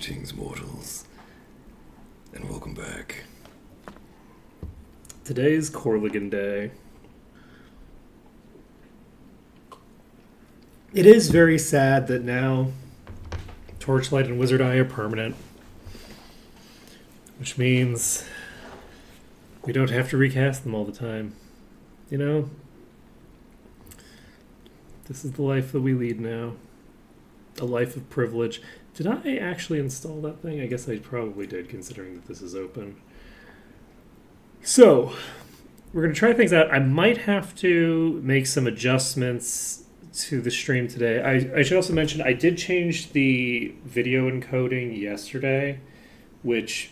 Greetings, mortals, and welcome back. Today's Corlagon Day. It is very sad that now Torchlight and Wizard Eye are permanent, which means we don't have to recast them all the time. You know, this is the life that we lead now. A life of privilege. Did I actually install that thing? I guess I probably did, considering that this is open. So, we're going to try things out. I might have to make some adjustments to the stream today. I should also mention I did change the video encoding yesterday, which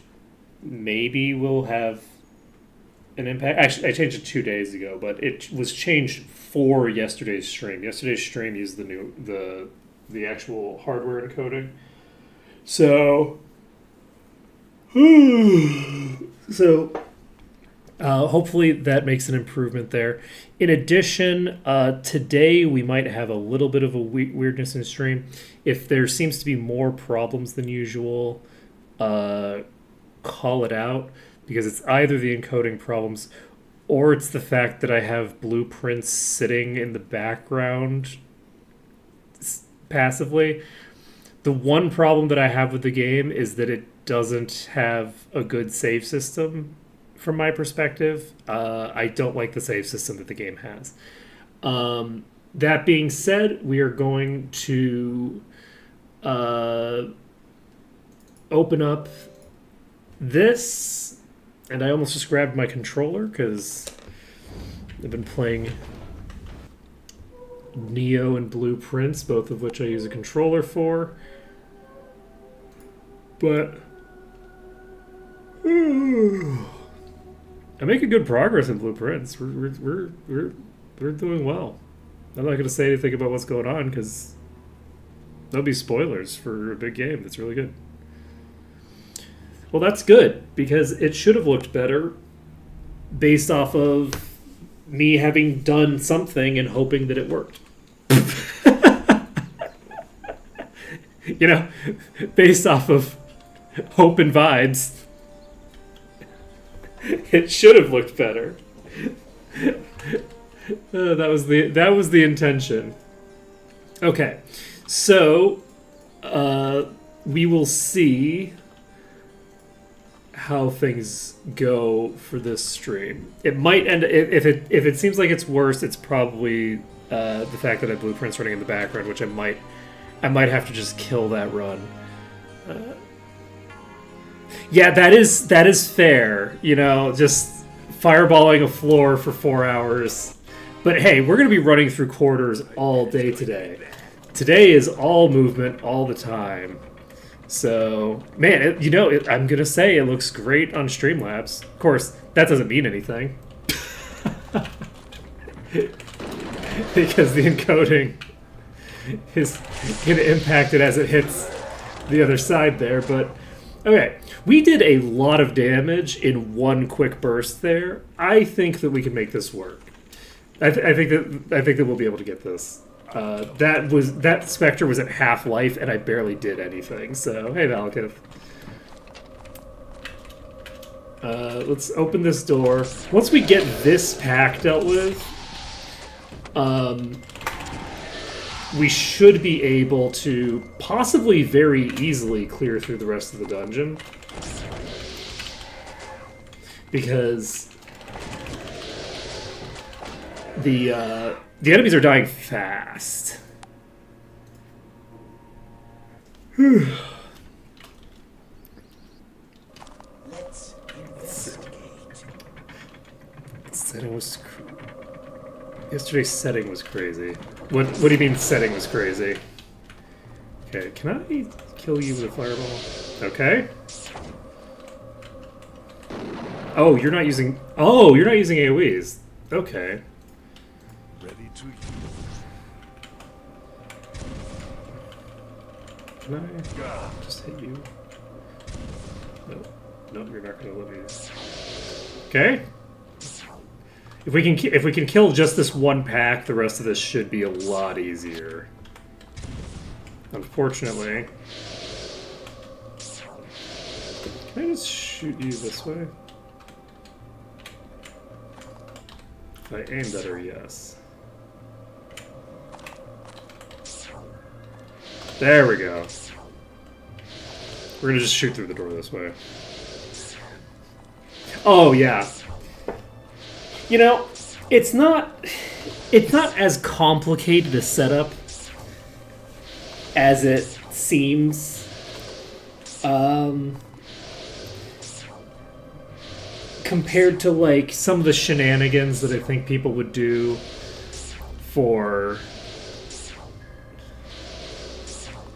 maybe will have an impact. Actually, I changed it 2 days ago, but it was changed for yesterday's stream. Yesterday's stream used the actual hardware encoding. So, hopefully that makes an improvement there. In addition, today we might have a little bit of a weirdness in stream. If there seems to be more problems than usual, call it out, because it's either the encoding problems or it's the fact that I have blueprints sitting in the background passively. The one problem that I have with the game is that it doesn't have a good save system from my perspective. I don't like the save system that the game has. That being said, we are going to open up this, and I almost just grabbed my controller because I've been playing Neo and Blueprints, both of which I use a controller for. But I'm making good progress in Blueprints. We're doing well. I'm not going to say anything about what's going on because there'll be spoilers for a big game that's really good. Well, that's good because it should have looked better based off of me having done something and hoping that it worked. You know, based off of hope and vibes, it should have looked better. That was the intention. Okay, so we will see how things go for this stream. It might end if it seems like it's worse. It's probably the fact that I have blueprints running in the background, which I might have to just kill that run. Yeah, that is fair. You know, just fireballing a floor for 4 hours. But hey, we're going to be running through quarters all day today. Today is all movement all the time. So, man, I'm going to say it looks great on Streamlabs. Of course, that doesn't mean anything. Because the encoding is going to impact it as it hits the other side there. But, okay, we did a lot of damage in one quick burst there. I think that we can make this work. I think that we'll be able to get this. That Spectre was at half life, and I barely did anything. So, hey, Valakith. Let's open this door. Once we get this pack dealt with, we should be able to possibly very easily clear through the rest of the dungeon. Because the enemies are dying fast. Let's investigate. Setting was yesterday's setting was crazy. What do you mean setting was crazy? Okay, can I kill you with a fireball? Okay. Oh, you're not using AoEs. Okay. Ready to use. Can I just hit you? No, you're not gonna let me. Okay. If we can kill just this one pack, the rest of this should be a lot easier. Unfortunately, Can I just shoot you this way? If I aim better, yes. There we go. We're gonna just shoot through the door this way. Oh, yeah. You know, it's not as complicated a setup as it seems. Compared to like some of the shenanigans that I think people would do for.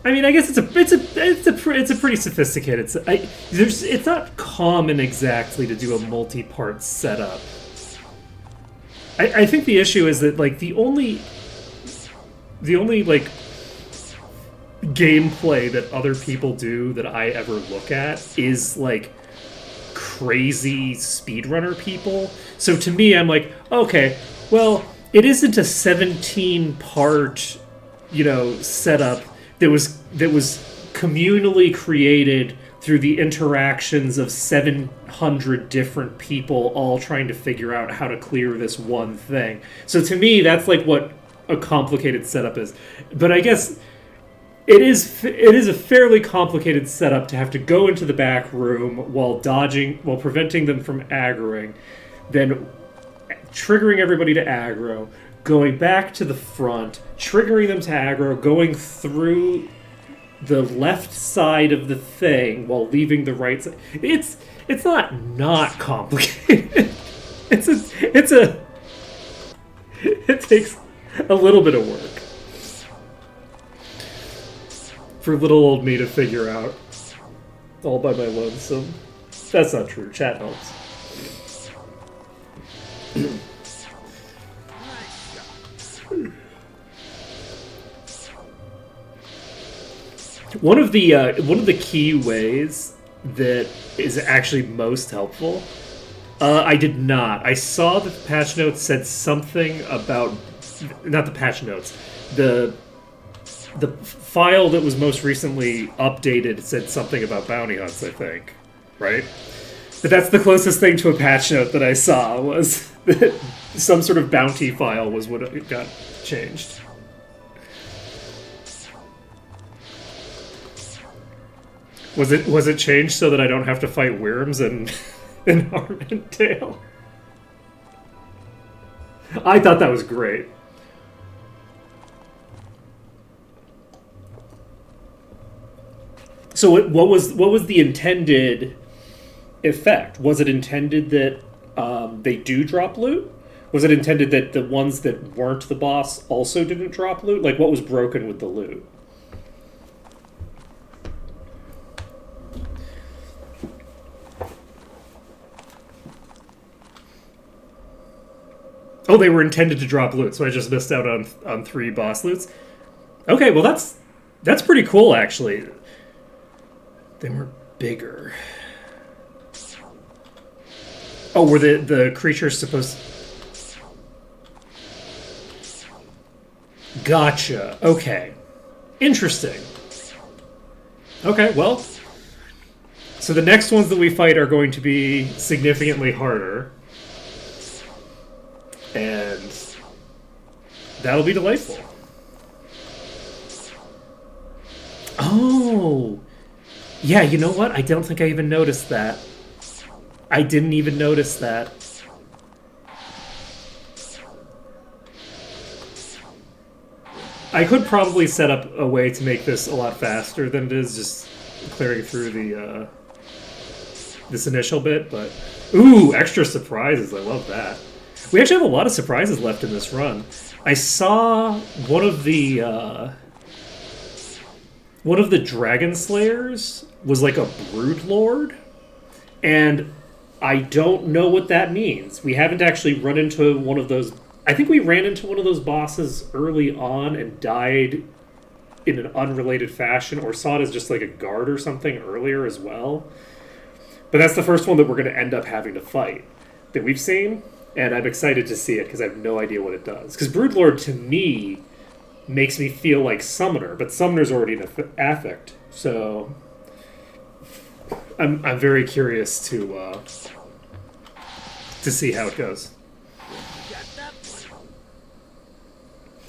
I mean, I guess it's a pretty sophisticated. It's not common exactly to do a multi-part setup. I think the issue is that like the only like gameplay that other people do that I ever look at is like crazy speedrunner people. So to me, I'm like, okay, well, it isn't a 17-part, setup that was communally created through the interactions of 700 different people all trying to figure out how to clear this one thing. So to me, that's like what a complicated setup is. But I guess it is a fairly complicated setup to have to go into the back room while preventing them from aggroing, then triggering everybody to aggro, going back to the front, triggering them to aggro, going through the left side of the thing while leaving the right side. It's not complicated. It takes a little bit of work for little old me to figure out all by my lonesome. That's not true. Chat helps. One of the key ways that is actually most helpful. I did not. I saw that the patch notes said something about, not the patch notes, the file that was most recently updated said something about bounty hunts, I think, right? But that's the closest thing to a patch note that I saw, was that some sort of bounty file was what it got changed. Was it changed so that I don't have to fight worms in Armendale? I thought that was great. So what was the intended effect? Was it intended that they do drop loot? Was it intended that the ones that weren't the boss also didn't drop loot? Like, what was broken with the loot? Oh, they were intended to drop loot, so I just missed out on 3 boss loots. Okay, well that's pretty cool, actually. They were bigger. Oh, were the creatures supposed... Gotcha. Okay. Interesting. Okay, well... So the next ones that we fight are going to be significantly harder. And that'll be delightful. Oh! Yeah, you know what? I don't think I even noticed that. I didn't even notice that. I could probably set up a way to make this a lot faster than it is just clearing through the this initial bit, but... Ooh, extra surprises. I love that. We actually have a lot of surprises left in this run. I saw one of the Dragon Slayers was like a Brood Lord, and I don't know what that means. We haven't actually run into one of those. I think we ran into one of those bosses early on and died in an unrelated fashion, or saw it as just like a guard or something earlier as well. But that's the first one that we're going to end up having to fight that we've seen. And I'm excited to see it because I have no idea what it does. Because Broodlord, to me, makes me feel like Summoner, but Summoner's already an affect. So I'm very curious to see how it goes.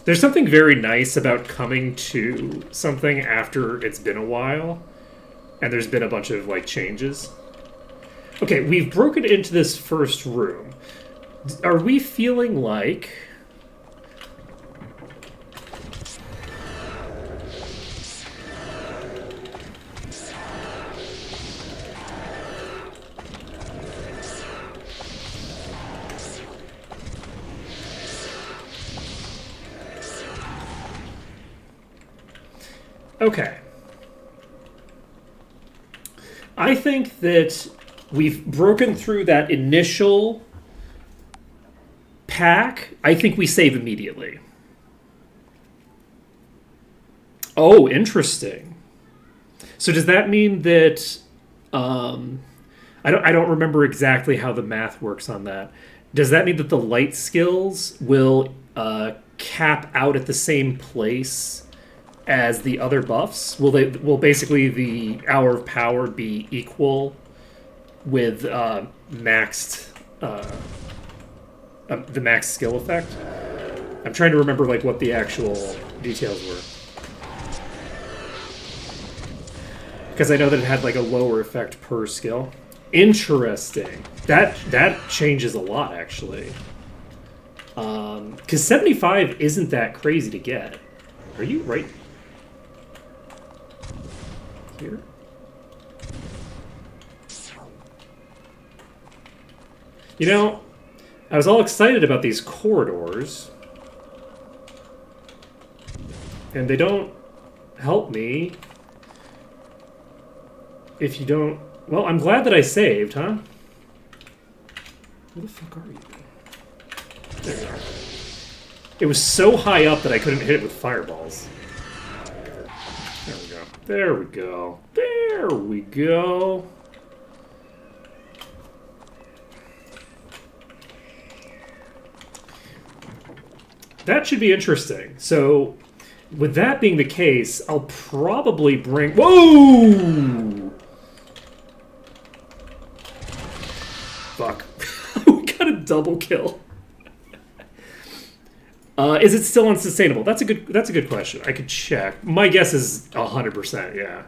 There's something very nice about coming to something after it's been a while, and there's been a bunch of like changes. Okay, we've broken into this first room. Are we feeling like... Okay. I think that we've broken through that initial pack. I think we save immediately. Oh, interesting. So does that mean that I don't remember exactly how the math works on that. Does that mean that the light skills will cap out at the same place as the other buffs? Will basically the Hour of Power be equal with maxed the max skill effect? I'm trying to remember like what the actual details were, because I know that it had like a lower effect per skill. Interesting. That changes a lot actually. Because 75 isn't that crazy to get. Are you right here? You know, I was all excited about these corridors, and they don't help me if you don't... Well, I'm glad that I saved, huh? Where the fuck are you? There you are. It was so high up that I couldn't hit it with fireballs. There we go. There we go. There we go. That should be interesting. So, with that being the case, I'll probably bring... Whoa! Fuck. We got a double kill. Is it still unsustainable? That's a good question. I could check. My guess is 100%, yeah.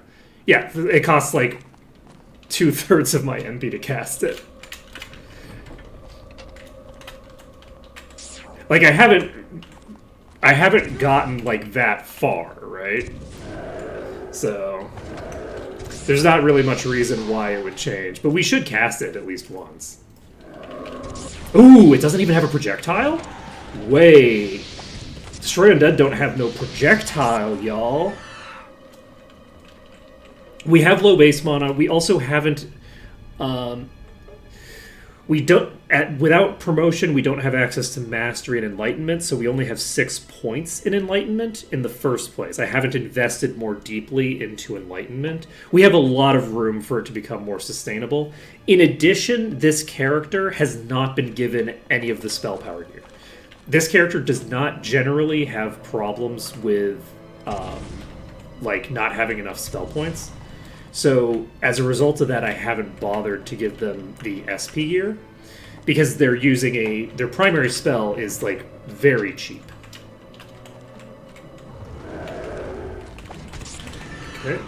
Yeah, it costs like 2/3 of my MP to cast it. Like I haven't gotten like that far, right? So there's not really much reason why it would change, but we should cast it at least once. Ooh, it doesn't even have a projectile? Wait. Destroy Undead don't have no projectile, y'all. We have low base mana. We also haven't... we don't... without promotion, we don't have access to Mastery and Enlightenment, so we only have 6 points in Enlightenment in the first place. I haven't invested more deeply into Enlightenment. We have a lot of room for it to become more sustainable. In addition, this character has not been given any of the spell power gear. This character does not generally have problems with, like, not having enough spell points. So, as a result of that, I haven't bothered to give them the SP gear, because they're using their primary spell is, like, very cheap. Okay.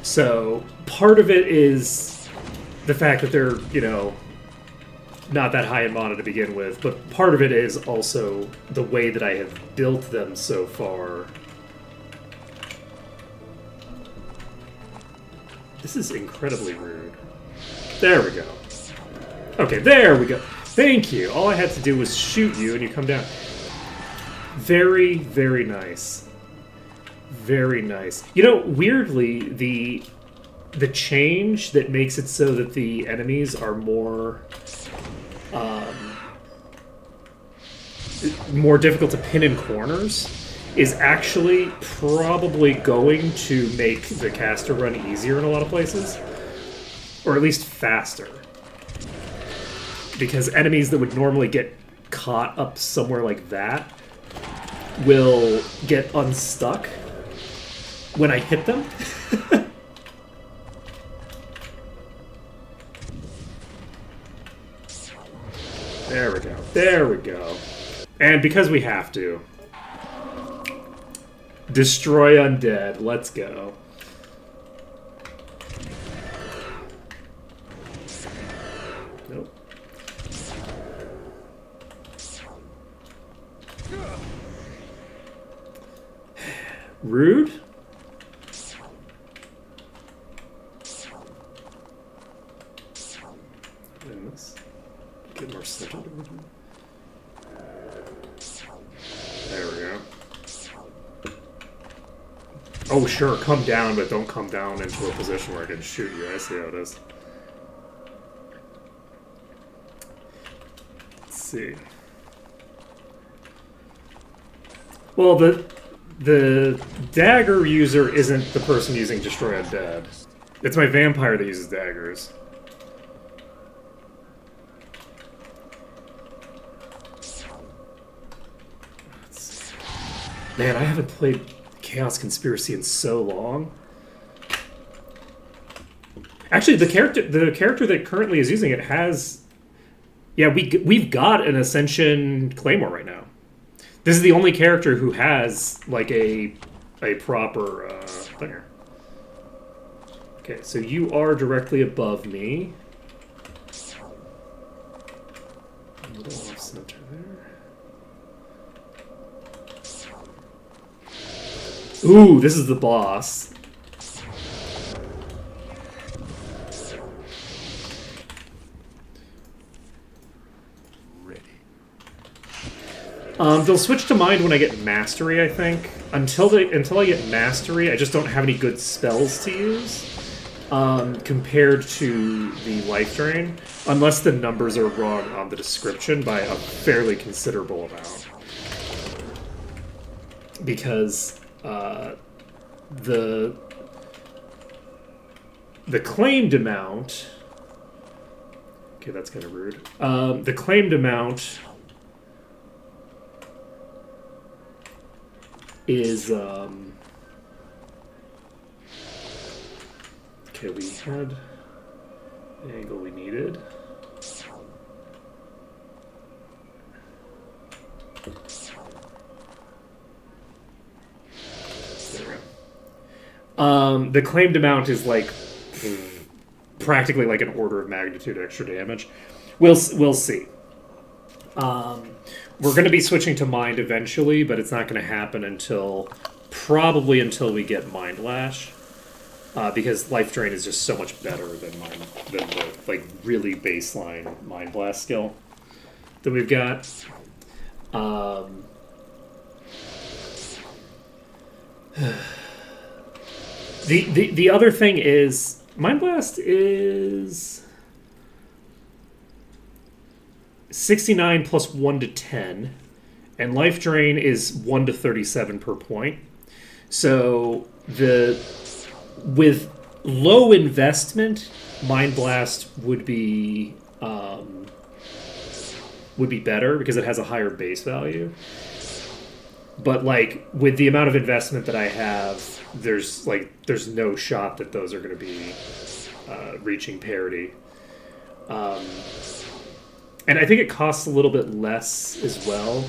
So, part of it is the fact that they're, you know, not that high in mana to begin with, but part of it is also the way that I have built them so far. This is incredibly rude. There we go. Okay, there we go. Thank you. All I had to do was shoot you and you come down. Very, very nice. Very nice. You know, weirdly, the change that makes it so that the enemies are more more difficult to pin in corners is actually probably going to make the caster run easier in a lot of places, or at least faster. because enemies that would normally get caught up somewhere like that will get unstuck when I hit them. There we go. There we go. And because we have to. Destroy undead. Let's go. Nope. Rude? Goodness. Get more sigil. There we go. Oh, sure, come down, but don't come down into a position where I can shoot you. I see how it is. Let's see. Well, the dagger user isn't the person using Destroy Undead. It's my vampire that uses daggers. Man, I haven't played Chaos Conspiracy in so long. Actually, the character that currently is using it has, yeah, we've got an Ascension Claymore right now. This is the only character who has like a proper thinger. Okay, so you are directly above me. A little off center there. Ooh, this is the boss. Ready. They'll switch to mind when I get mastery, I think. Until I get mastery, I just don't have any good spells to use. Compared to the life drain, unless the numbers are wrong on the description by a fairly considerable amount. Because the claimed amount. Okay, that's kind of rude. The claimed amount is okay, we had the angle we needed. There we go. The claimed amount is like practically like an order of magnitude extra damage. We'll see. We're going to be switching to Mind eventually, but it's not going to happen until we get Mind Lash. Because Life Drain is just so much better than the like really baseline Mind Blast skill that we've got. The other thing is Mind Blast is 69 plus 1 to 10, and Life Drain is 1 to 37 per point. So with low investment, Mind Blast would be better because it has a higher base value. But like with the amount of investment that I have, there's no shot that those are going to be reaching parity. And I think it costs a little bit less as well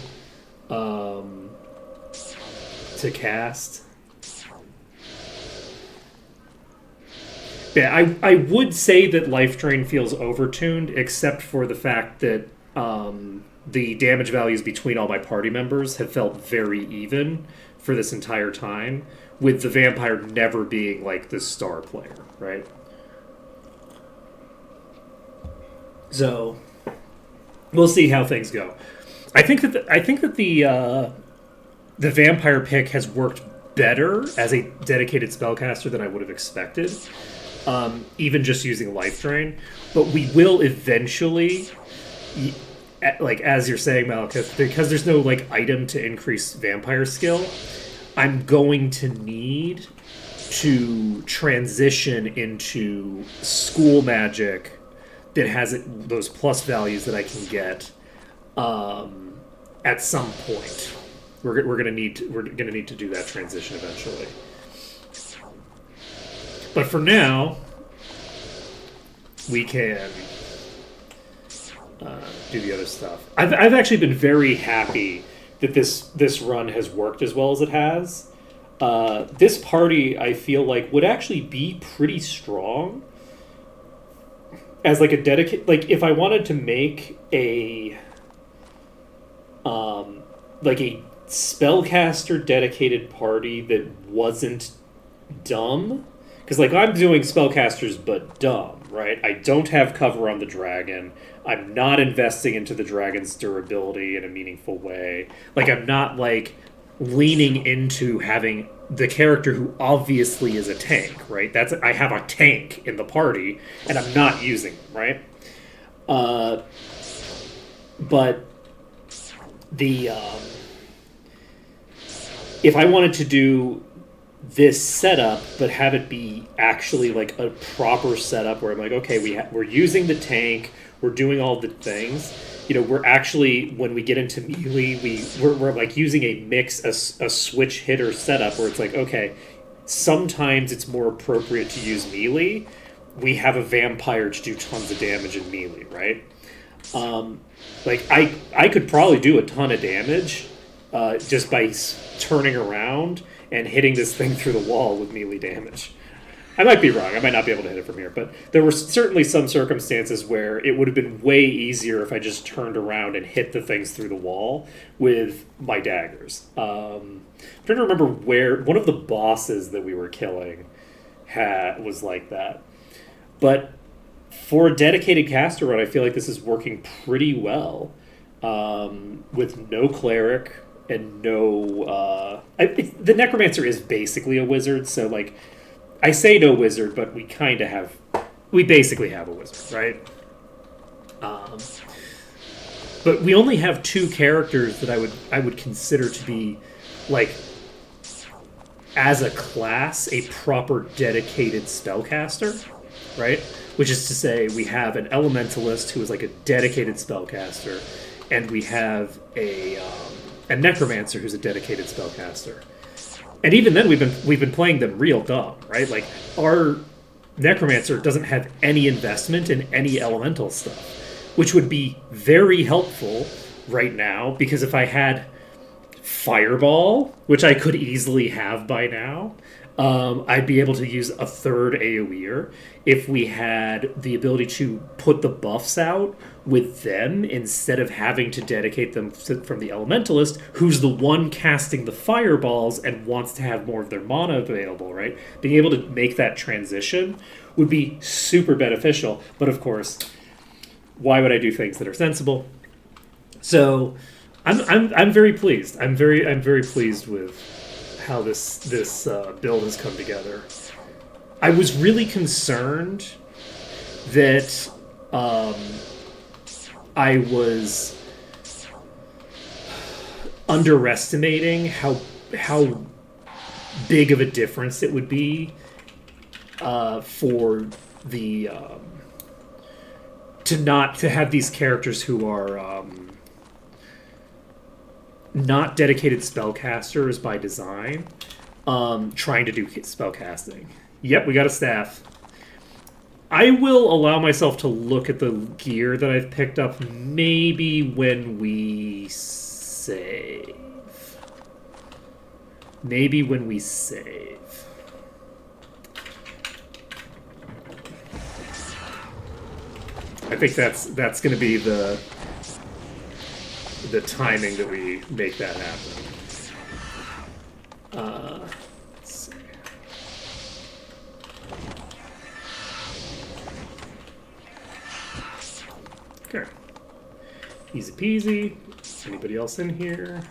to cast. Yeah, I would say that Life Drain feels overtuned, except for the fact that the damage values between all my party members have felt very even for this entire time, with the vampire never being like the star player, right? So we'll see how things go. I think that the vampire pick has worked better as a dedicated spellcaster than I would have expected. Even just using Life Drain, but we will eventually, like as you're saying, Malekith, because there's no like item to increase vampire skill, I'm going to need to transition into school magic that has those plus values that I can get at some point. We're gonna need to do that transition eventually. But for now, we can do the other stuff. I've actually been very happy that this run has worked as well as it has. This party, I feel like, would actually be pretty strong as like a dedicated. Like if I wanted to make a like a spellcaster dedicated party that wasn't dumb, because like I'm doing spellcasters but dumb, right? I don't have cover on the dragon. I'm not investing into the dragon's durability in a meaningful way. Like I'm not like leaning into having the character who obviously is a tank, right? I have a tank in the party and I'm not using them, right? But the if I wanted to do this setup, but have it be actually like a proper setup where I'm like, okay, we're using the tank, we're doing all the things. You know, we're actually, when we get into melee, we're like using a mix, a switch hitter setup where it's like, okay, sometimes it's more appropriate to use melee. We have a vampire to do tons of damage in melee, right? Like I could probably do a ton of damage just by turning around and hitting this thing through the wall with melee damage. I might be wrong. I might not be able to hit it from here. But there were certainly some circumstances where it would have been way easier if I just turned around and hit the things through the wall with my daggers. I'm trying to remember where one of the bosses that we were killing was like that. But for a dedicated caster run, I feel like this is working pretty well with no cleric and no... the necromancer is basically a wizard, so like... I say no wizard, but we kind of have... We basically have a wizard, right? But we only have two characters that I would consider to be, like, as a class, a proper dedicated spellcaster, right? Which is to say, we have an elementalist who is like a dedicated spellcaster, and we have a necromancer who's a dedicated spellcaster. And even then, we've been playing them real dumb, right? Like our necromancer doesn't have any investment in any elemental stuff, which would be very helpful right now because if I had fireball, which I could easily have by now, I'd be able to use a third AoEer. If we had the ability to put the buffs out with them instead of having to dedicate them from the elementalist, who's the one casting the fireballs and wants to have more of their mana available, right? Being able to make that transition would be super beneficial. But of course, why would I do things that are sensible? So I'm very pleased. I'm very pleased with how this build has come together. I was really concerned that I was underestimating how big of a difference it would be for the to have these characters who are not dedicated spellcasters by design, trying to do spellcasting. Yep, we got a staff. I will allow myself to look at the gear that I've picked up maybe when we save. Maybe when we save. I think that's going to be the timing that we make that happen. Let's see. Okay. Easy peasy. Anybody else in here?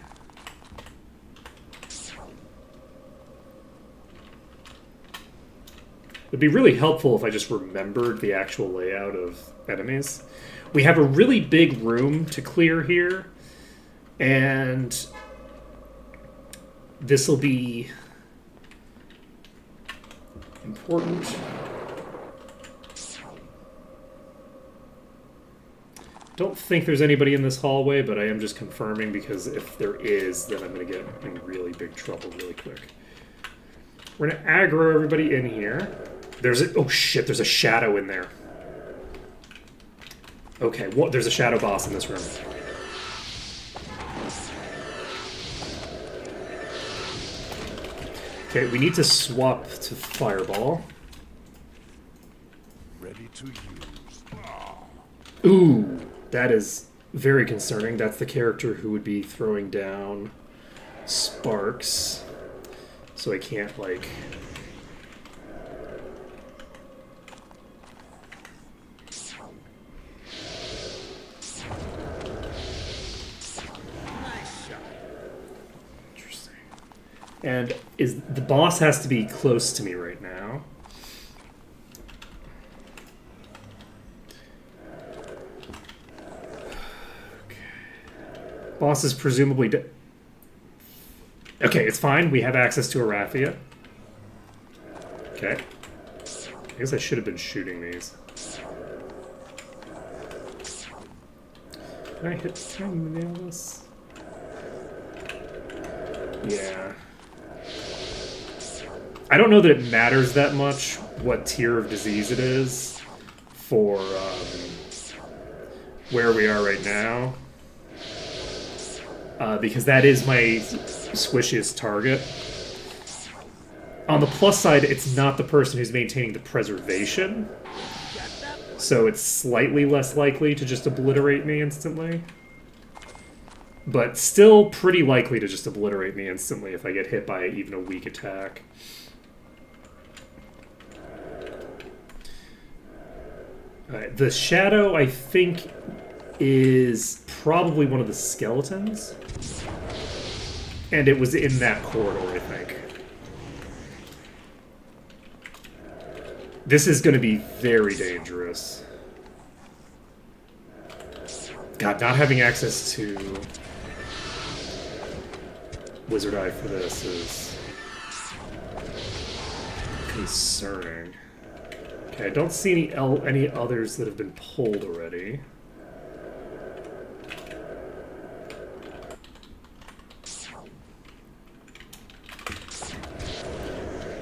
It'd be really helpful if I just remembered the actual layout of enemies. We have a really big room to clear here. And this will be important. don't think there's anybody in this hallway, but I am just confirming because if there is, then I'm going to get in really big trouble really quick. We're going to aggro everybody in here. Oh shit, there's a shadow in there. Okay, there's a shadow boss in this room. Okay, we need to swap to Fireball. Ready to use. Ooh, that is very concerning. That's the character who would be throwing down sparks. So I can't, like... Interesting. And the boss has to be close to me right now. Boss is presumably dead. Okay, it's fine. We have access to a Raffia. Okay. I guess I should have been shooting these. Can I nail this? Yeah. I don't know that it matters that much what tier of disease it is for where we are right now. Because that is my squishiest target. On the plus side, it's not the person who's maintaining the preservation. So it's slightly less likely to just obliterate me instantly. But still pretty likely to just obliterate me instantly if I get hit by even a weak attack. Alright, the shadow, I think, is probably one of the skeletons. And it was in that corridor, I think. This is going to be very dangerous. God, not having access to Wizard Eye for this is concerning. Okay, I don't see any others that have been pulled already.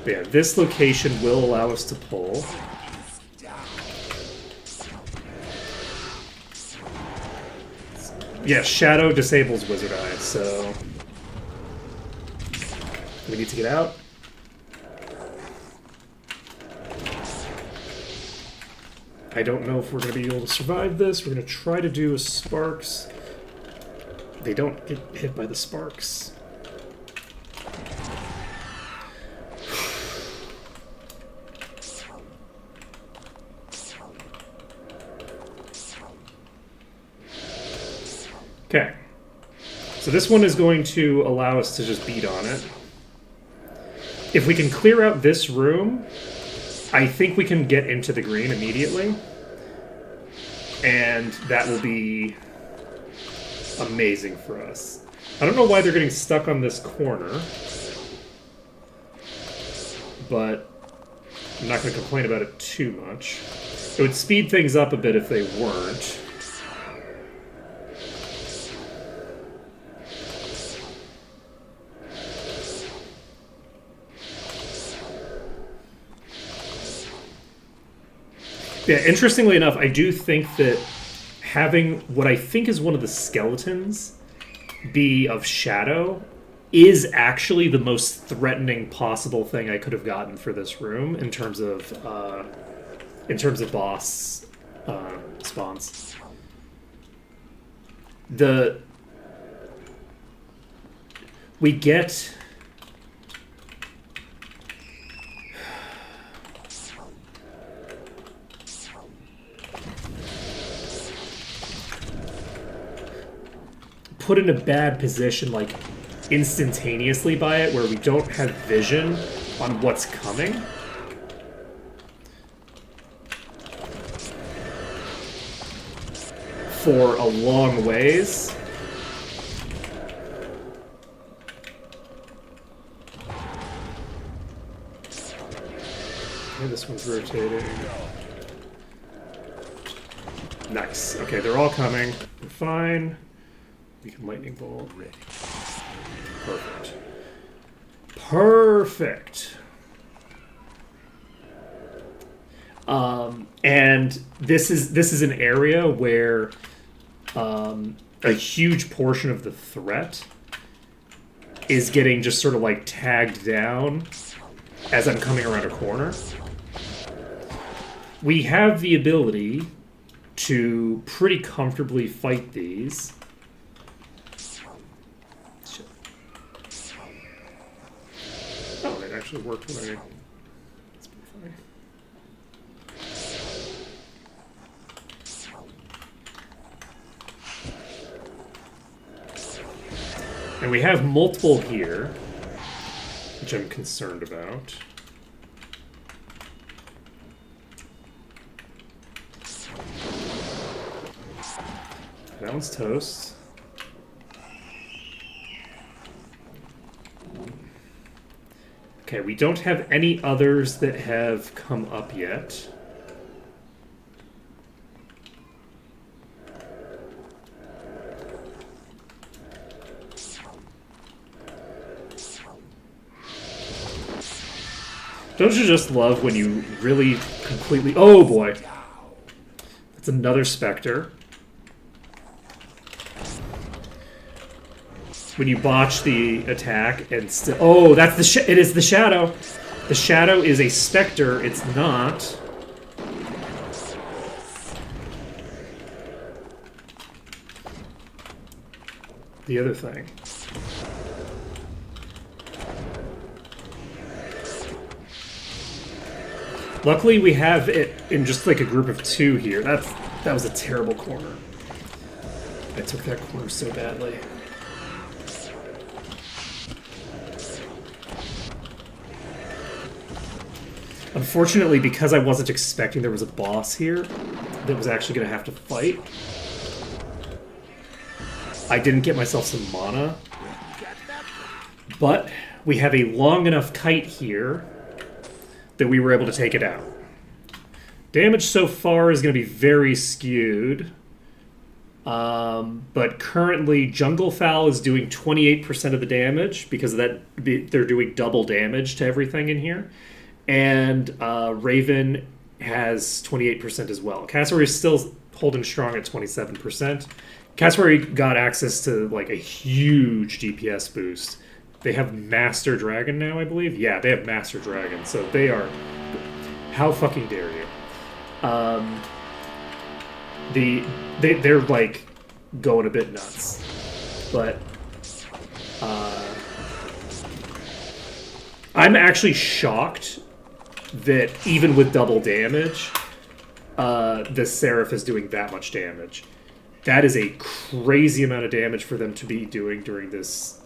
But yeah, this location will allow us to pull. Yeah, Shadow disables Wizard Eye, so we need to get out. I don't know if we're going to be able to survive this. We're going to try to do a Sparks. They don't get hit by the Sparks. Okay. So this one is going to allow us to just beat on it. If we can clear out this room, I think we can get into the green immediately. And that will be amazing for us. I don't know why they're getting stuck on this corner. But I'm not going to complain about it too much. It would speed things up a bit if they weren't. Yeah, interestingly enough, I do think that having what I think is one of the skeletons be of Shadow is actually the most threatening possible thing I could have gotten for this room in terms of boss spawns. We get put in a bad position, like, instantaneously by it, where we don't have vision on what's coming. For a long ways. Okay, this one's rotating. Nice. Okay, they're all coming. We're fine. We can lightning bolt. Ready. Perfect. Perfect. And this is an area where a huge portion of the threat is getting just sort of like tagged down as I'm coming around a corner. We have the ability to pretty comfortably fight these. Shit. Oh, it actually worked when I... That's pretty funny. And we have multiple here, which I'm concerned about. That one's toast. Okay, we don't have any others that have come up yet. Don't you just love when you really completely... Oh boy. That's another Spectre. When you botch the attack and still... Oh, that's the... It is the Shadow. The Shadow is a Spectre. It's not. The other thing. Luckily, we have it in just like a group of two here. That was a terrible corner. I took that corner so badly. Unfortunately, because I wasn't expecting there was a boss here that was actually going to have to fight, I didn't get myself some mana. But we have a long enough kite here that we were able to take it out. Damage so far is going to be very skewed. But currently, Jungle Fowl is doing 28% of the damage because of that. They're doing double damage to everything in here. And Raven has 28% as well. Cassowary is still holding strong at 27%. Cassowary got access to like a huge DPS boost. They have Master Dragon now, I believe. Yeah, they have Master Dragon, so they are... How fucking dare you? They're like going a bit nuts, but I'm actually shocked that even with double damage, the Seraph is doing that much damage. That is a crazy amount of damage for them to be doing during this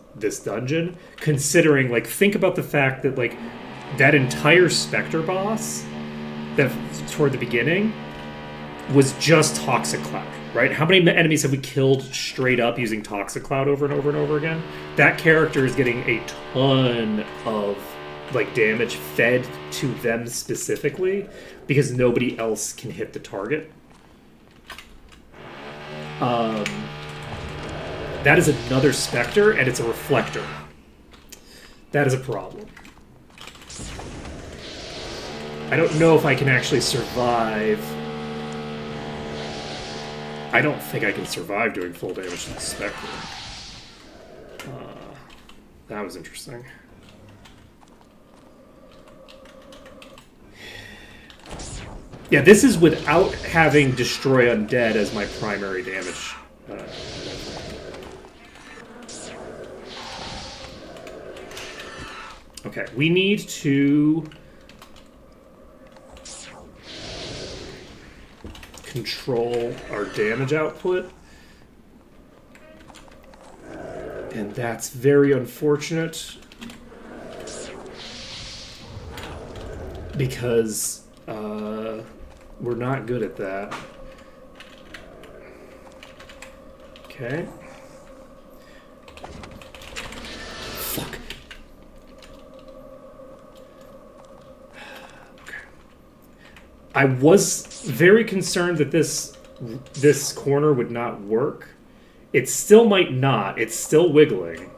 dungeon, considering, like, think about the fact that, like, that entire Spectre boss that toward the beginning was just Toxic Cloud, right? How many enemies have we killed straight up using Toxic Cloud over and over and over again? That character is getting a ton of, like, damage fed to them specifically because nobody else can hit the target. That is another Spectre, and it's a Reflector. That is a problem. I don't know if I can actually survive. I don't think I can survive doing full damage to the Spectre. That was interesting. Yeah, this is without having Destroy Undead as my primary damage. Okay, we need to control our damage output. And that's very unfortunate. Because we're not good at that. Okay. Fuck. Okay. I was very concerned that this this corner would not work. It still might not. It's still wiggling.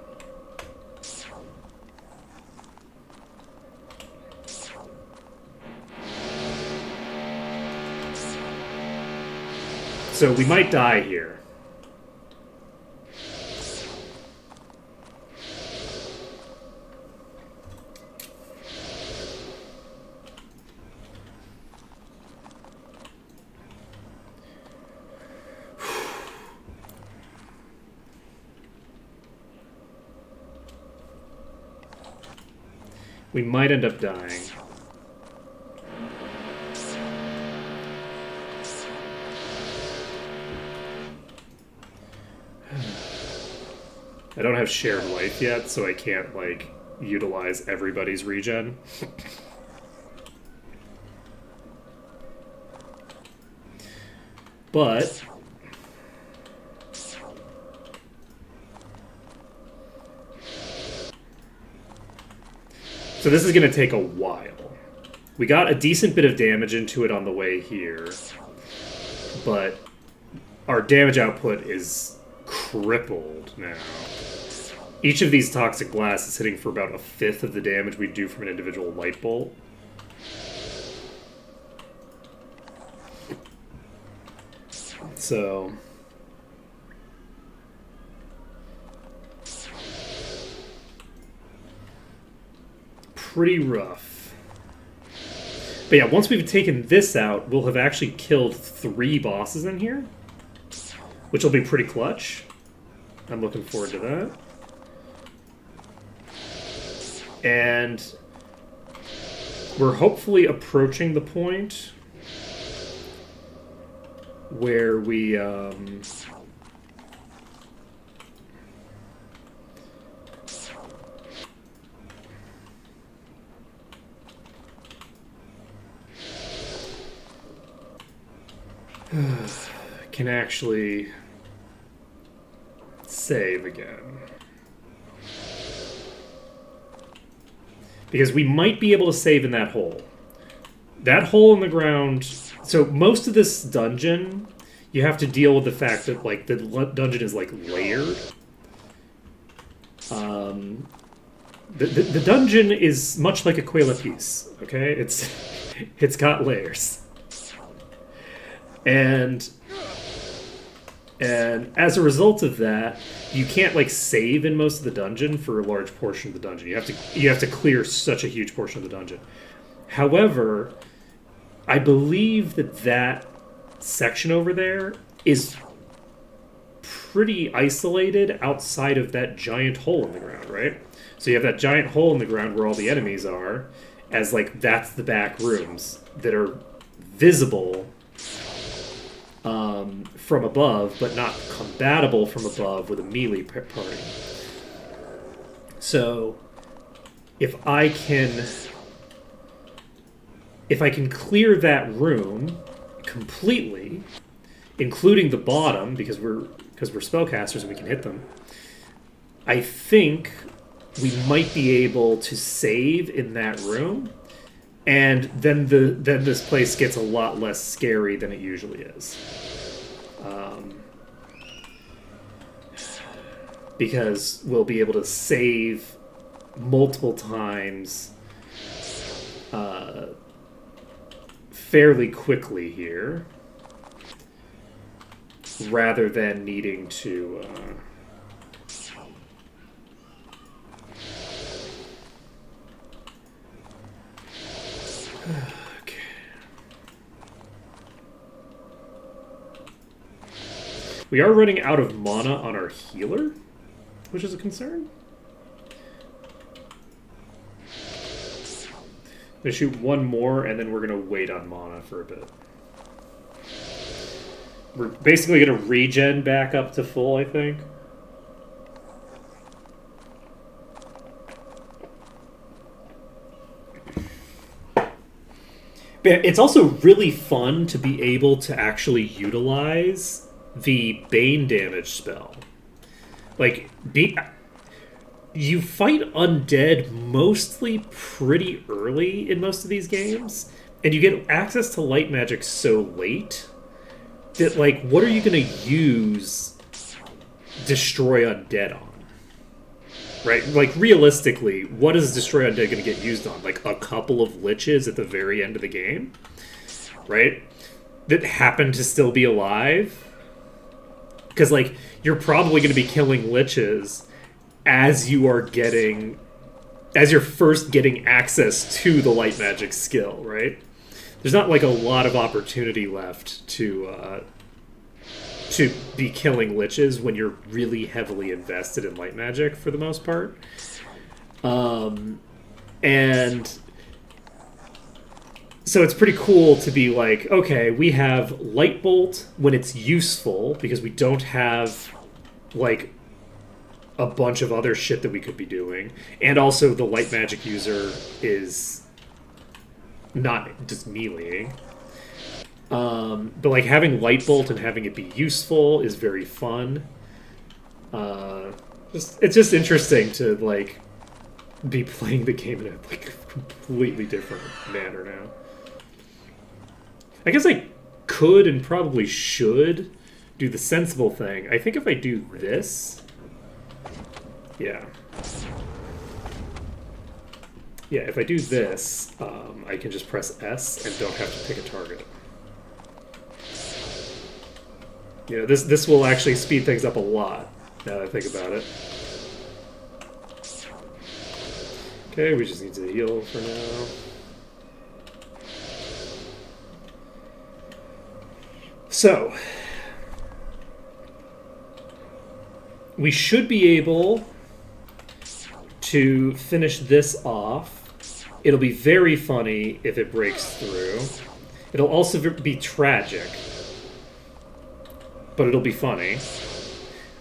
So we might die here. We might end up dying. I don't have shared life yet, so I can't, like, utilize everybody's regen. But so this is going to take a while. We got a decent bit of damage into it on the way here, but our damage output is crippled now. Each of these toxic blasts is hitting for about a fifth of the damage we do from an individual light bolt. So pretty rough. But yeah, once we've taken this out, we'll have actually killed 3 bosses in here, which will be pretty clutch. I'm looking forward to that. And we're hopefully approaching the point where we can actually save again. Because we might be able to save in that hole. That hole in the ground... So most of this dungeon, you have to deal with the fact that, like, the dungeon is, like, layered. The dungeon is much like a Quaila piece, okay? It's got layers. And as a result of that, you can't, like, save in most of the dungeon for a large portion of the dungeon. You have to clear such a huge portion of the dungeon. However, I believe that section over there is pretty isolated outside of that giant hole in the ground, right? So you have that giant hole in the ground where all the enemies are, as, like, that's the back rooms that are visible from above, but not compatible from above with a melee party. So, if I can clear that room completely, including the bottom, because we're spellcasters and we can hit them, I think we might be able to save in that room, and then this place gets a lot less scary than it usually is. Because we'll be able to save multiple times fairly quickly here, rather than needing to... Okay. We are running out of mana on our healer, which is a concern. I'm gonna shoot one more, and then we're gonna wait on mana for a bit. We're basically gonna regen back up to full, I think. But it's also really fun to be able to actually utilize the Bane damage spell. Like, you fight undead mostly pretty early in most of these games, and you get access to light magic so late that, like, what are you going to use Destroy Undead on? Right? Like, realistically, what is Destroy Undead going to get used on? Like, a couple of liches at the very end of the game? Right? That happen to still be alive? Because, like, you're probably going to be killing liches as you're first getting access to the light magic skill, right? There's not, like, a lot of opportunity left to be killing liches when you're really heavily invested in light magic for the most part. And so it's pretty cool to be like, okay, we have Light Bolt when it's useful because we don't have, like, a bunch of other shit that we could be doing. And also the light magic user is not just meleeing. But, like, having Light Bolt and having it be useful is very fun. It's just interesting to, like, be playing the game in a, like, completely different manner now. I guess I could and probably should do the sensible thing. I think if I do this... Yeah. Yeah, if I do this, I can just press S and don't have to pick a target. You know, this will actually speed things up a lot, now that I think about it. Okay, we just need to heal for now. So, we should be able to finish this off. It'll be very funny if it breaks through. It'll also be tragic, but it'll be funny.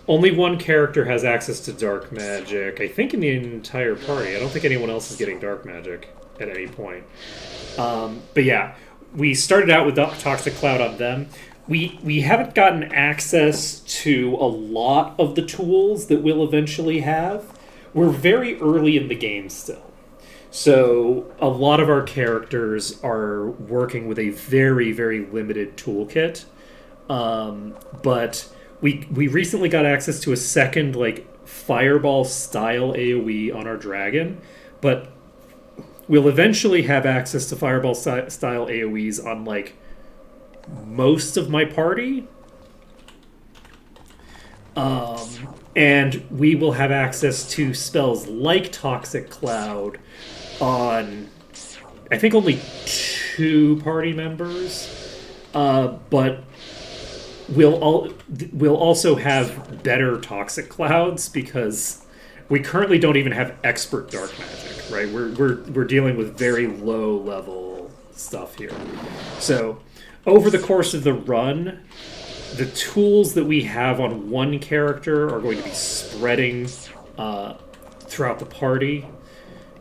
Only one character has access to dark magic, I think, in the entire party. I don't think anyone else is getting dark magic at any point. But yeah, we started out with Toxic Cloud on them. We haven't gotten access to a lot of the tools that we'll eventually have. We're very early in the game still. So a lot of our characters are working with a very, very limited toolkit. But we recently got access to a second, like, Fireball-style AoE on our dragon. But we'll eventually have access to Fireball-style AoEs on, like, most of my party. And we will have access to spells like Toxic Cloud on, I think, only 2 party members. But we'll also have better Toxic Clouds because we currently don't even have expert dark magic, right? We're dealing with very low level stuff here. So over the course of the run, the tools that we have on one character are going to be spreading throughout the party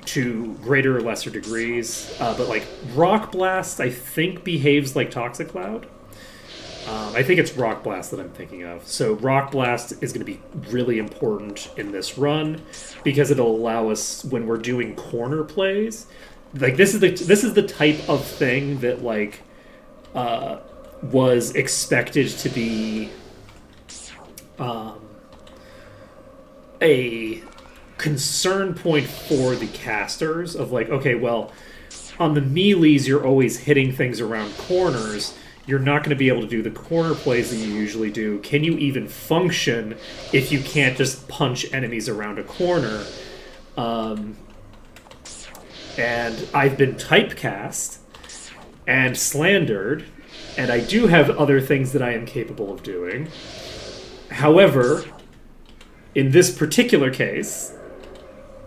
to greater or lesser degrees. But, like, Rock Blast, I think, behaves like Toxic Cloud. I think it's Rock Blast that I'm thinking of. So Rock Blast is going to be really important in this run because it'll allow us, when we're doing corner plays, like, this is the type of thing that, like, was expected to be a concern point for the casters of, like, okay, well, on the melees you're always hitting things around corners. You're not going to be able to do the corner plays that you usually do. Can you even function if you can't just punch enemies around a corner? And I've been typecast and slandered, and I do have other things that I am capable of doing. However, in this particular case,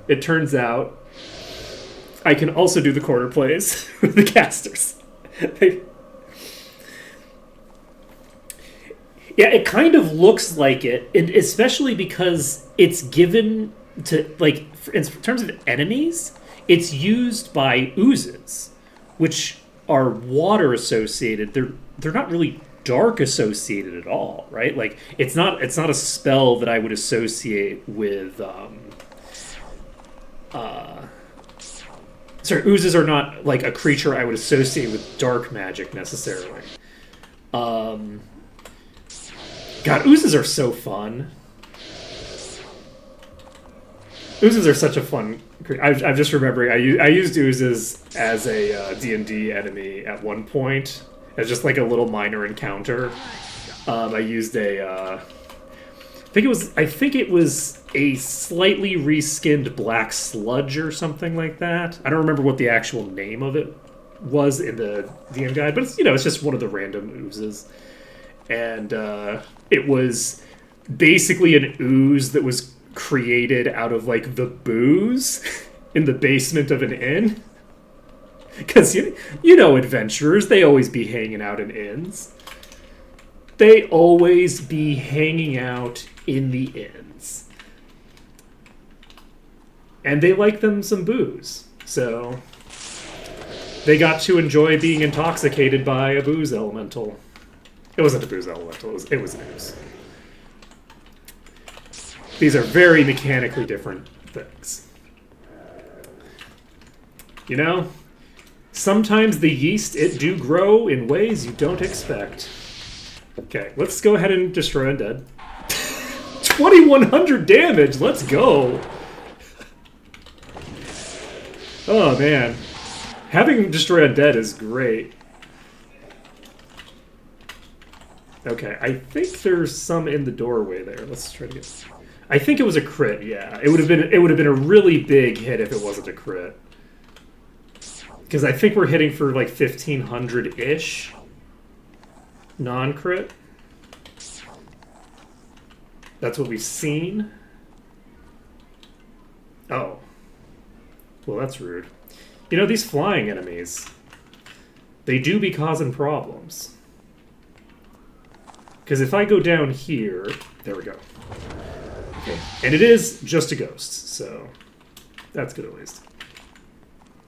it turns out I can also do the corner plays with the casters. Yeah, it kind of looks like it, and especially because it's given to, like, in terms of enemies, it's used by oozes, which are water associated. They're not really dark associated at all, right? Like, it's not a spell that I would associate with oozes are not, like, a creature I would associate with dark magic necessarily. God, oozes are so fun. Oozes are such a fun... I'm just remembering, I used oozes as a D&D enemy at one point, as just like a little minor encounter. I used I think it was a slightly reskinned black sludge or something like that. I don't remember what the actual name of it was in the DM guide, but it's just one of the random oozes. And it was basically an ooze that was created out of like the booze in the basement of an inn. Because adventurers, they always be hanging out in inns. They always be hanging out in the inns. And they like them some booze. So they got to enjoy being intoxicated by a booze elemental. It wasn't a booze elemental, it was an ooze. These are very mechanically different things. Sometimes the yeast, it do grow in ways you don't expect. Okay, let's go ahead and destroy undead. 2,100 damage, let's go! Oh man. Having destroy undead is great. Okay, I think there's some in the doorway there. Let's try to get... I think it was a crit, yeah. It would have been a really big hit if it wasn't a crit. Because I think we're hitting for like 1,500-ish. Non-crit. That's what we've seen. Oh. Well, that's rude. These flying enemies, they do be causing problems. Because if I go down here... There we go. Okay. And it is just a ghost, so that's good at least.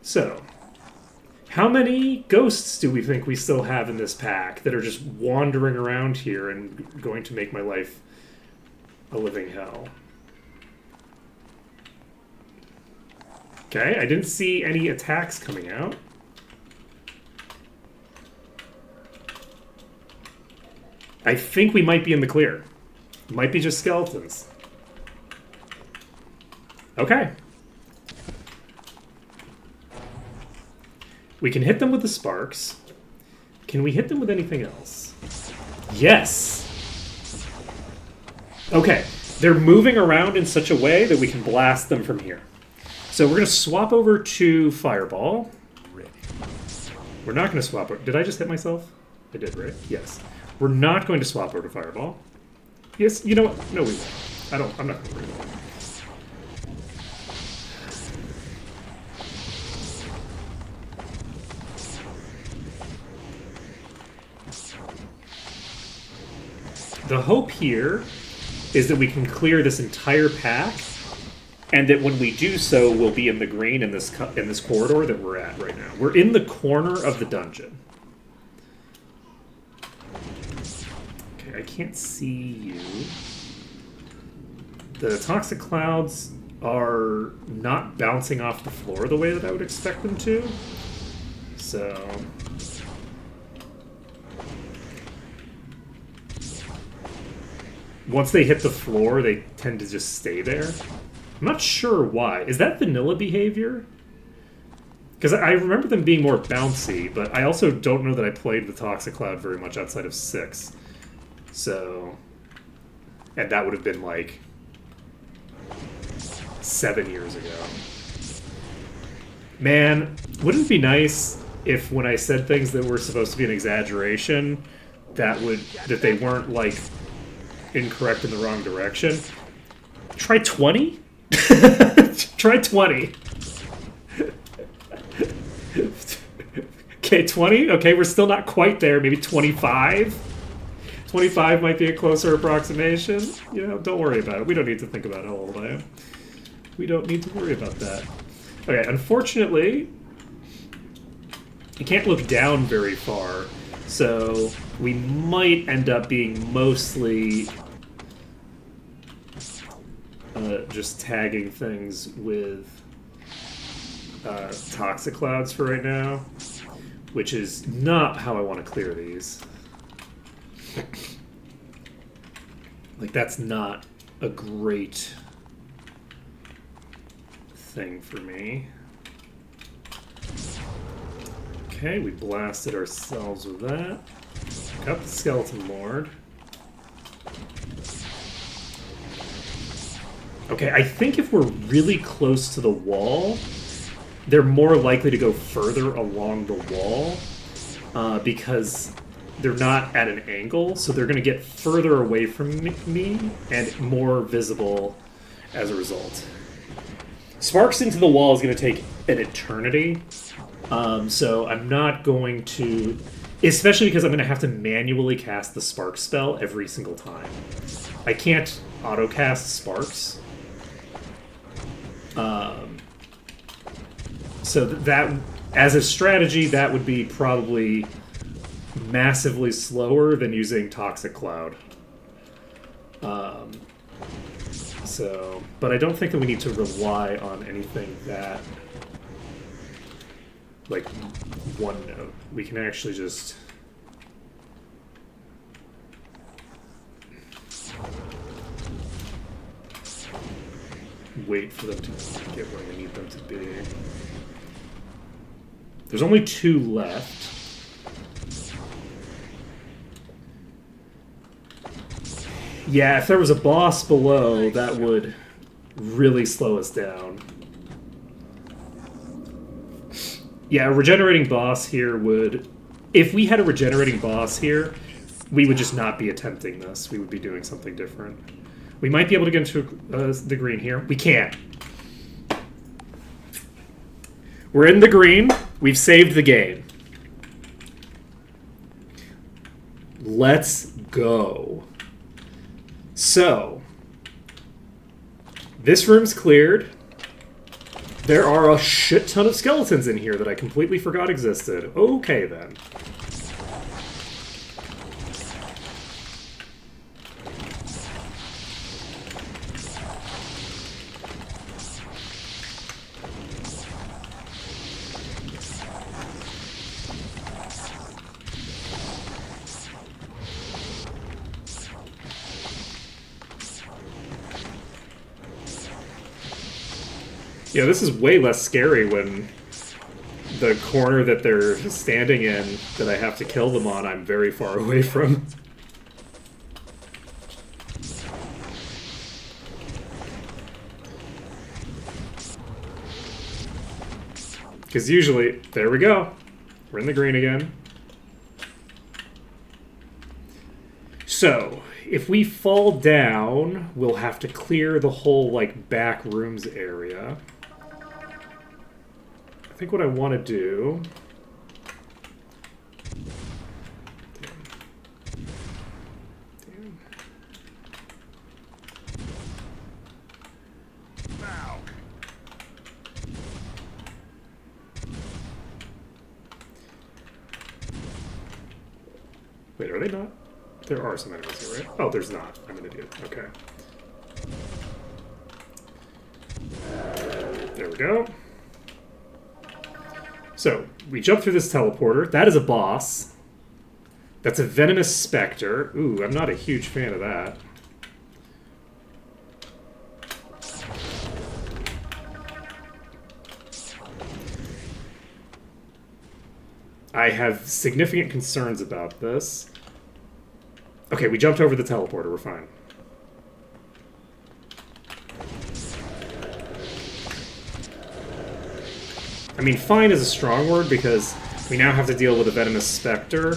So, how many ghosts do we think we still have in this pack that are just wandering around here and going to make my life a living hell? Okay, I didn't see any attacks coming out. I think we might be in the clear. Might be just skeletons. Okay. We can hit them with the sparks. Can we hit them with anything else? Yes! Okay, they're moving around in such a way that we can blast them from here. So we're going to swap over to Fireball. Ready. We're not going to swap over... Did I just hit myself? I did, right? Yes. We're not going to swap over to Fireball. Yes, you know what? No, we won't. I'm not going to worry about it. The hope here is that we can clear this entire pack, and that when we do so, we'll be in the green in this corridor that we're at right now. We're in the corner of the dungeon. Okay, I can't see you. The toxic clouds are not bouncing off the floor the way that I would expect them to. So... once they hit the floor, they tend to just stay there. I'm not sure why. Is that vanilla behavior? Because I remember them being more bouncy, but I also don't know that I played with Toxic Cloud very much outside of 6. So... and that would have been like... 7 years ago. Man, wouldn't it be nice if when I said things that were supposed to be an exaggeration, that they weren't like... incorrect in the wrong direction. Try 20? Try 20. Okay, 20? Okay, we're still not quite there. Maybe 25? 25 might be a closer approximation. Don't worry about it. We don't need to think about how old I am. We don't need to worry about that. Okay, unfortunately, you can't look down very far. So we might end up being mostly just tagging things with toxic clouds for right now, which is not how I want to clear these. Like, that's not a great thing for me. Okay, we blasted ourselves with that. Got the Skeleton Lord. Okay, I think if we're really close to the wall, they're more likely to go further along the wall because they're not at an angle, so they're going to get further away from me and more visible as a result. Sparks into the wall is going to take an eternity, so I'm not going to... Especially because I'm going to have to manually cast the Spark spell every single time. I can't auto-cast Sparks. So that, as a strategy, that would be probably massively slower than using Toxic Cloud. But I don't think that we need to rely on anything that, like, one note. We can actually just... wait for them to get where we need them to be. There's only 2 left. Yeah, if there was a boss below, that would really slow us down. Yeah, a regenerating boss here would... If we had a regenerating boss here, we would just not be attempting this. We would be doing something different. We might be able to get into the green here. We can't. We're in the green. We've saved the game. Let's go. So, this room's cleared. There are a shit ton of skeletons in here that I completely forgot existed. Okay, then. Yeah, this is way less scary when the corner that they're standing in that I have to kill them on, I'm very far away from. Because usually, there we go. We're in the green again. So, if we fall down, we'll have to clear the whole, like, back rooms area. I think what I want to do... Damn. Wait, are they not? There are some enemies here, right? Oh, there's not. I'm an idiot. Okay. There we go. So, we jump through this teleporter. That is a boss. That's a venomous specter. Ooh, I'm not a huge fan of that. I have significant concerns about this. Okay, we jumped over the teleporter. We're fine. I mean, fine is a strong word because we now have to deal with a venomous specter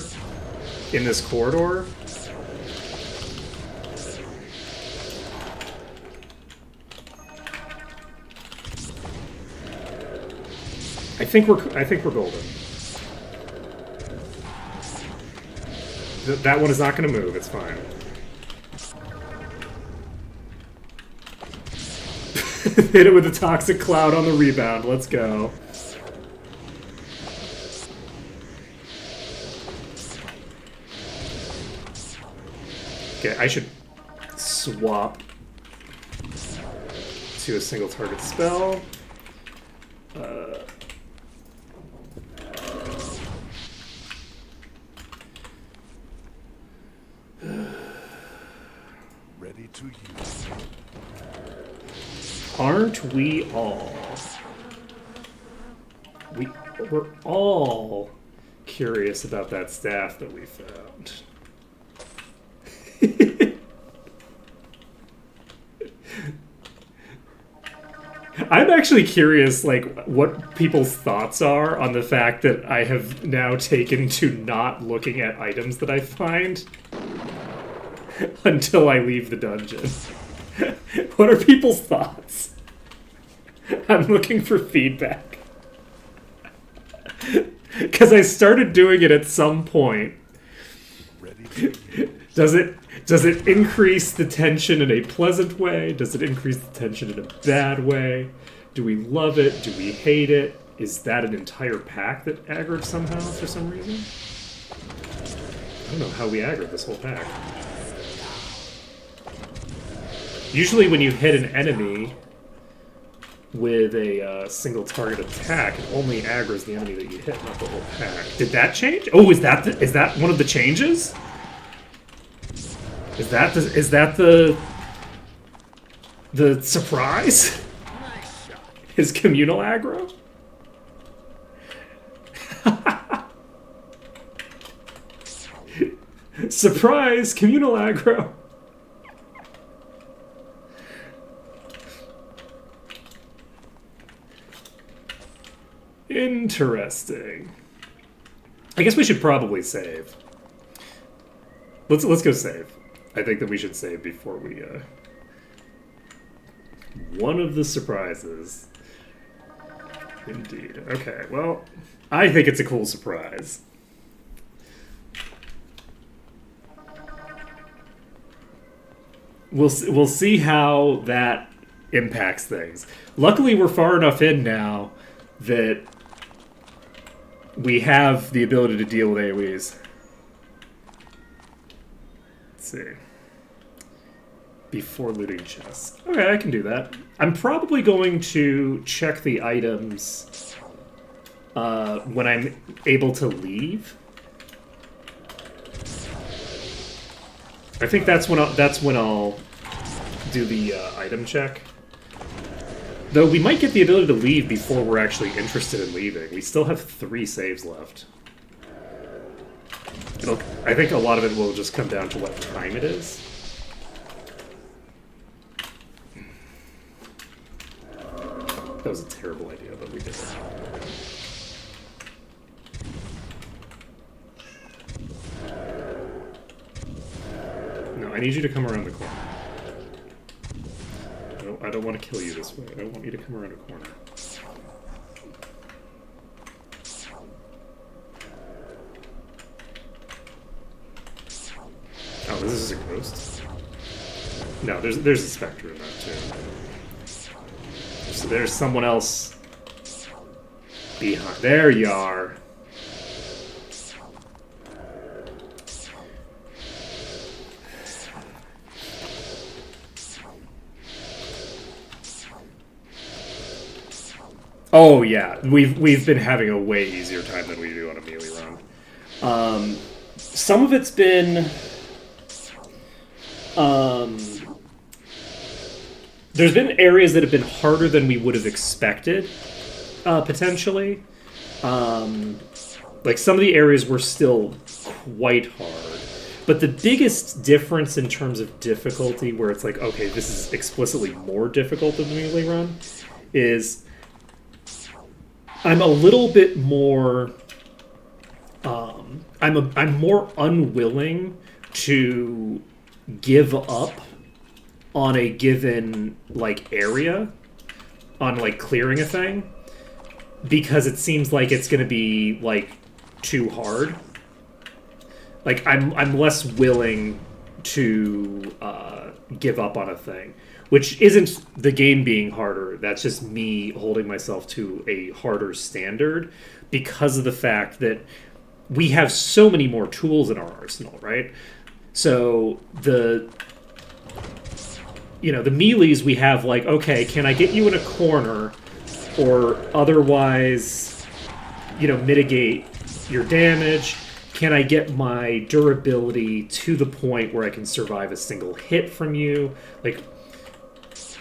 in this corridor. I think we're golden. That one is not going to move. It's fine. Hit it with a toxic cloud on the rebound. Let's go. Okay, I should swap to a single target spell. Ready? Aren't we all? We're all curious about that staff that we found. I'm actually curious, like, what people's thoughts are on the fact that I have now taken to not looking at items that I find until I leave the dungeon. What are people's thoughts? I'm looking for feedback. Because I started doing it at some point. Does it increase the tension in a pleasant way? Does it increase the tension in a bad way? Do we love it? Do we hate it? Is that an entire pack that aggroed somehow for some reason? I don't know how we aggroed this whole pack. Usually when you hit an enemy with a single target attack, it only aggroes the enemy that you hit, not the whole pack. Did that change? Oh, is that one of the changes? Is that the surprise? Is communal aggro? Surprise! Communal aggro! Interesting. I guess we should probably save. Let's go save. I think that we should save before we one of the surprises. Indeed. Okay, well, I think it's a cool surprise. We'll see how that impacts things. Luckily, we're far enough in now that we have the ability to deal with AoEs. Let's see. Before looting chests. Okay, I can do that. I'm probably going to check the items when I'm able to leave. I think that's when I'll do the item check. Though we might get the ability to leave before we're actually interested in leaving. We still have 3 saves left. I think a lot of it will just come down to what time it is. That was a terrible idea, but we did it. No, I need you to come around the corner. I don't want to kill you this way. I want you to come around a corner. Oh, this is a ghost? No, there's a specter in that too. So there's someone else behind. There you are. Oh yeah, we've been having a way easier time than we do on a melee run. Some of it's been there's been areas that have been harder than we would have expected, potentially. Like some of the areas were still quite hard. But the biggest difference in terms of difficulty, where it's like, okay, this is explicitly more difficult than the melee run, is I'm a little bit more I'm more unwilling to give up on a given like area on like clearing a thing because it seems like it's going to be like too hard. Like I'm less willing to give up on a thing, which isn't the game being harder. That's just me holding myself to a harder standard because of the fact that we have so many more tools in our arsenal, right? So the melees we have, like, okay, can I get you in a corner or otherwise, mitigate your damage? Can I get my durability to the point where I can survive a single hit from you? Like,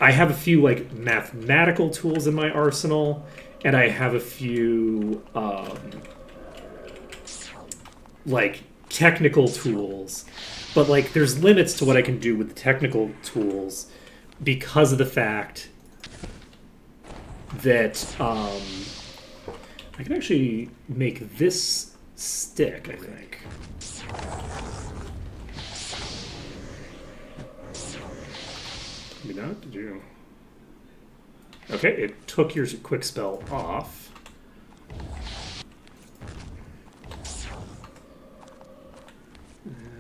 I have a few like mathematical tools in my arsenal, and I have a few like technical tools. But like, there's limits to what I can do with the technical tools because of the fact that I can actually make this stick, I think. Maybe not? Did you? Okay, it took your quick spell off.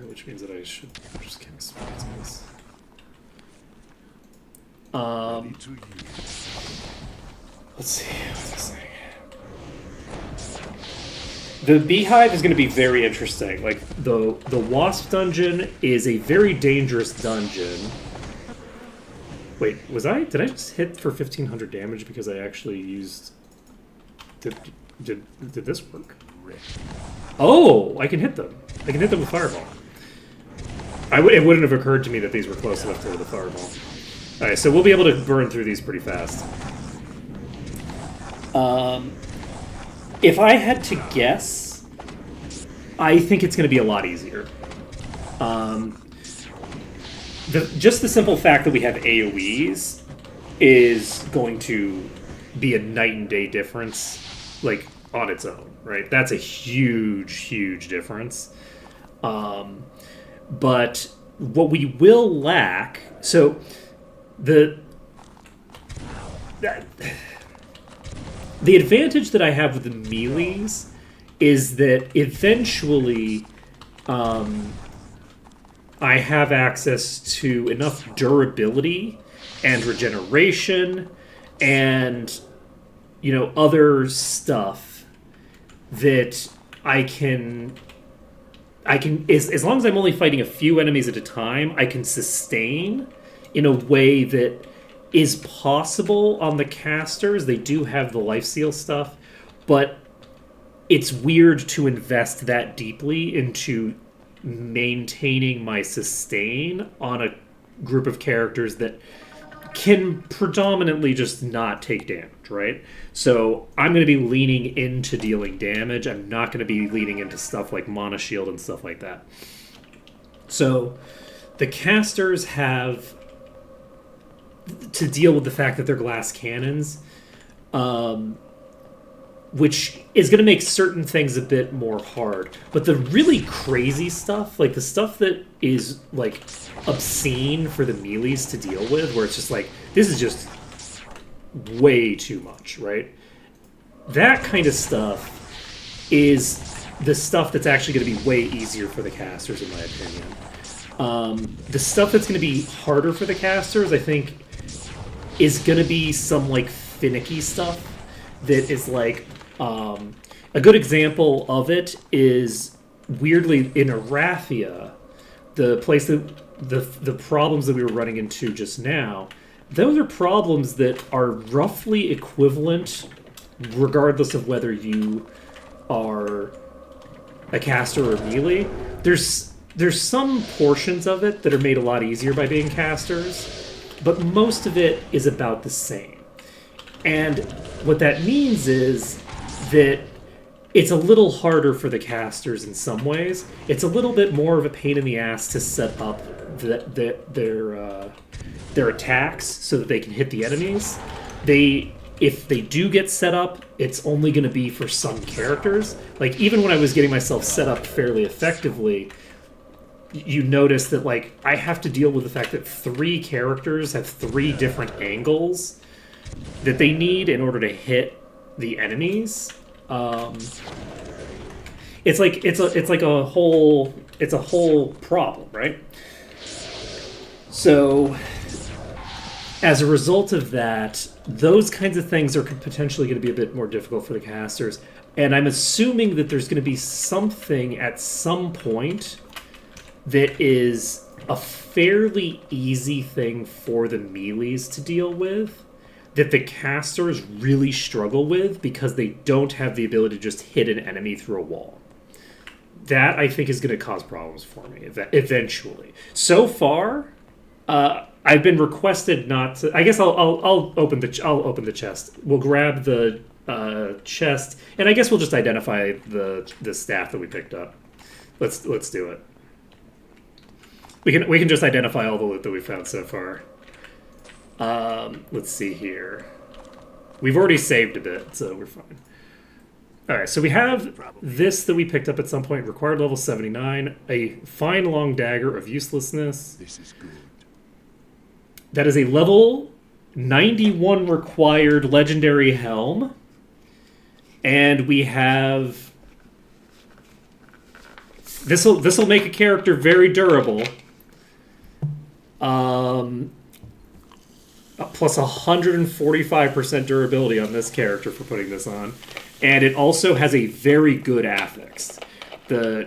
Which means that I should just cast this. Let's see. What's this thing? The beehive is going to be very interesting. Like the wasp dungeon is a very dangerous dungeon. Wait, did I just hit for 1500 damage because I actually used? Did this work? Oh, I can hit them. I can hit them with fireball. It wouldn't have occurred to me that these were close enough to the fireball. All right, so we'll be able to burn through these pretty fast. If I had to guess, I think it's going to be a lot easier. Just the simple fact that we have AoEs is going to be a night and day difference, like, on its own, right? That's a huge, huge difference. But what we will lack... So, the advantage that I have with the melees is that eventually I have access to enough durability and regeneration and, you know, other stuff that I can as long as I'm only fighting a few enemies at a time, I can sustain in a way that is possible on the casters. They do have the lifesteal stuff, but it's weird to invest that deeply into maintaining my sustain on a group of characters that can predominantly just not take damage, right? So I'm going to be leaning into dealing damage. I'm not going to be leaning into stuff like Mana Shield and stuff like that. So the casters have to deal with the fact that they're glass cannons, which is going to make certain things a bit more hard. But the really crazy stuff, like the stuff that is like obscene for the melees to deal with, where it's just like, this is just way too much, right? That kind of stuff is the stuff that's actually going to be way easier for the casters, in my opinion. The stuff that's going to be harder for the casters, I think, is going to be some like finicky stuff that is like a good example of it is weirdly in Arathia, the place that the problems that we were running into just now. Those are problems that are roughly equivalent regardless of whether you are a caster or a melee. There's some portions of it that are made a lot easier by being casters, but most of it is about the same. And what that means is that it's a little harder for the casters in some ways. It's a little bit more of a pain in the ass to set up their attacks so that they can hit the enemies. If they do get set up, it's only going to be for some characters. Like, even when I was getting myself set up fairly effectively, you notice that, like, I have to deal with the fact that 3 characters have 3 different angles that they need in order to hit the enemies. It's a whole problem, right? So, as a result of that, those kinds of things are potentially going to be a bit more difficult for the casters. And I'm assuming that there's going to be something at some point that is a fairly easy thing for the melees to deal with that the casters really struggle with because they don't have the ability to just hit an enemy through a wall. That, I think, is going to cause problems for me eventually. So far, I've been requested not to. I guess I'll open the chest. We'll grab the chest, and I guess we'll just identify the staff that we picked up. Let's do it. We can just identify all the loot that we found so far. Let's see here. We've already saved a bit, so we're fine. All right, so we have this that we picked up at some point. Required level 79, a fine long dagger of uselessness. This is good. That is a level 91 required legendary helm. And we have... This'll make a character very durable. Plus 145% durability on this character for putting this on. And it also has a very good affix.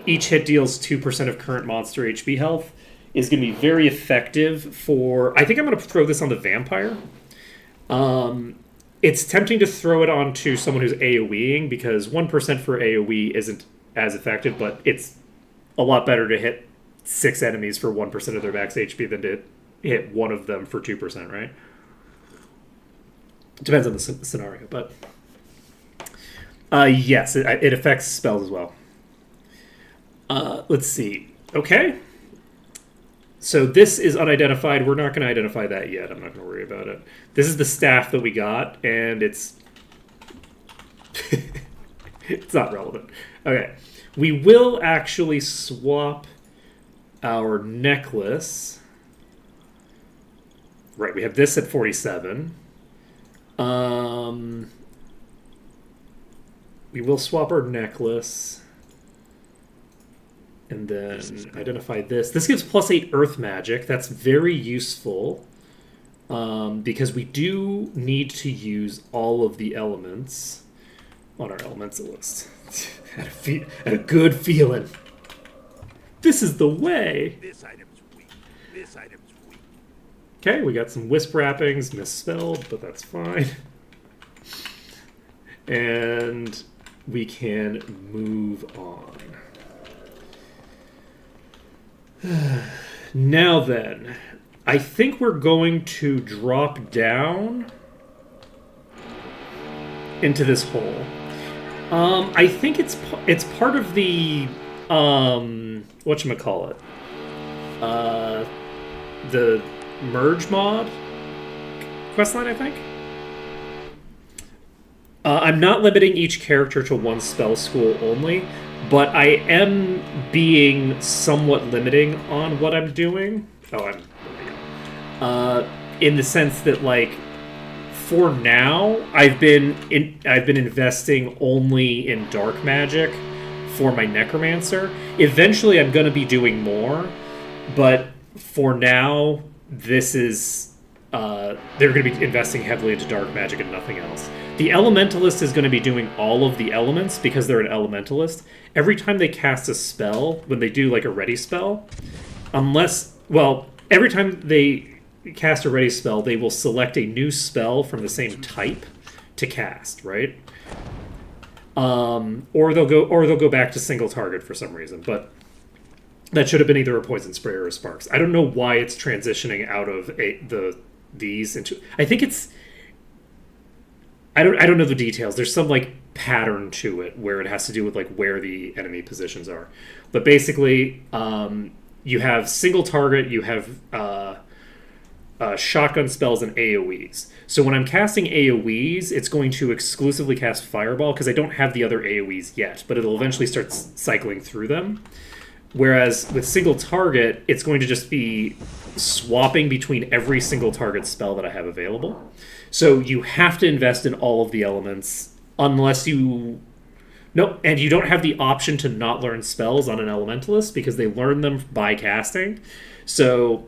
Each hit deals 2% of current monster HP health. Is going to be very effective for... I think I'm going to throw this on the vampire. It's tempting to throw it onto someone who's AoEing, because 1% for AoE isn't as effective, but it's a lot better to hit 6 enemies for 1% of their max HP than to hit one of them for 2%, right? Depends on the scenario, but... yes, it affects spells as well. Let's see. Okay. So this is unidentified. We're not going to identify that yet. I'm not going to worry about it. This is the staff that we got, and it's... it's not relevant. Okay. We will actually swap our necklace. Right, we have this at 47. We will swap our necklace. And then identify this. This gives +8 earth magic. That's very useful. Because we do need to use all of the elements on our elemental list. had a good feeling. This is the way. This item's weak. This item's weak. Okay, we got some wisp wrappings misspelled, but that's fine. And we can move on. Now then, I think we're going to drop down into this hole. I think it's part of the whatchamacallit? The merge mod questline, I think. I'm not limiting each character to one spell school only, but I am being somewhat limiting on what I'm doing. In the sense that, like, for now, I've been investing only in dark magic for my necromancer. Eventually, I'm going to be doing more, but for now, this is they're going to be investing heavily into dark magic and nothing else. The elementalist is going to be doing all of the elements because they're an elementalist. Every time they cast a spell, when they do like a ready spell, every time they cast a ready spell, they will select a new spell from the same type to cast, right? Or they'll go back to single target for some reason, but that should have been either a poison spray or a sparks. I don't know why it's transitioning out of these into. I think it's. I don't know the details. There's some like pattern to it where it has to do with like where the enemy positions are. But basically, you have single target, you have shotgun spells and AoEs. So when I'm casting AoEs, it's going to exclusively cast Fireball because I don't have the other AoEs yet, but it'll eventually start cycling through them. Whereas with single target, it's going to just be swapping between every single target spell that I have available. So you have to invest in all of the elements unless you... Nope, and you don't have the option to not learn spells on an elementalist because they learn them by casting. So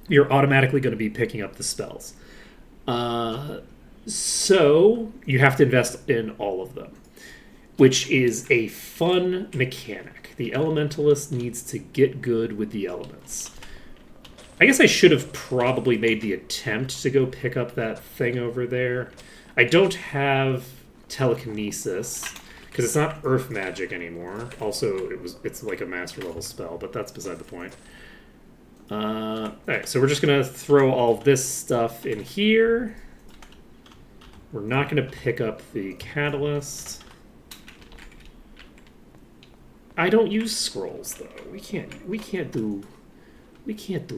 you're automatically going to be picking up the spells. So you have to invest in all of them, which is a fun mechanic. The elementalist needs to get good with the elements. I guess I should have probably made the attempt to go pick up that thing over there. I don't have telekinesis because it's not earth magic anymore. Also, it's like a master level spell, but that's beside the point. Alright, so we're just going to throw all this stuff in here. We're not going to pick up the catalyst. I don't use scrolls though. We can't do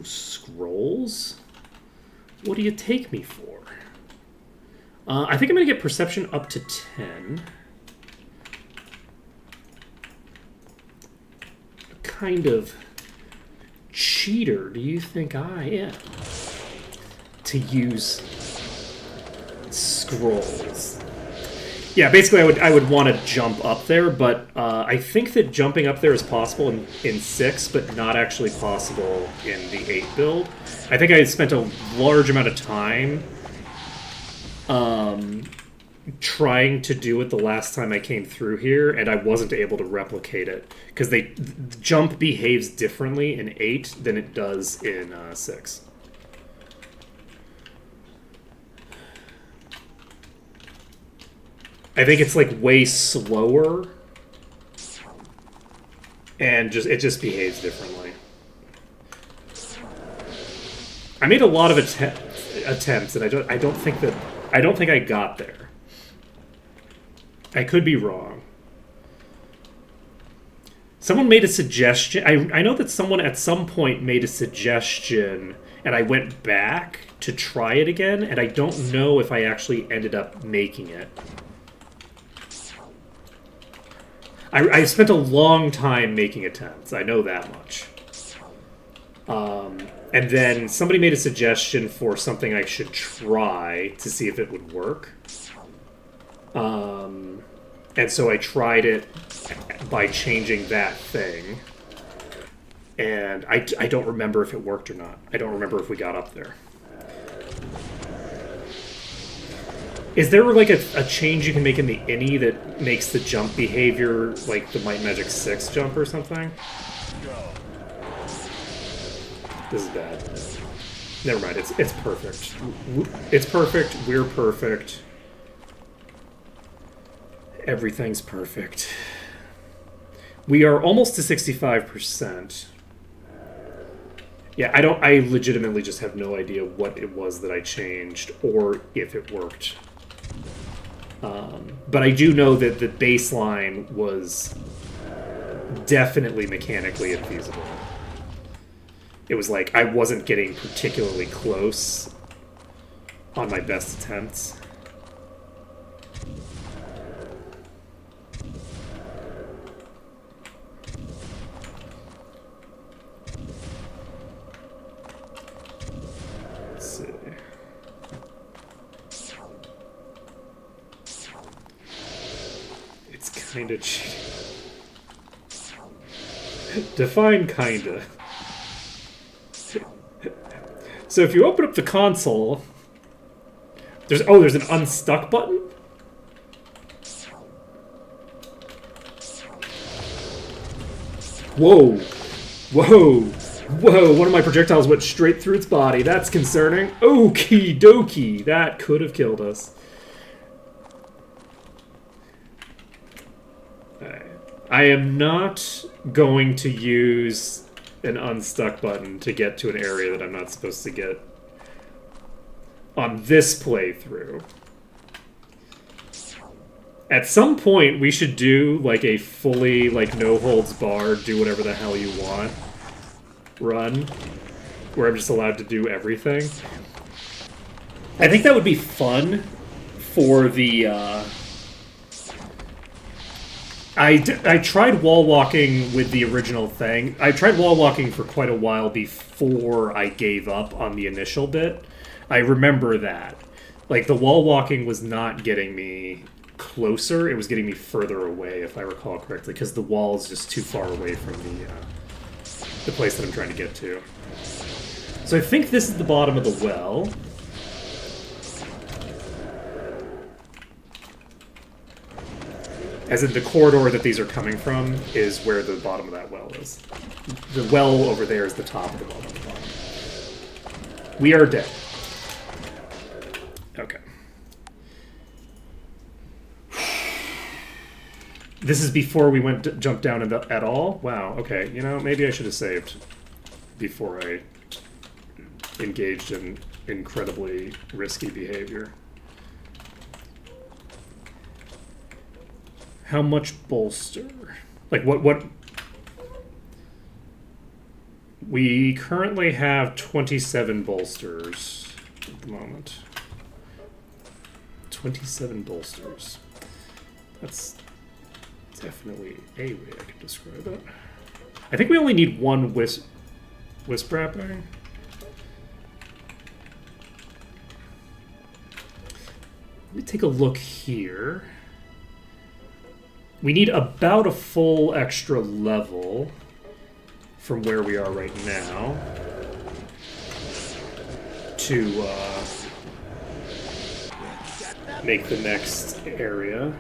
scrolls. What do you take me for? I think I'm gonna get perception up to 10. What kind of cheater do you think I am to use scrolls? Yeah, basically I would want to jump up there, but I think that jumping up there is possible in 6, but not actually possible in the 8 build. I think I spent a large amount of time trying to do it the last time I came through here, and I wasn't able to replicate it, because jump behaves differently in 8 than it does in 6. I think it's like way slower, and it just behaves differently. I made a lot of attempts, and I don't think I got there. I could be wrong. Someone made a suggestion. I know that someone at some point made a suggestion, and I went back to try it again, and I don't know if I actually ended up making it. I spent a long time making attempts. I know that much. And then somebody made a suggestion for something I should try to see if it would work. And so I tried it by changing that thing. And I don't remember if it worked or not. I don't remember if we got up there. Is there like a change you can make in the innie that makes the jump behavior like the Might and Magic 6 jump or something? This is bad. Never mind, it's perfect. It's perfect, we're perfect. Everything's perfect. We are almost to 65%. Yeah, I legitimately just have no idea what it was that I changed or if it worked. But I do know that the baseline was definitely mechanically infeasible. It was like I wasn't getting particularly close on my best attempts. Let's see. It's kind of cheating. Define kinda. So if you open up the console, there's an unstuck button? Whoa. Whoa. Whoa, one of my projectiles went straight through its body. That's concerning. Okie dokie. That could have killed us. I am not going to use an unstuck button to get to an area that I'm not supposed to get on this playthrough. At some point, we should do like a fully like no holds barred, do whatever the hell you want run, where I'm just allowed to do everything. I think that would be fun for the. I tried wall walking with the original thing. I tried wall walking for quite a while before I gave up on the initial bit. I remember that. Like, the wall walking was not getting me closer. It was getting me further away, if I recall correctly, because the wall is just too far away from the place that I'm trying to get to. So I think this is the bottom of the well. As in, the corridor that these are coming from is where the bottom of that well is. The well over there is the top of the well at the bottom. We are dead. Okay. This is before we jumped down at all? Wow, okay. You know, maybe I should have saved before I engaged in incredibly risky behavior. How much bolster? Like what? We currently have 27 bolsters at the moment. 27 bolsters. That's definitely a way I can describe it. I think we only need one wisp wrapping. Let me take a look here. We need about a full extra level from where we are right now to make the next area.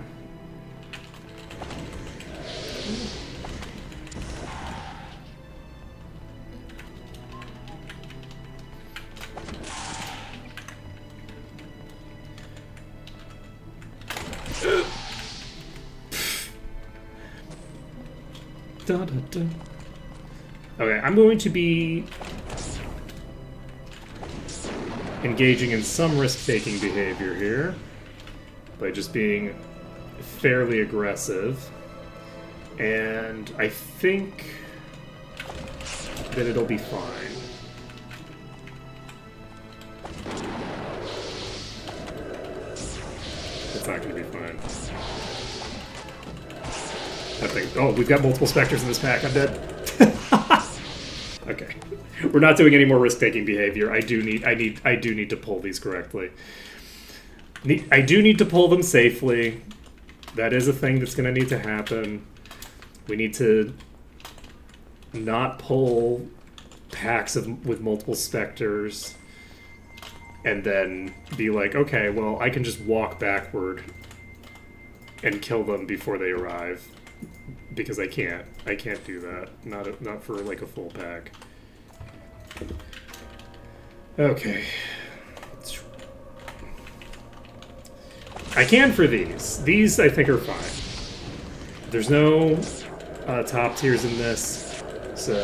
Da, da, da. Okay, I'm going to be engaging in some risk-taking behavior here by just being fairly aggressive, and I think that it'll be fine. It's not going to be fine. I think. Oh, we've got multiple specters in this pack. I'm dead. Okay, we're not doing any more risk-taking behavior. I do need to pull these correctly. I do need to pull them safely. That is a thing that's going to need to happen. We need to not pull packs with multiple specters and then be like, okay, well, I can just walk backward and kill them before they arrive. Because I can't do that. Not for like a full pack. Okay. I can for these. These I think are fine. There's no top tiers in this, so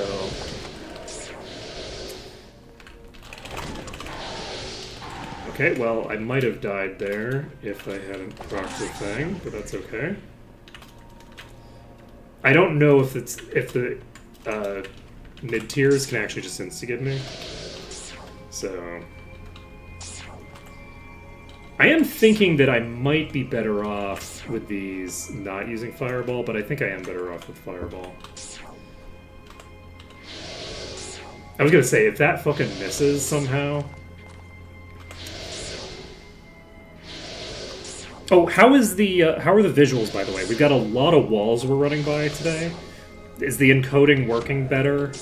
okay. Well, I might have died there if I hadn't procced the thing, but that's okay. I don't know if the mid tiers can actually just instigate me. So I am thinking that I might be better off with these not using Fireball, but I think I am better off with Fireball. I was gonna say, if that fucking misses somehow. Oh, how are the visuals, by the way? We've got a lot of walls we're running by today. Is the encoding working better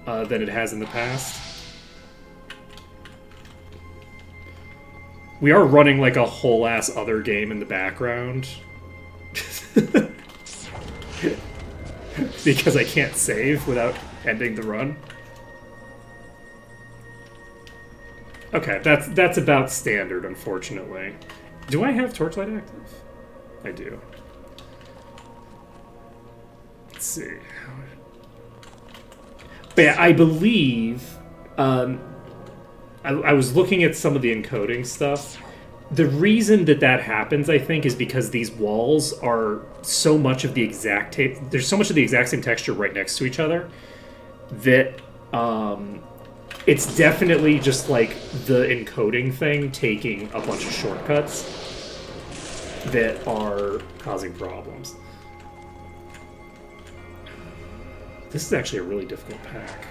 than it has in the past? We are running like a whole ass other game in the background. Because I can't save without ending the run. Okay, that's about standard, unfortunately. Do I have Torchlight active? I do. Let's see. But yeah, I believe... I was looking at some of the encoding stuff. The reason that happens, I think, is because these walls are so much of the exact... There's so much of the exact same texture right next to each other that... it's definitely just like the encoding thing taking a bunch of shortcuts that are causing problems. This is actually a really difficult pack.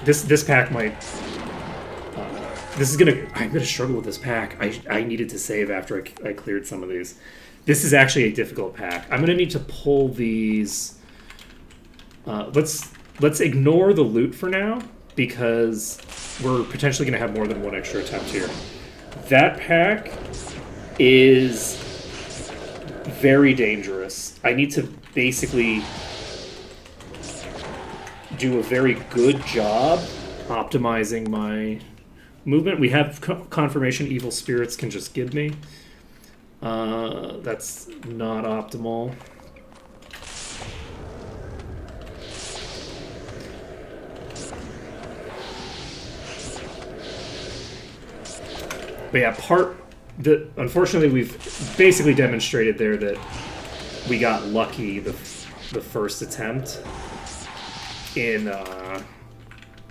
This pack might... I'm gonna struggle with this pack. I needed to save after I cleared some of these. This is actually a difficult pack. I'm gonna need to pull these... Let's ignore the loot for now, because we're potentially going to have more than one extra attempt here. That pack is very dangerous. I need to basically do a very good job optimizing my movement. We have confirmation evil spirits can just give me. That's not optimal. But yeah, unfortunately, we've basically demonstrated there that we got lucky the first attempt in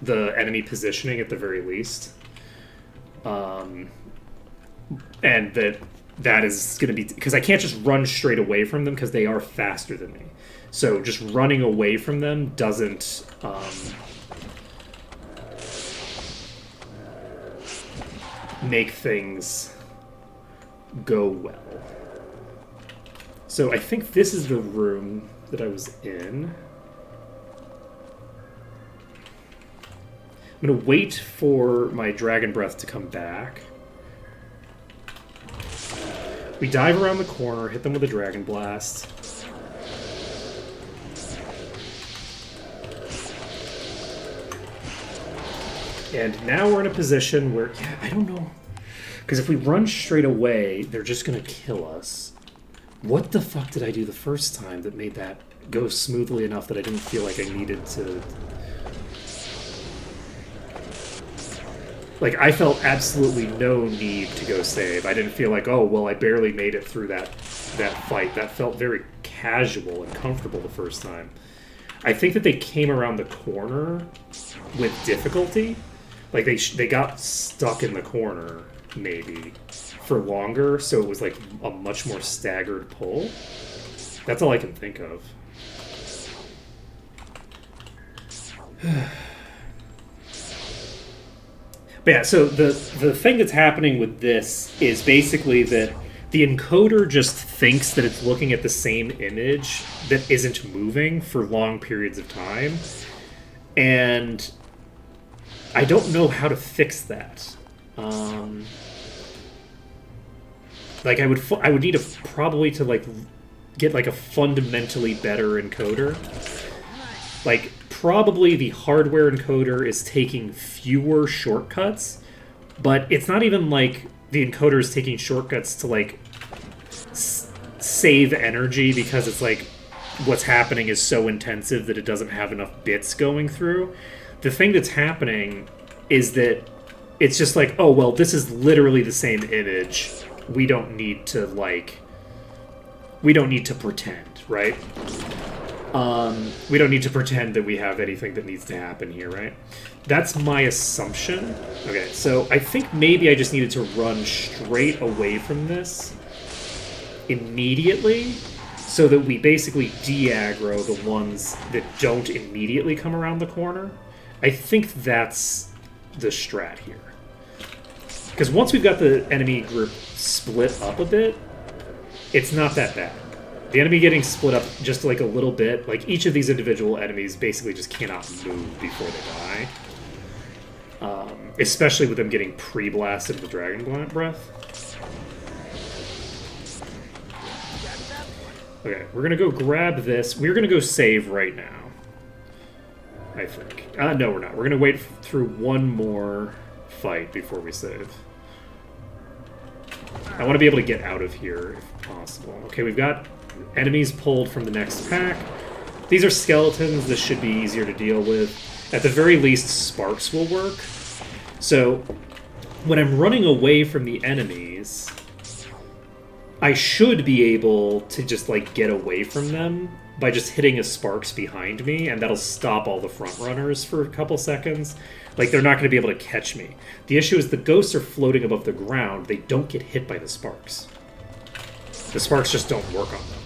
the enemy positioning at the very least, and that is going to be because I can't just run straight away from them because they are faster than me. So just running away from them doesn't make things go well. So I think this is the room that I was in. I'm going to wait for my Dragon Breath to come back. We dive around the corner, hit them with a Dragon Blast. And now we're in a position where, yeah, I don't know. Because if we run straight away, they're just going to kill us. What the fuck did I do the first time that made that go smoothly enough that I didn't feel like I needed to... Like, I felt absolutely no need to go save. I didn't feel like, oh, well, I barely made it through that fight. That felt very casual and comfortable the first time. I think that they came around the corner with difficulty. Like, they got stuck in the corner, maybe, for longer, so it was, like, a much more staggered pull. That's all I can think of. But yeah, so the thing that's happening with this is basically that the encoder just thinks that it's looking at the same image that isn't moving for long periods of time. And I don't know how to fix that. Like, I would need probably to, like, get, like, a fundamentally better encoder. Like, probably the hardware encoder is taking fewer shortcuts, but it's not even like the encoder is taking shortcuts to, like, save energy because it's like what's happening is so intensive that it doesn't have enough bits going through. The thing that's happening is that it's just like, oh, well, this is literally the same image. We don't need to pretend, right? We don't need to pretend that we have anything that needs to happen here, right? That's my assumption. Okay, so I think maybe I just needed to run straight away from this immediately so that we basically de-aggro the ones that don't immediately come around the corner. I think that's the strat here. Because once we've got the enemy group split up a bit, it's not that bad. The enemy getting split up just like a little bit, like each of these individual enemies basically just cannot move before they die. Especially with them getting pre-blasted with Dragon Breath. Okay, we're gonna go grab this. We're gonna go save right now. I think. No, we're not. We're gonna wait through one more fight before we save. I want to be able to get out of here if possible. Okay, we've got enemies pulled from the next pack. These are skeletons. This should be easier to deal with. At the very least, sparks will work. So, when I'm running away from the enemies, I should be able to just, like, get away from them by just hitting a sparks behind me, and that'll stop all the front runners for a couple seconds. Like, they're not going to be able to catch me. The issue is the ghosts are floating above the ground. They don't get hit by the sparks. The sparks just don't work on them.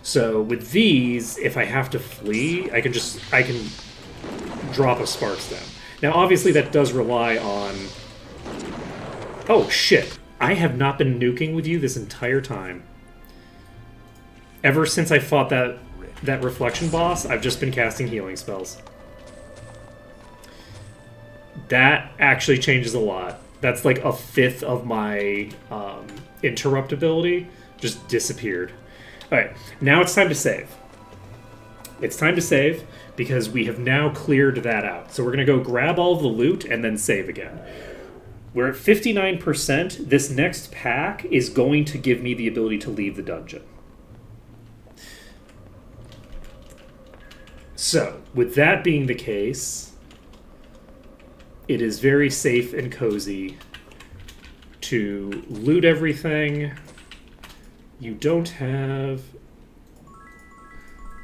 So with these, if I have to flee, I can drop a sparks down. Now, obviously, that does rely on... Oh, shit. I have not been nuking with you this entire time. Ever since I fought that reflection boss, I've just been casting healing spells. That actually changes a lot. That's like a fifth of my interrupt ability just disappeared. Alright, now it's time to save. It's time to save because we have now cleared that out. So we're going to go grab all of the loot and then save again. We're at 59%. This next pack is going to give me the ability to leave the dungeon. So, with that being the case, it is very safe and cozy to loot everything. You don't have...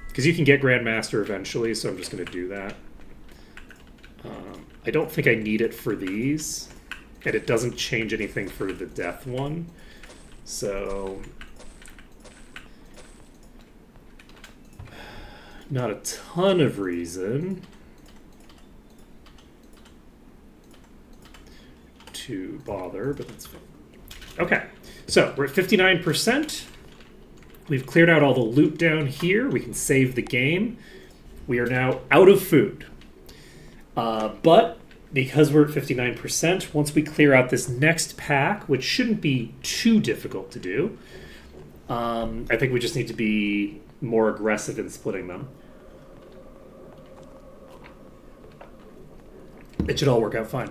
Because you can get Grandmaster eventually, so I'm just going to do that. I don't think I need it for these. And it doesn't change anything for the death one. So... Not a ton of reason to bother, but that's fine. Okay, so we're at 59%. We've cleared out all the loot down here. We can save the game. We are now out of food. But because we're at 59%, once we clear out this next pack, which shouldn't be too difficult to do, I think we just need to be more aggressive in splitting them. It should all work out fine.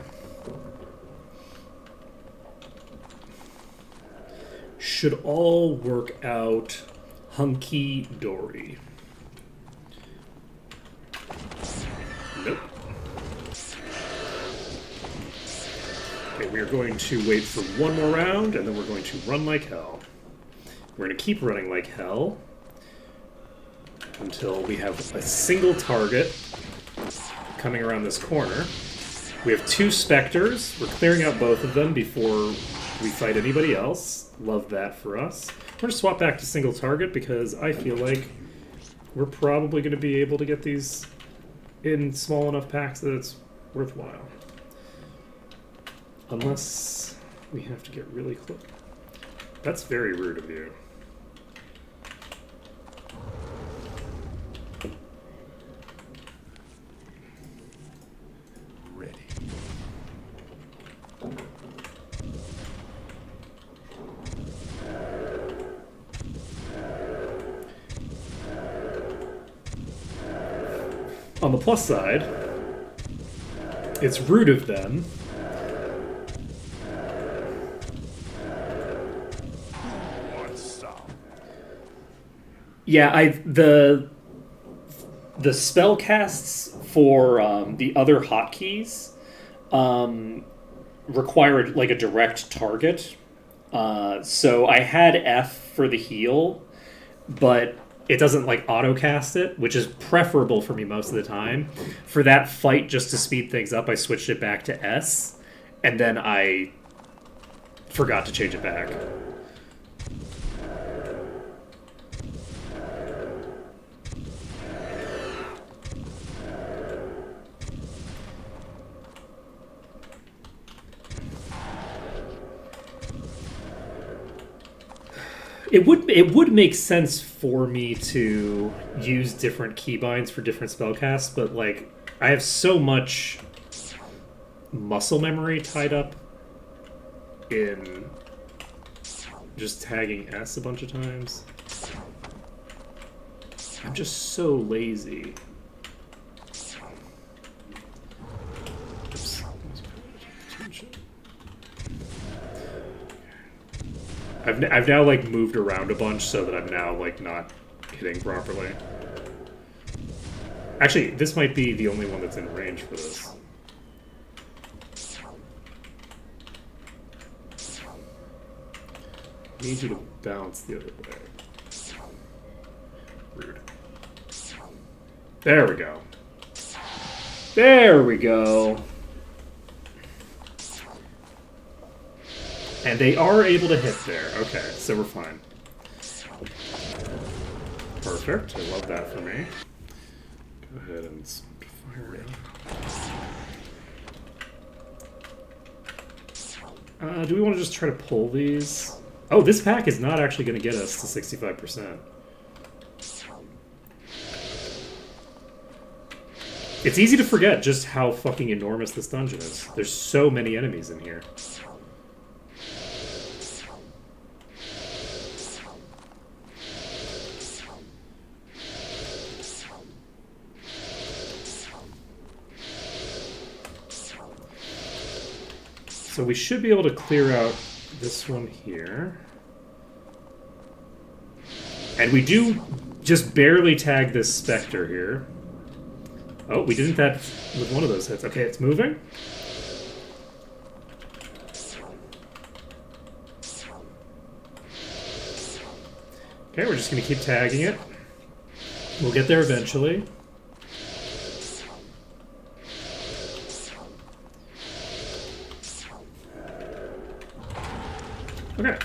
Should all work out hunky-dory. Nope. Okay, we are going to wait for one more round, and then we're going to run like hell. We're going to keep running like hell until we have a single target coming around this corner. We have 2 Spectres. We're clearing out both of them before we fight anybody else. Love that for us. We're going to swap back to single target because I feel like we're probably going to be able to get these in small enough packs that it's worthwhile. Unless we have to get really close. That's very rude of you. Ready. On the plus side, it's rude of them. Yeah, the spell casts for the other hotkeys require like a direct target. So I had F for the heal, but it doesn't like auto cast it, which is preferable for me most of the time. For that fight, just to speed things up, I switched it back to S, and then I forgot to change it back. It would make sense for me to use different keybinds for different spellcasts, but like I have so much muscle memory tied up in just tagging S a bunch of times. I'm just so lazy. I've now like moved around a bunch so that I'm now like not hitting properly. Actually, this might be the only one that's in range for this. I need you to bounce the other way. Rude. There we go. There we go. And they are able to hit there. Okay, so we're fine. Perfect. I love that for me. Go ahead and fire it. Do we want to just try to pull these? Oh, this pack is not actually going to get us to 65%. It's easy to forget just how fucking enormous this dungeon is. There's so many enemies in here. So we should be able to clear out this one here. And we do just barely tag this Spectre here. Oh, we didn't that with one of those hits. Okay, it's moving. Okay, we're just going to keep tagging it. We'll get there eventually. Okay.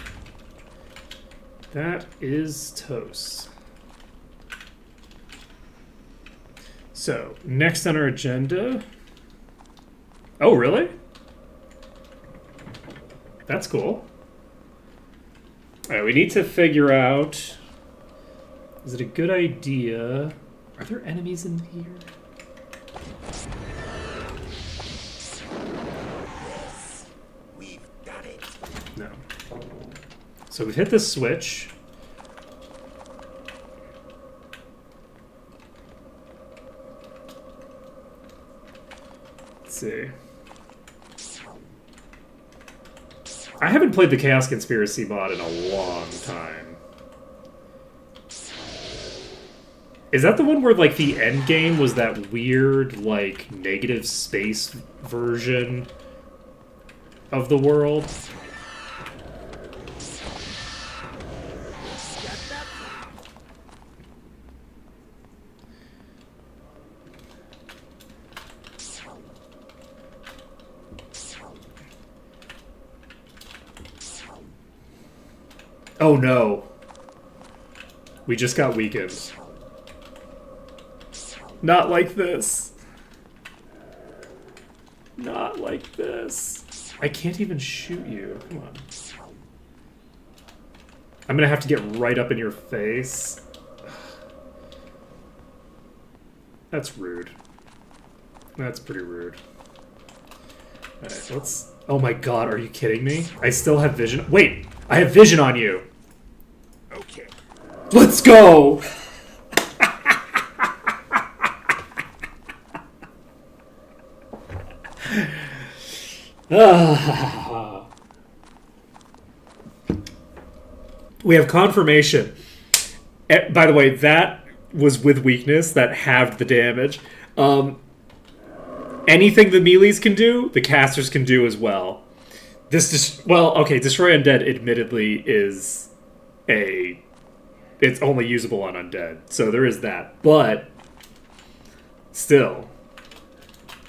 That is toast. So, next on our agenda... Oh, really? That's cool. Alright, we need to figure out... Is it a good idea... Are there enemies in here? We've done it. No. So we've hit the switch. Let's see. I haven't played the Chaos Conspiracy mod in a long time. Is that the one where, like, the end game was that weird, like, negative space version of the world? Oh no. We just got weakened. Not like this. Not like this. I can't even shoot you. Come on. I'm gonna have to get right up in your face. That's rude. That's pretty rude. Alright, let's... Oh my god, are you kidding me? I still have vision... Wait! I have vision on you! Okay. Let's go! We have confirmation. By the way, that was with weakness, that halved the damage. Anything the melees can do, the casters can do as well. Well, okay, Destroy Undead admittedly is it's only usable on Undead, so there is that. But still,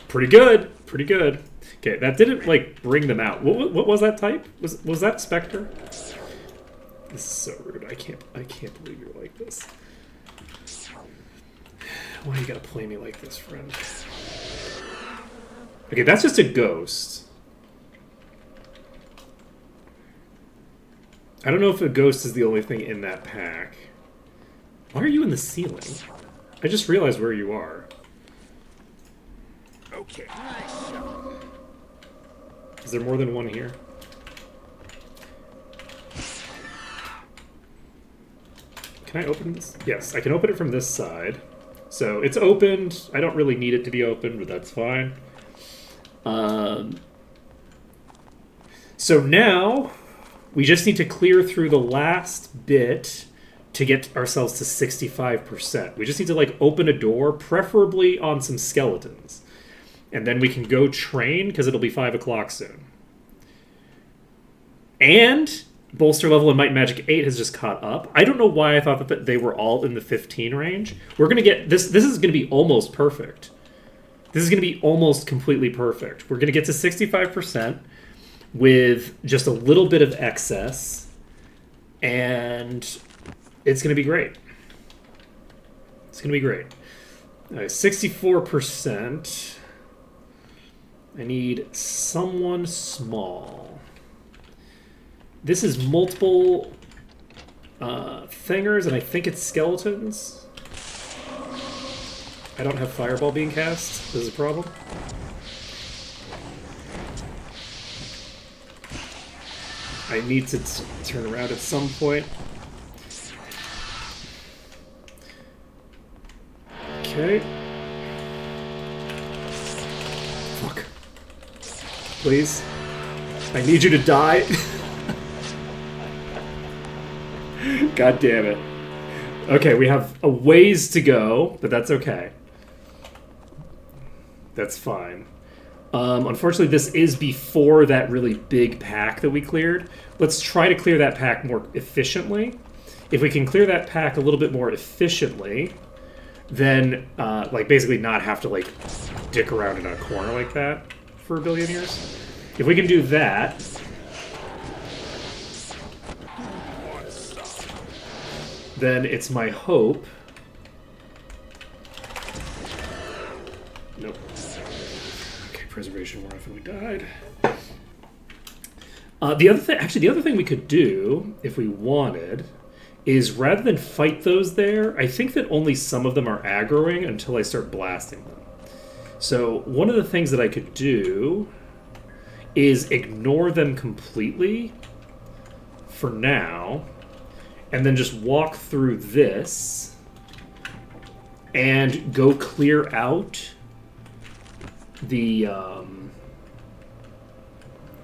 pretty good, pretty good. Okay, that didn't like bring them out. What was that type? Was that Spectre? This is so rude. I can't believe you're like this. Why you gotta play me like this, friend? Okay, that's just a ghost. I don't know if a ghost is the only thing in that pack. Why are you in the ceiling? I just realized where you are. Okay. Is there more than one here? Can I open this? Yes, I can open it from this side. So it's opened. I don't really need it to be opened, but that's fine. So now we just need to clear through the last bit to get ourselves to 65%. We just need to like open a door, preferably on some skeletons. And then we can go train, because it'll be 5 o'clock soon. And bolster level in Might and Magic 8 has just caught up. I don't know why I thought that they were all in the 15 range. We're going to get... This is going to be almost perfect. This is going to be almost completely perfect. We're going to get to 65% with just a little bit of excess. And it's going to be great. It's going to be great. All right, 64%. I need someone small. This is multiple thingers, and I think it's skeletons. I don't have Fireball being cast. This is a problem. I need to turn around at some point. Okay. Fuck. Please. I need you to die. God damn it. Okay, we have a ways to go, but that's okay. That's fine. Unfortunately, this is before that really big pack that we cleared. Let's try to clear that pack more efficiently. If we can clear that pack a little bit more efficiently, then like basically not have to like dick around in a corner like that for a billion years. If we can do that, then it's my hope. Nope. Okay, preservation more often we died. The other thing we could do if we wanted is rather than fight those there, I think that only some of them are aggroing until I start blasting them. So one of the things that I could do is ignore them completely for now, and then just walk through this and go clear out the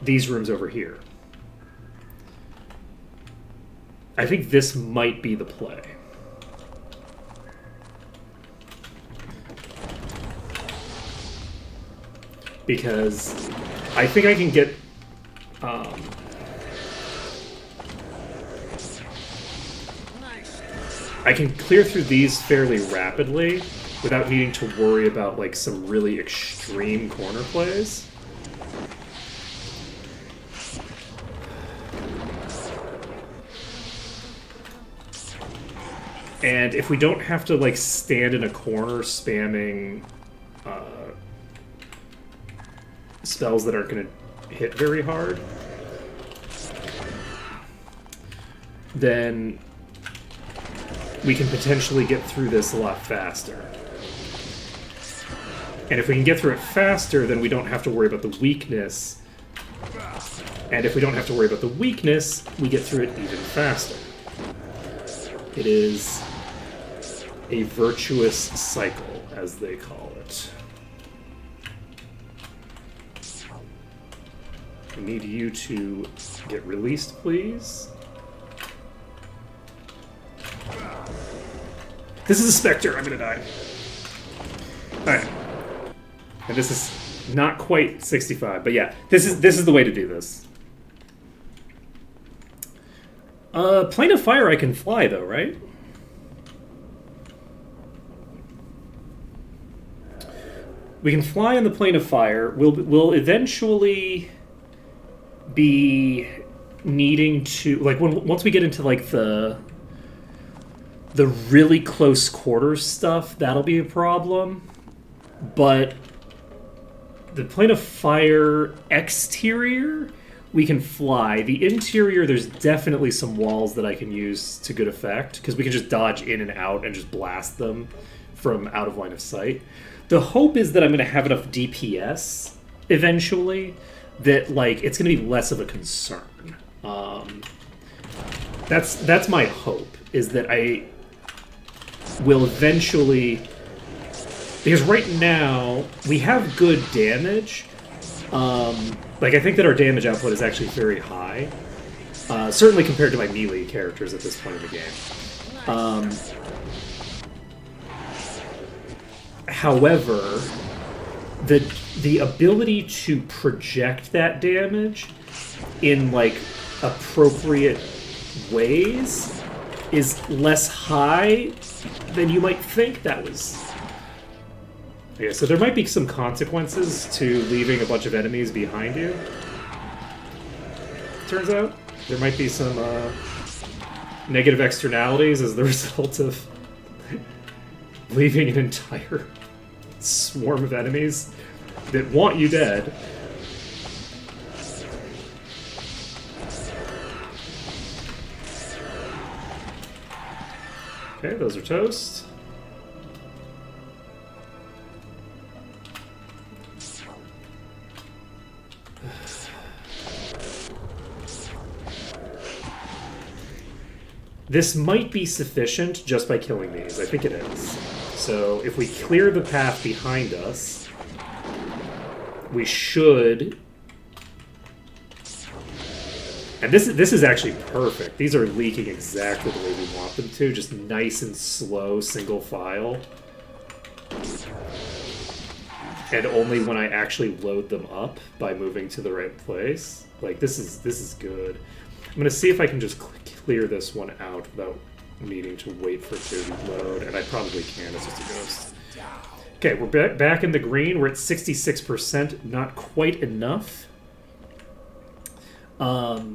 these rooms over here. I think this might be the play. Because I think I can get I can clear through these fairly rapidly without needing to worry about like some really extreme corner plays. And if we don't have to like stand in a corner spamming spells that aren't going to hit very hard, then we can potentially get through this a lot faster. And if we can get through it faster, then we don't have to worry about the weakness. And if we don't have to worry about the weakness, we get through it even faster. It is a virtuous cycle, as they call it. I need you to get released, please. This is a Spectre. I'm gonna die. Alright. And this is not quite 65, but yeah, this is the way to do this. Plane of Fire I can fly though, right? We can fly on the Plane of Fire. We'll eventually be needing to, like, once we get into like the really close quarters stuff, that'll be a problem. But the Plane of Fire exterior, we can fly. The interior, there's definitely some walls that I can use to good effect, because we can just dodge in and out and just blast them from out of line of sight. The hope is that I'm going to have enough DPS eventually that like it's going to be less of a concern. That's my hope, is that I will eventually, because right now we have good damage. Like I think that our damage output is actually very high, certainly compared to my melee characters at this point in the game. However, the ability to project that damage in like appropriate ways is less high than you might think. That was... Yeah, so there might be some consequences to leaving a bunch of enemies behind you. Turns out there might be some negative externalities as the result of leaving an entire swarm of enemies that want you dead. Okay, those are toast. This might be sufficient just by killing these. I think it is. So if we clear the path behind us, we should... And this is actually perfect. These are leaking exactly the way we want them to. Just nice and slow, single file. And only when I actually load them up by moving to the right place. Like, this is good. I'm going to see if I can just clear this one out without needing to wait for it to load, and I probably can. It's just a ghost. Okay, we're back in the green. We're at 66%. Not quite enough. But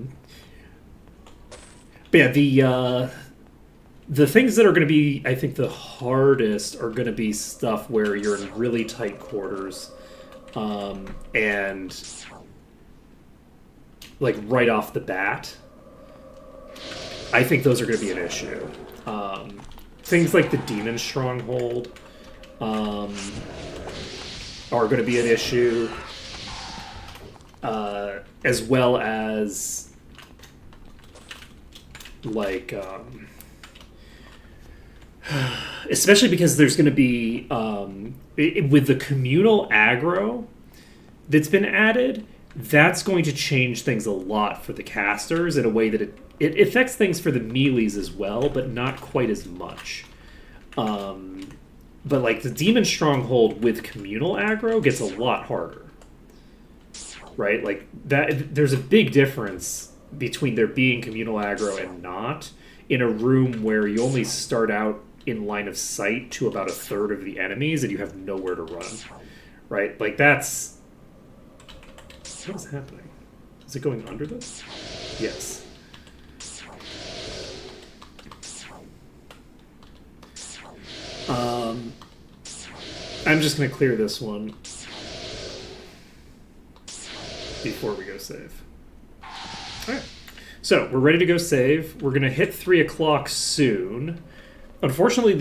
yeah, the things that are going to be, I think, the hardest are going to be stuff where you're in really tight quarters, and like right off the bat, I think those are going to be an issue. Things like the Demon Stronghold are going to be an issue, as well as like especially because there's going to be with the communal aggro that's been added, that's going to change things a lot for the casters in a way that it affects things for the melees as well, but not quite as much. But like the Demon Stronghold with communal aggro gets a lot harder, right? Like that, there's a big difference between there being communal aggro and not in a room where you only start out in line of sight to about a third of the enemies and you have nowhere to run, right? Like that's... What is happening? Is it going under this? Yes. I'm just going to clear this one before we go save. Alright. So, we're ready to go save. We're going to hit 3 o'clock soon. Unfortunately,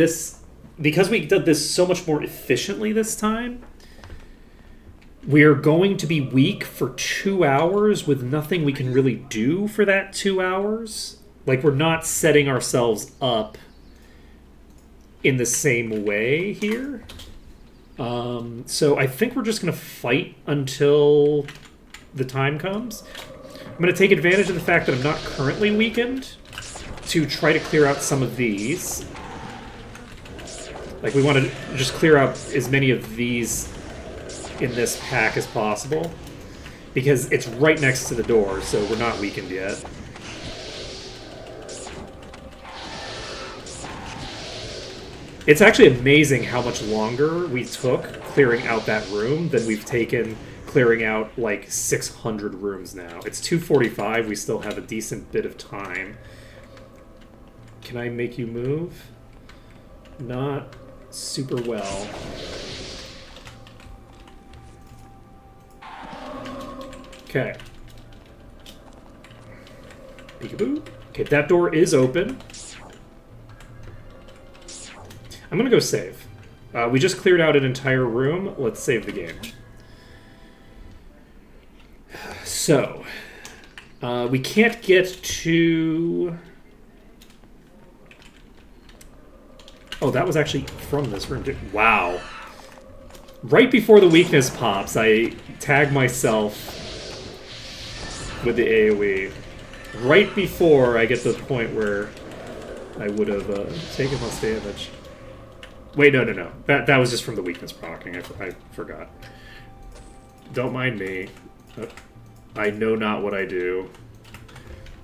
because we did this so much more efficiently this time, we're going to be weak for 2 hours with nothing we can really do for that 2 hours. Like, we're not setting ourselves up in the same way here. So I think we're just going to fight until the time comes. I'm going to take advantage of the fact that I'm not currently weakened to try to clear out some of these. Like, we want to just clear out as many of these in this pack as possible, because it's right next to the door, so we're not weakened yet. It's actually amazing how much longer we took clearing out that room than we've taken clearing out like 600 rooms now. It's 2:45, we still have a decent bit of time. Can I make you move? Not super well. Okay. Peekaboo. Okay, that door is open. I'm gonna go save. We just cleared out an entire room. Let's save the game. So, we can't get to... Oh, that was actually from this room. Wow. Right before the weakness pops, I tag myself with the AoE. Right before I get to the point where I would have taken less damage. Wait, no. That was just from the weakness proccing. I forgot. Don't mind me. I know not what I do.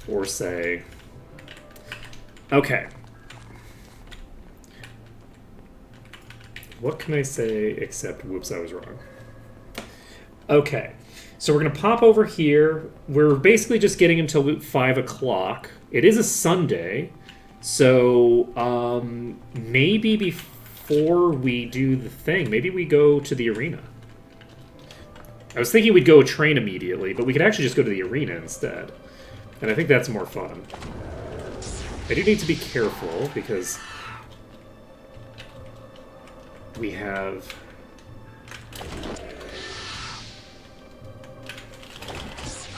Or say. Okay. What can I say except, whoops, I was wrong. Okay. So we're going to pop over here. We're basically just getting until 5 o'clock. It is a Sunday. So, maybe before we do the thing, maybe we go to the arena. I was thinking we'd go train immediately, but we could actually just go to the arena instead. And I think that's more fun. I do need to be careful, because we have...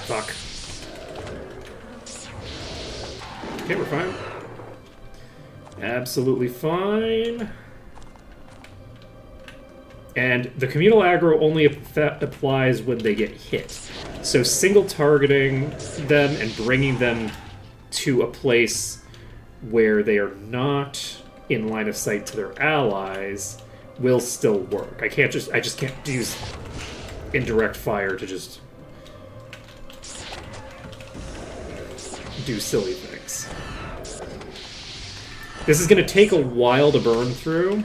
Fuck. Okay, we're fine. Absolutely fine. And the communal aggro only applies when they get hit. So single targeting them and bringing them to a place where they are not in line of sight to their allies will still work. I just can't use indirect fire to just do silly things. This is going to take a while to burn through,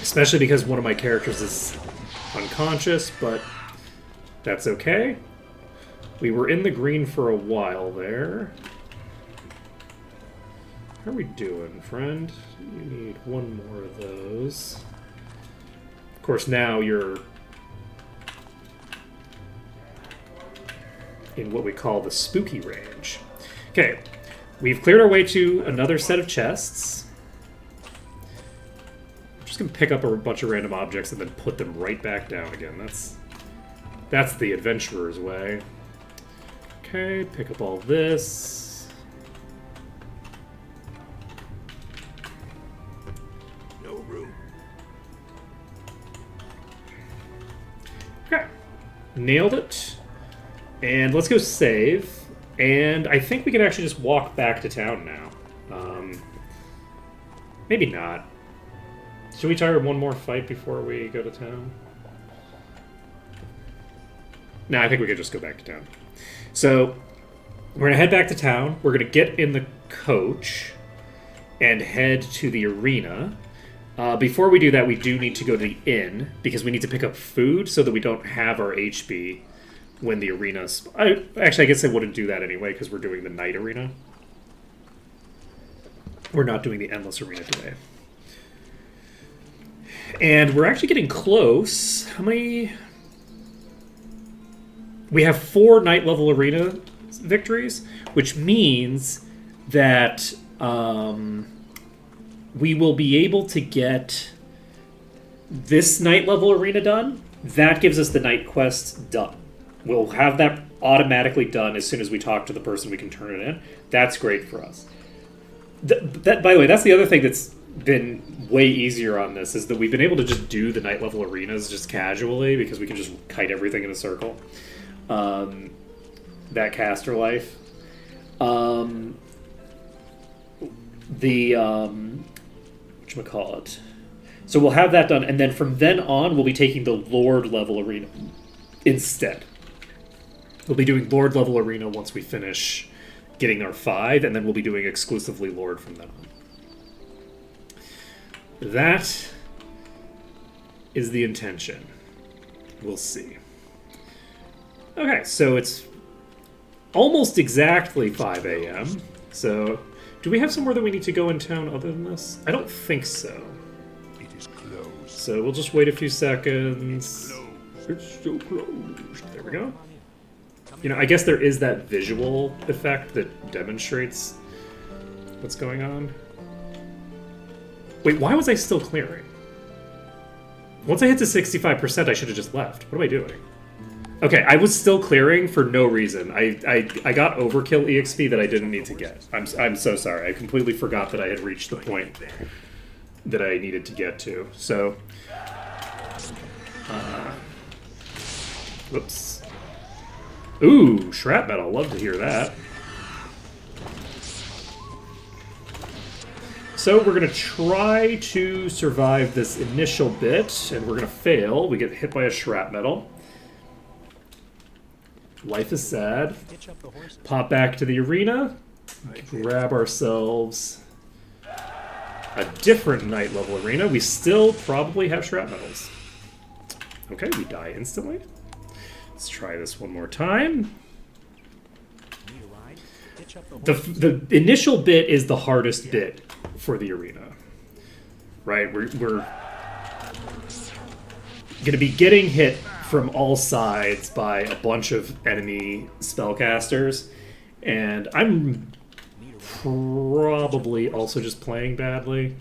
especially because one of my characters is unconscious, but that's okay. We were in the green for a while there. How are we doing, friend? You need one more of those. Of course, now you're in what we call the spooky range. Okay, we've cleared our way to another set of chests. I'm just going to pick up a bunch of random objects and then put them right back down again. That's the adventurer's way. Okay, pick up all this. No room. Okay, nailed it. And let's go save. And I think we can actually just walk back to town now. Maybe not. Should we try one more fight before we go to town? No, I think we could just go back to town. So, we're going to head back to town. We're going to get in the coach and head to the arena. Before we do that, we do need to go to the inn because we need to pick up food so that we don't have our HP when the arena's... Actually, I guess I wouldn't do that anyway because we're doing the night arena. We're not doing the endless arena today. And we're actually getting close. How many... We have 4 night level arena victories, which means that we will be able to get this night level arena done. That gives us the night quest done. We'll have that automatically done as soon as we talk to the person we can turn it in. That's great for us. That, by the way, that's the other thing that's been way easier on this, is that we've been able to just do the night level arenas just casually because we can just kite everything in a circle. That caster life. Whatchamacallit. So we'll have that done, and then from then on, we'll be taking the Lord level arena instead. We'll be doing Lord level arena once we finish getting our 5, and then we'll be doing exclusively Lord from then on. That is the intention. We'll see. Okay, so it's almost exactly 5 a.m. So, do we have somewhere that we need to go in town other than this? I don't think so. It is closed. So we'll just wait a few seconds. It's so closed. There we go. You know, I guess there is that visual effect that demonstrates what's going on. Wait, why was I still clearing? Once I hit to 65%, I should have just left. What am I doing? Okay, I was still clearing for no reason. I got overkill EXP that I didn't need to get. I'm so sorry. I completely forgot that I had reached the point that I needed to get to. So, whoops. Ooh, shrapnel. Love to hear that. So we're going to try to survive this initial bit, and we're going to fail. We get hit by a shrapnel. Life is sad. Pop back to the arena. Grab ourselves a different night level arena. We still probably have shrapnels. Okay, we die instantly. Let's try this one more time. The initial bit is the hardest bit for the arena. Right? We're going to be getting hit from all sides by a bunch of enemy spellcasters, and I'm probably also just playing badly.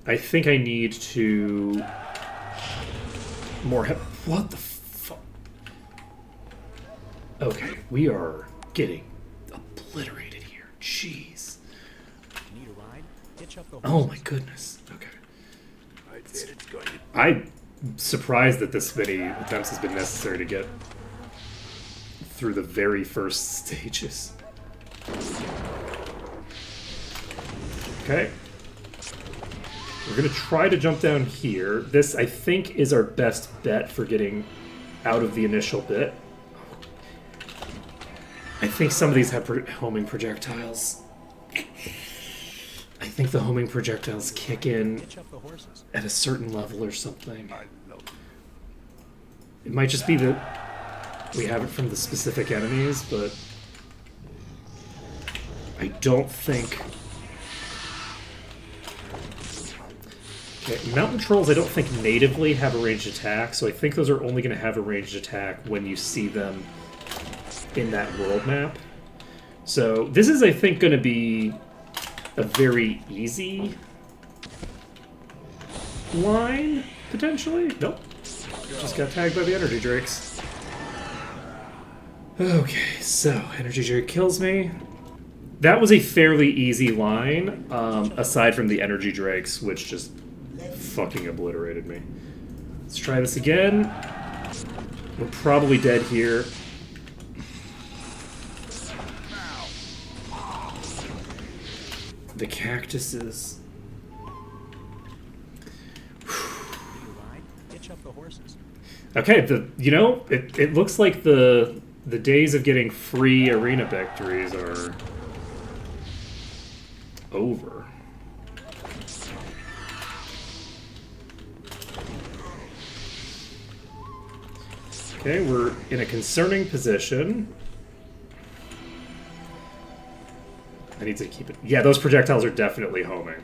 I think I need to more what the fuck? Okay, we are getting obliterated here. Jeez. Oh my goodness. Okay. I'm surprised that this many attempts has been necessary to get through the very first stages. Okay. We're going to try to jump down here. This, I think, is our best bet for getting out of the initial bit. I think some of these have homing projectiles. think the homing projectiles kick in Hitch up the horses. at a certain level or something. I love It might just be that we have it from the specific enemies, but I don't think... Okay, mountain trolls I don't think natively have a ranged attack, so I think those are only going to have a ranged attack when you see them in that world map. So this is, I think, going to be a very easy line, potentially. Nope. Just got tagged by the energy drakes. Okay, so energy drake kills me. That was a fairly easy line, aside from the energy drakes, which just fucking obliterated me. Let's try this again. We're probably dead here. The cactuses. hitch up the horses. Okay, it looks like the days of getting free arena victories are over. Okay, we're in a concerning position. I need to keep it... Yeah, those projectiles are definitely homing.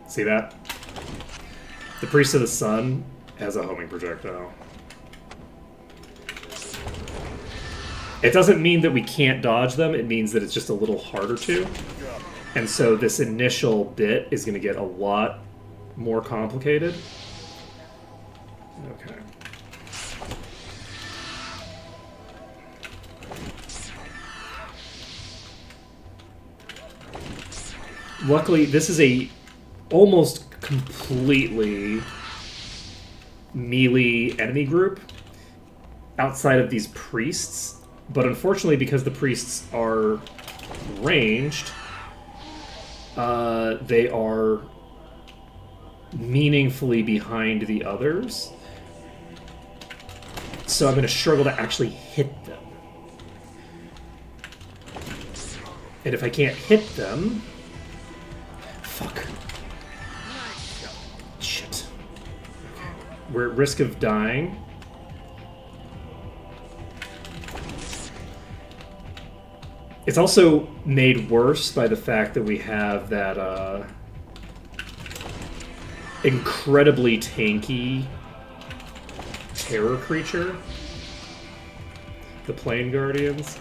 See that? The Priest of the Sun has a homing projectile. It doesn't mean that we can't dodge them, it means that it's just a little harder to. And so this initial bit is going to get a lot more complicated. Okay. Luckily, this is a almost completely melee enemy group outside of these priests. But unfortunately, because the priests are ranged, they are meaningfully behind the others. So I'm going to struggle to actually hit them. And if I can't hit them... Fuck. Shit. Okay. We're at risk of dying. It's also made worse by the fact that we have that incredibly tanky terror creature. The Plane Guardians.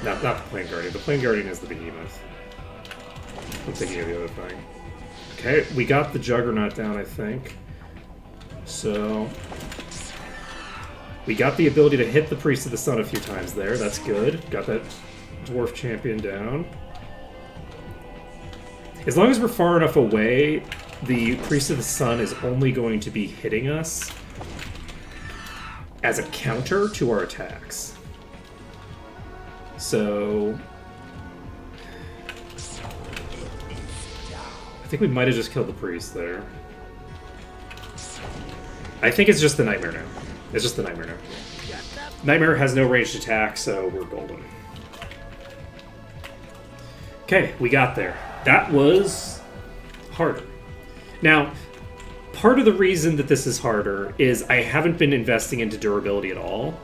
Not the Plane Guardian. The Plane Guardian is the behemoth. I'm thinking of the other thing. Okay, we got the Juggernaut down, I think. So... we got the ability to hit the Priest of the Sun a few times there. That's good. Got that Dwarf Champion down. As long as we're far enough away, the Priest of the Sun is only going to be hitting us as a counter to our attacks. So... I think we might have just killed the priest there. I think it's just the Nightmare now. It's just the Nightmare now. Nightmare has no ranged attack, so we're golden. Okay, we got there. That was harder. Now, part of the reason that this is harder is I haven't been investing into durability at all.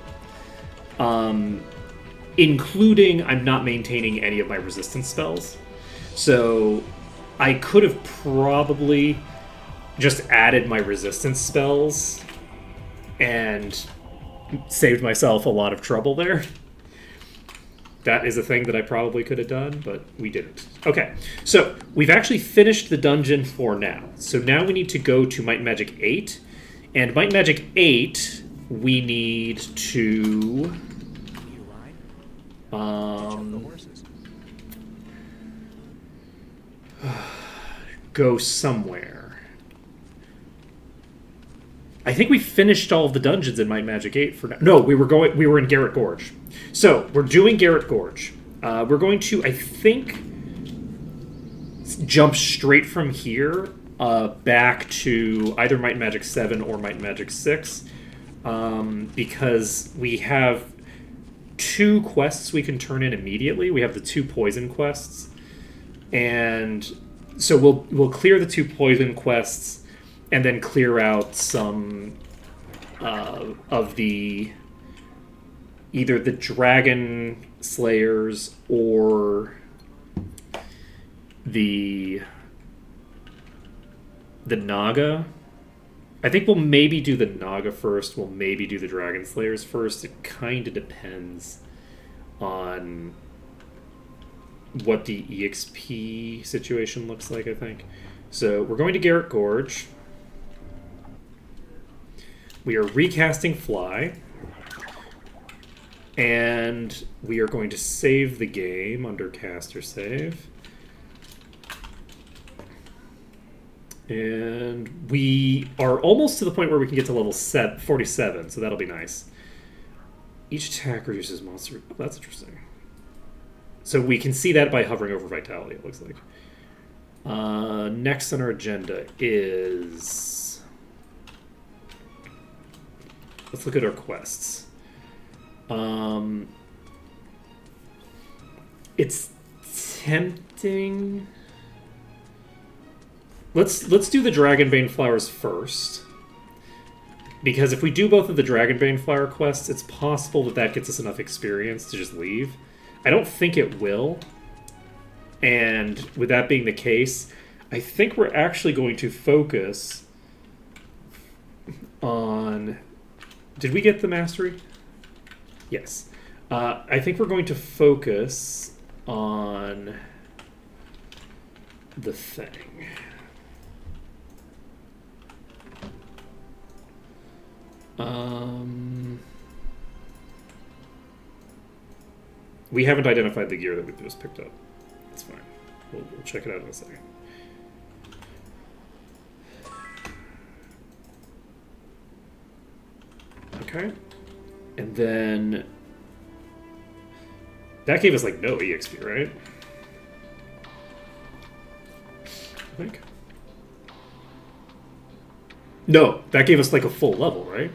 Including I'm not maintaining any of my resistance spells. So I could have probably just added my resistance spells and saved myself a lot of trouble there. That is a thing that I probably could have done, but we didn't. Okay, so we've actually finished the dungeon for now. So now we need to go to Might and Magic 8. And Might and Magic 8, we need to... go somewhere. I think we finished all of the dungeons in Might and Magic 8 for now. No, we were in Garrett Gorge. So, we're doing Garrett Gorge. We're going to, I think, jump straight from here back to either Might and Magic 7 or Might and Magic 6. Because we have 2 quests we can turn in immediately. We have the 2 poison quests. And so we'll clear the 2 poison quests, and then clear out some of the either the dragon slayers or the Naga. I think we'll maybe do the Naga first. We'll maybe do the dragon slayers first. It kind of depends on what the EXP situation looks like, I think. So we're going to Garrett Gorge. We are recasting Fly. And we are going to save the game under caster save. And we are almost to the point where we can get to level 47, so that'll be nice. Each attack reduces monster... Oh, that's interesting. So we can see that by hovering over Vitality, it looks like. Next on our agenda is... Let's look at our quests. It's tempting... Let's do the Dragonbane Flowers first. Because if we do both of the Dragonbane Flower quests, it's possible that that gets us enough experience to just leave. I don't think it will. And with that being the case, I think we're actually going to focus on... Did we get the Mastery? Yes. I think we're going to focus on the thing. We haven't identified the gear that we just picked up. That's fine. We'll check it out in a second. Okay. And then... That gave us, like, no EXP, right? I think. No, that gave us, like, a full level, right?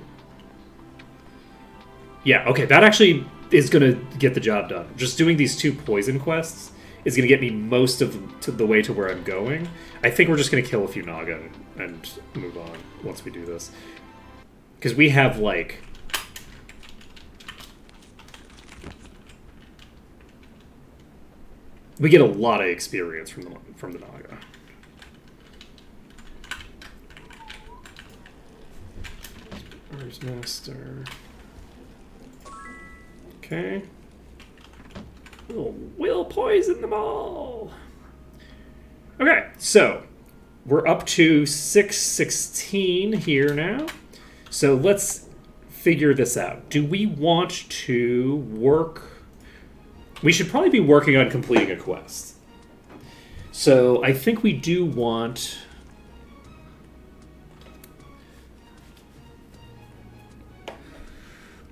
Yeah, okay, that actually is going to get the job done. Just doing these 2 poison quests is going to get me most of the way to where I'm going. I think we're just going to kill a few Naga and move on once we do this. Because we have, like... We get a lot of experience from the Naga. Where's Master? Okay. We'll poison them all. Okay, so we're up to 616 here now. So let's figure this out. Do we want to work... We should probably be working on completing a quest. So I think we do want...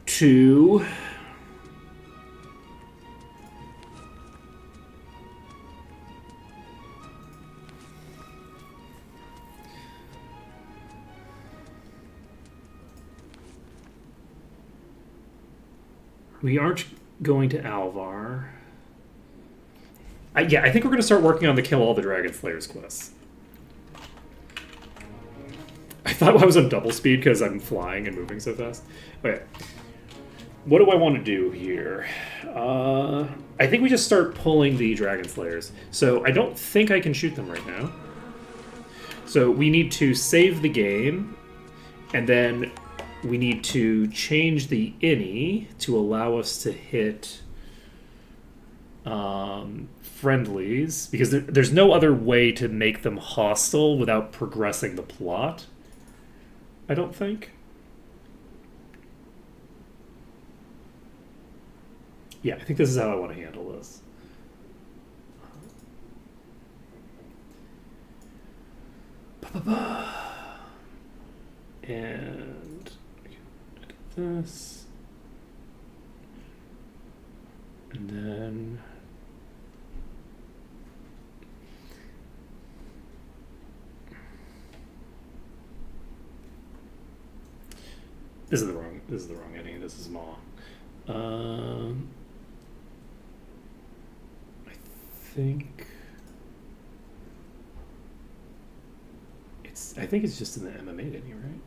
to... We aren't going to Alvar. Yeah, I think we're going to start working on the Kill All the Dragon Slayers quests. I thought I was on double speed because I'm flying and moving so fast. Okay. What do I want to do here? I think we just start pulling the Dragon Slayers. So I don't think I can shoot them right now. So we need to save the game, and then we need to change the ini to allow us to hit friendlies, because there's no other way to make them hostile without progressing the plot, I don't think. Yeah, I think this is how I want to handle this. And this. And then... This is the wrong ending. This is Maw. I think I think it's just in the MMA menu, right?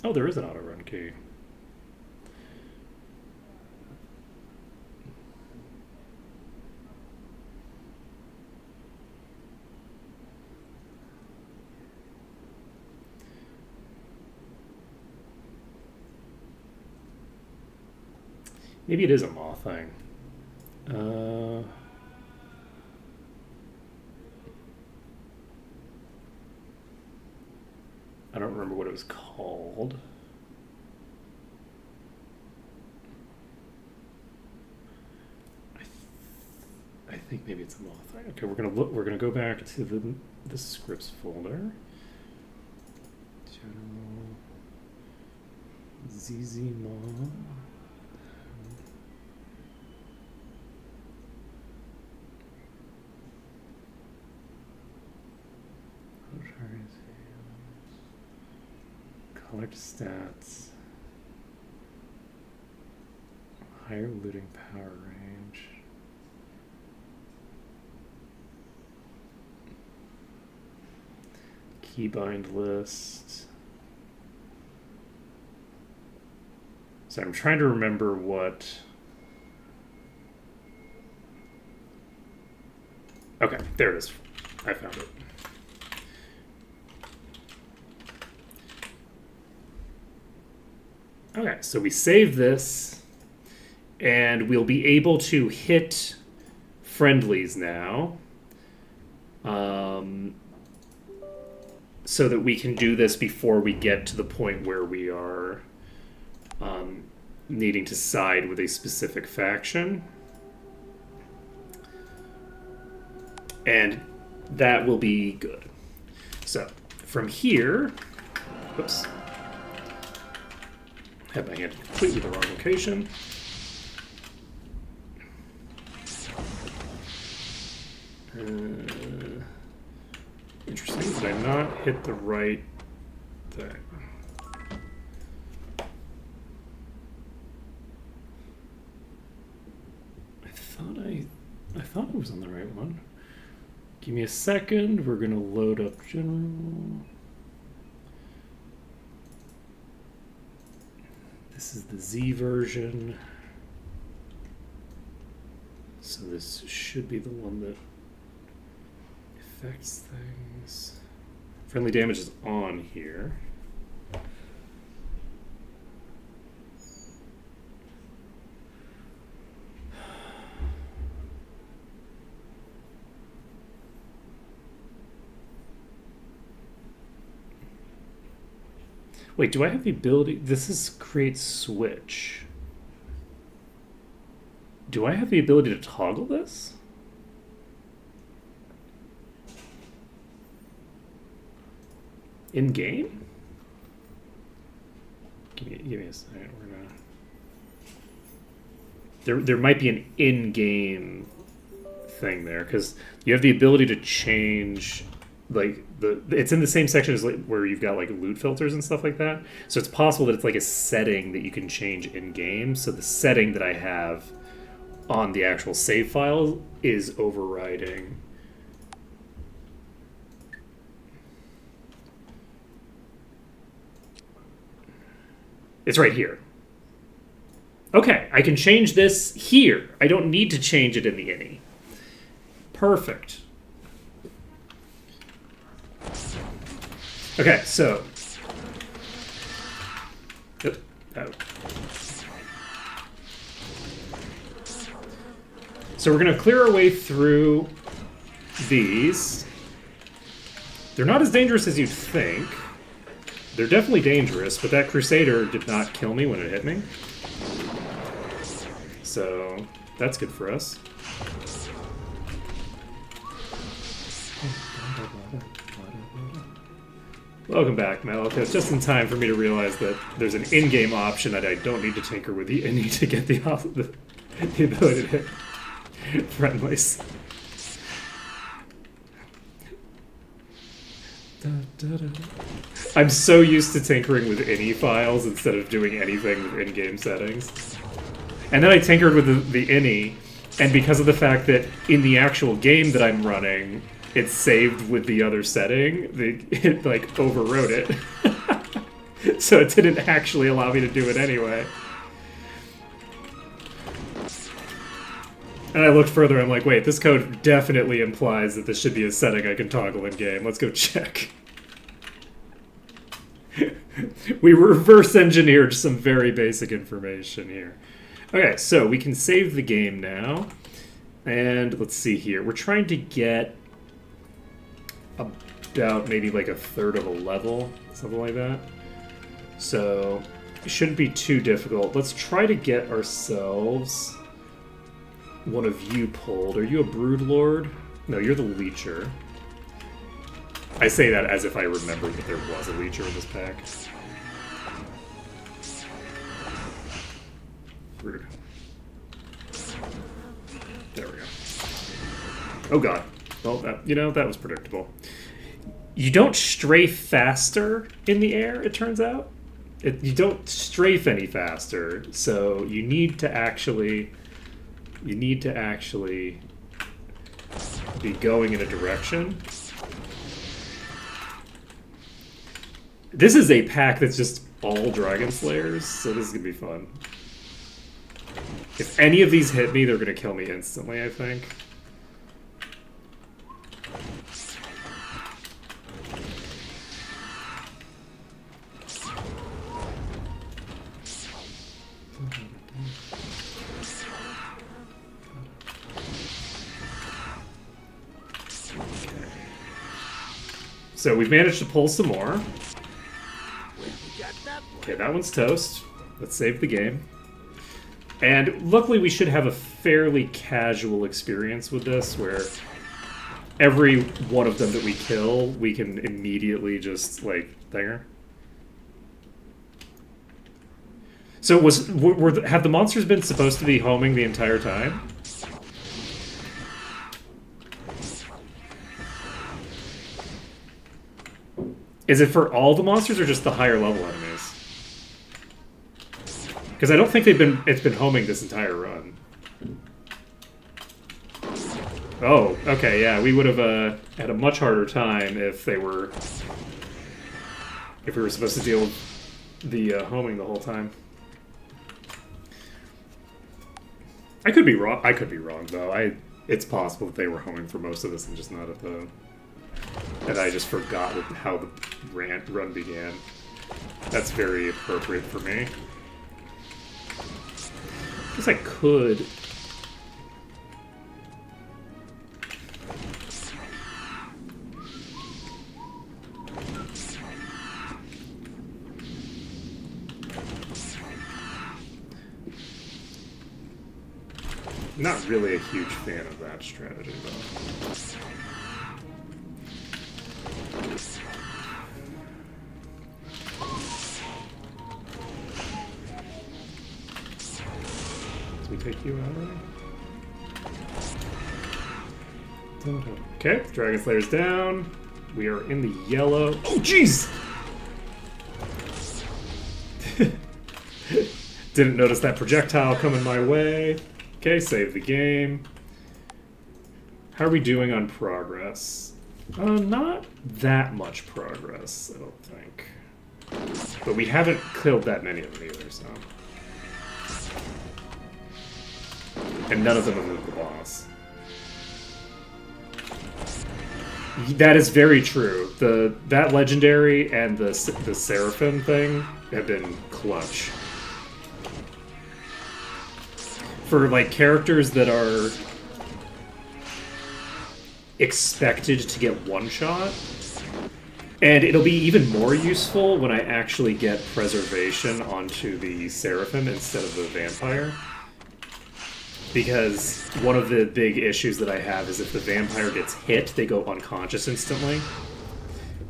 Oh, there is an auto run key. Maybe it is a maw thing. I don't remember what it was called. I think maybe it's a maw thing. Okay, we're gonna look. We're gonna go back to the scripts folder. General ZZ maw. Collect stats. Higher looting power range. Keybind list. So I'm trying to remember what. Okay, there it is. I found it. Okay, so we save this, and we'll be able to hit friendlies now, so that we can do this before we get to the point where we are needing to side with a specific faction. And that will be good. So, from here, whoops. Have my hand completely the wrong location. Interesting. Did I not hit the right thing? I thought it was on the right one. Give me a second. We're gonna load up general. This is the Z version. So this should be the one that affects things. Friendly damage is on here. Wait, do I have the ability? This is create switch. Do I have the ability to toggle this? In game? Give me a second. We're gonna. There might be an in-game thing there because you have the ability to change. Like it's in the same section as like, where you've got like loot filters and stuff like that. So it's possible that it's like a setting that you can change in game. So the setting that I have on the actual save file is overriding. It's right here. Okay, I can change this here. I don't need to change it in the ini. Perfect. Okay, so. Oh. So we're going to clear our way through these. They're not as dangerous as you'd think. They're definitely dangerous, but that Crusader did not kill me when it hit me. So that's good for us. Welcome back, Malak. It's just in time for me to realize that there's an in-game option that I don't need to tinker with the ini to get the ability to hit friendlies. I'm so used to tinkering with ini files instead of doing anything with in-game settings. And then I tinkered with the ini, and because of the fact that in the actual game that I'm running, it's saved with the other setting, it like overwrote it. So it didn't actually allow me to do it anyway. And I looked further, I'm like, wait, this code definitely implies that this should be a setting I can toggle in-game. Let's go check. We reverse engineered some very basic information here. Okay, so we can save the game now. And let's see here. We're trying to get about maybe like a third of a level, something like that. So it shouldn't be too difficult. Let's try to get ourselves one of you pulled. Are you a Broodlord? No, you're the Leecher. I say that as if I remember that there was a Leecher in this pack. Rude. There we go. Oh god. Well, that was predictable. You don't strafe faster in the air, it turns out. You don't strafe any faster, so you need to actually be going in a direction. This is a pack that's just all Dragon Slayers, so this is gonna be fun. If any of these hit me, they're gonna kill me instantly, I think. So we've managed to pull some more. Okay, that one's toast. Let's save the game. And luckily we should have a fairly casual experience with this, where every one of them that we kill, we can immediately just, like, there. So have the monsters been supposed to be homing the entire time? Is it for all the monsters or just the higher level enemies? Because I don't think it's been homing this entire run. Oh, okay, yeah, we would have had a much harder time if we were supposed to deal with the homing the whole time. I could be wrong. I could be wrong though. It's possible that they were homing for most of this and just not at the. And I just forgot how the run began. That's very appropriate for me. I guess I could. Not really a huge fan of that strategy, though. Did we take you out already? Okay, Dragon Slayer's down. We are in the yellow. Oh, jeez! Didn't notice that projectile coming my way. Okay, save the game. How are we doing on progress? Not that much progress, I don't think. But we haven't killed that many of them either, so. And none of them have moved the boss. That is very true. That legendary and the Seraphim thing have been clutch. For, like, characters that are expected to get one-shot. And it'll be even more useful when I actually get preservation onto the Seraphim instead of the vampire. Because one of the big issues that I have is if the vampire gets hit, they go unconscious instantly.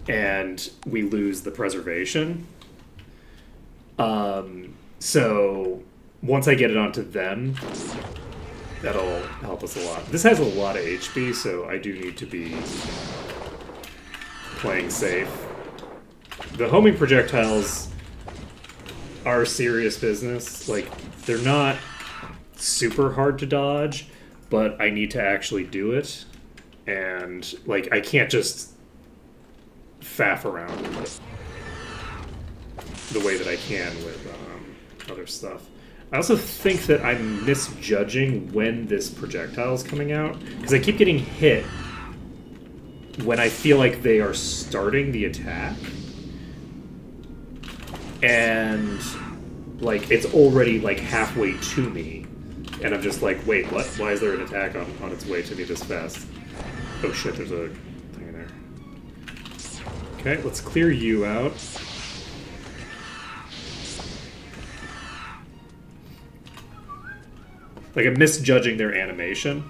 And we lose the preservation. So once I get it onto them, that'll help us a lot. This has a lot of HP, so I do need to be playing safe. The homing projectiles are serious business. Like, they're not super hard to dodge, but I need to actually do it. And, like, I can't just faff around with it the way that I can with other stuff. I also think that I'm misjudging when this projectile is coming out, because I keep getting hit when I feel like they are starting the attack. And, like, it's already, like, halfway to me. And I'm just like, wait, what? Why is there an attack on its way to me this fast? Oh shit, there's a thing in there. Okay, let's clear you out. Like, I'm misjudging their animation.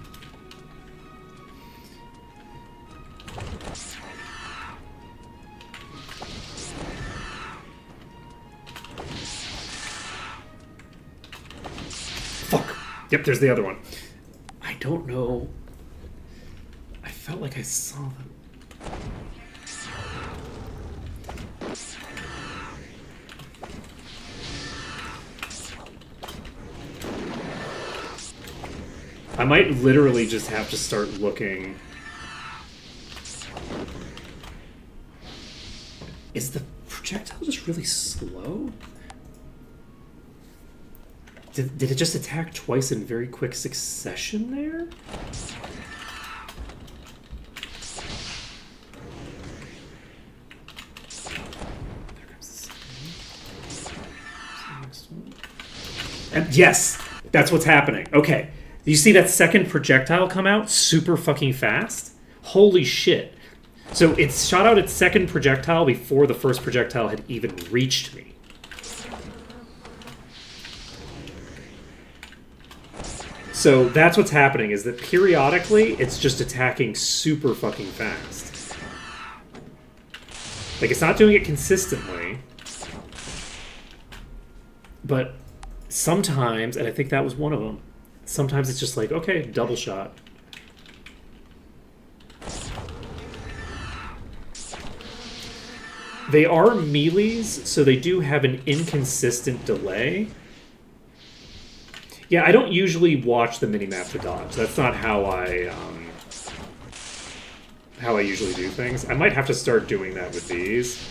Fuck. Yep, there's the other one. I don't know. I felt like I saw them. I might literally just have to start looking. Is the projectile just really slow? Did it just attack twice in very quick succession there? There comes the next one. And yes, that's what's happening. Okay. You see that second projectile come out super fucking fast? Holy shit. So it shot out its second projectile before the first projectile had even reached me. So that's what's happening, is that periodically it's just attacking super fucking fast. Like, it's not doing it consistently. But sometimes, and I think that was one of them, sometimes it's just like, okay, double shot. They are melees, so they do have an inconsistent delay. Yeah, I don't usually watch the minimap to dodge. That's not how I usually do things. I might have to start doing that with these.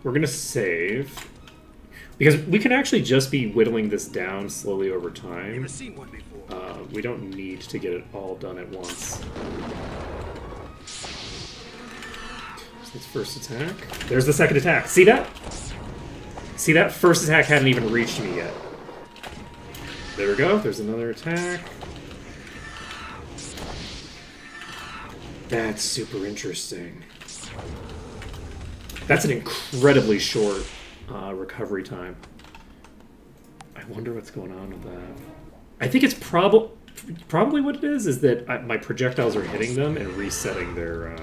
We're going to save, because we can actually just be whittling this down slowly over time. Never seen one before. We don't need to get it all done at once. So that's first attack. There's the second attack. See that? See that? First attack hadn't even reached me yet. There we go. There's another attack. That's super interesting. That's an incredibly short recovery time. I wonder what's going on with that. I think it's probably what it is that my projectiles are hitting them and resetting their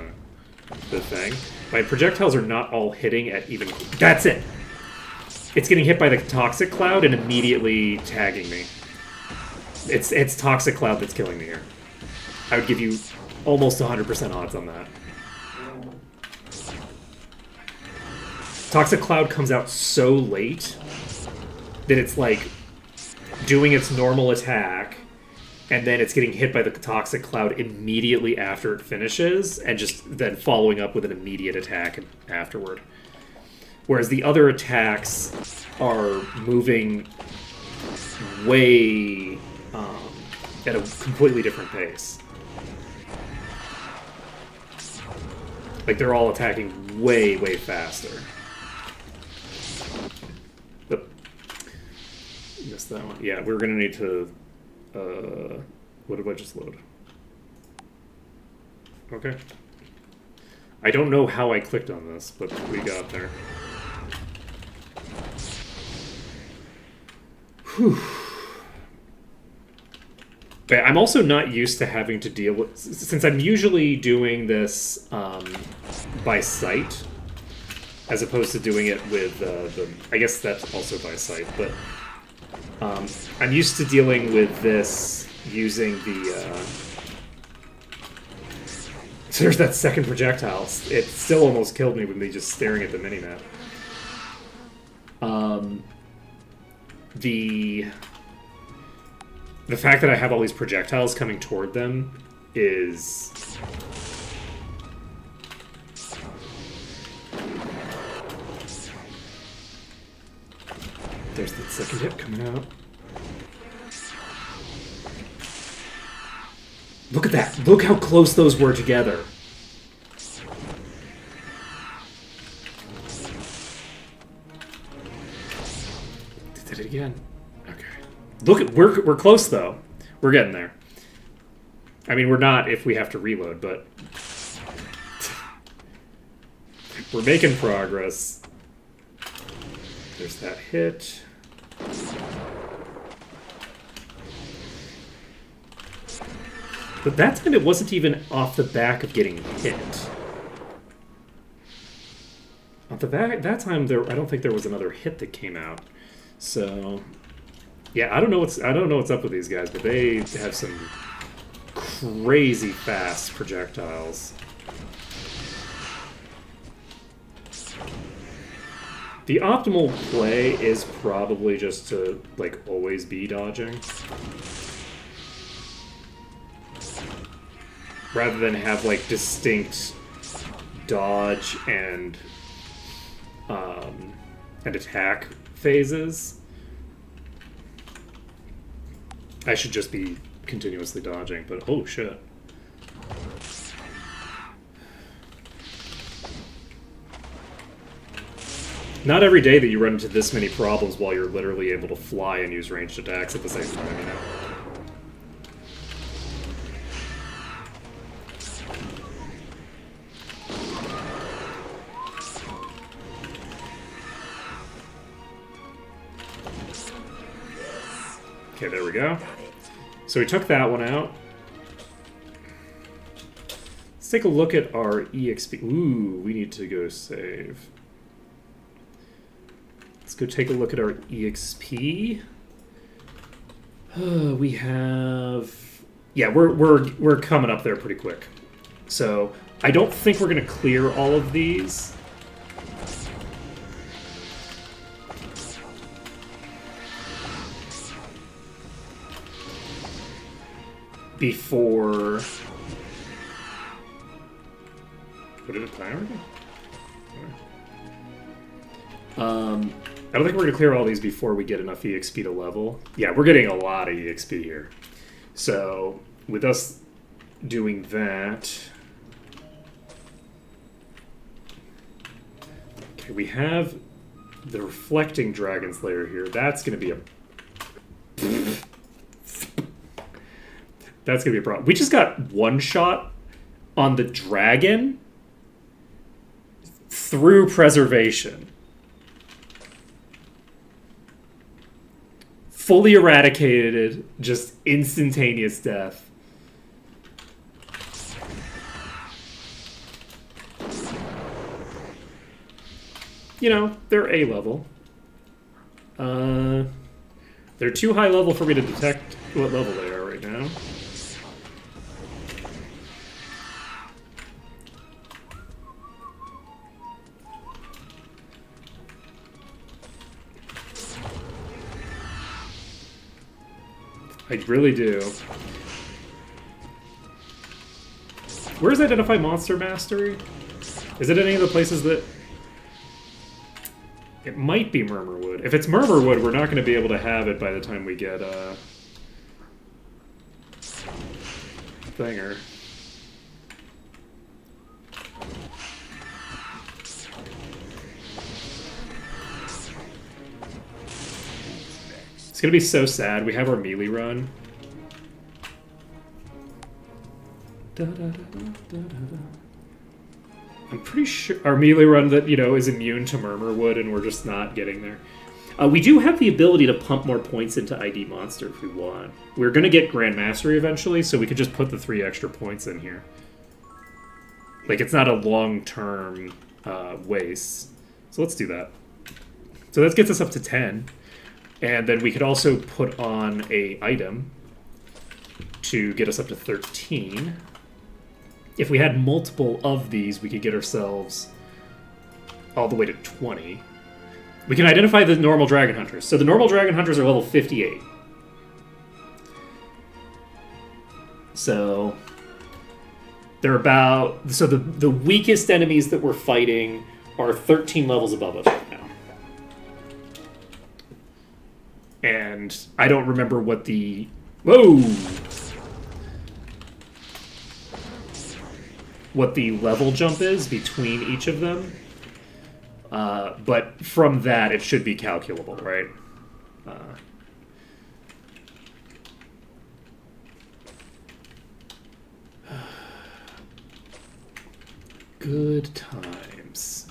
the thing. My projectiles are not all hitting at even... That's it! It's getting hit by the toxic cloud and immediately tagging me. It's toxic cloud that's killing me here. I would give you almost 100% odds on that. Toxic Cloud comes out so late that it's like doing its normal attack, and then it's getting hit by the Toxic Cloud immediately after it finishes, and just then following up with an immediate attack afterward. Whereas the other attacks are moving way at a completely different pace. Like, they're all attacking way, way faster. Missed that one. Yeah, we're gonna need to... what did I just load? Okay. I don't know how I clicked on this, but we got there. Whew. But I'm also not used to having to deal with... Since I'm usually doing this by sight, as opposed to doing it with the... I guess that's also by sight, but... I'm used to dealing with this using the... So there's that second projectile. It still almost killed me with me just staring at the minimap. The fact that I have all these projectiles coming toward them is... There's the second hit coming out. Look at that! Look how close those were together. Did it again. Okay. Look at we're close though. We're getting there. I mean, we're not if we have to reload, but we're making progress. There's that hit. But that time it wasn't even off the back of getting hit. Off the back that time I don't think there was another hit that came out. So yeah, I don't know what's up with these guys, but they have some crazy fast projectiles. The optimal play is probably just to like always be dodging. Rather than have like distinct dodge and attack phases. I should just be continuously dodging, but oh shit. Not every day that you run into this many problems while you're literally able to fly and use ranged attacks at the same time, you know? Okay, there we go. So we took that one out. Let's take a look at our EXP. Ooh, we need to go save. Let's go take a look at our EXP. We have... Yeah, we're coming up there pretty quick. So I don't think we're going to clear all of these. Before... Put it in timer? I don't think we're going to clear all these before we get enough EXP to level. Yeah, we're getting a lot of EXP here. So, with us doing that... Okay, we have the Reflecting Dragon Slayer here. That's going to be a... That's going to be a problem. We just got one shot on the dragon through preservation. Fully eradicated, just instantaneous death. You know, they're A level. They're too high level for me to detect what level they are right now. I really do. Where's Identify Monster Mastery? Is it any of the places that... It might be Murmurwood. If it's Murmurwood, we're not going to be able to have it by the time we get Thinger. It's gonna be so sad. We have our melee run. I'm pretty sure our melee run that, you know, is immune to Murmurwood, and we're just not getting there. We do have the ability to pump more points into ID Monster if we want. We're gonna get Grand Mastery eventually, so we could just put the 3 extra points in here. Like, it's not a long-term waste. So let's do that. So that gets us up to 10. And then we could also put on a item to get us up to 13. If we had multiple of these, we could get ourselves all the way to 20. We can identify the normal dragon hunters. So the normal dragon hunters are level 58. So they're about... So the weakest enemies that we're fighting are 13 levels above us right now. And I don't remember what the... Whoa! What the level jump is between each of them. But from that, it should be calculable, right? Good times.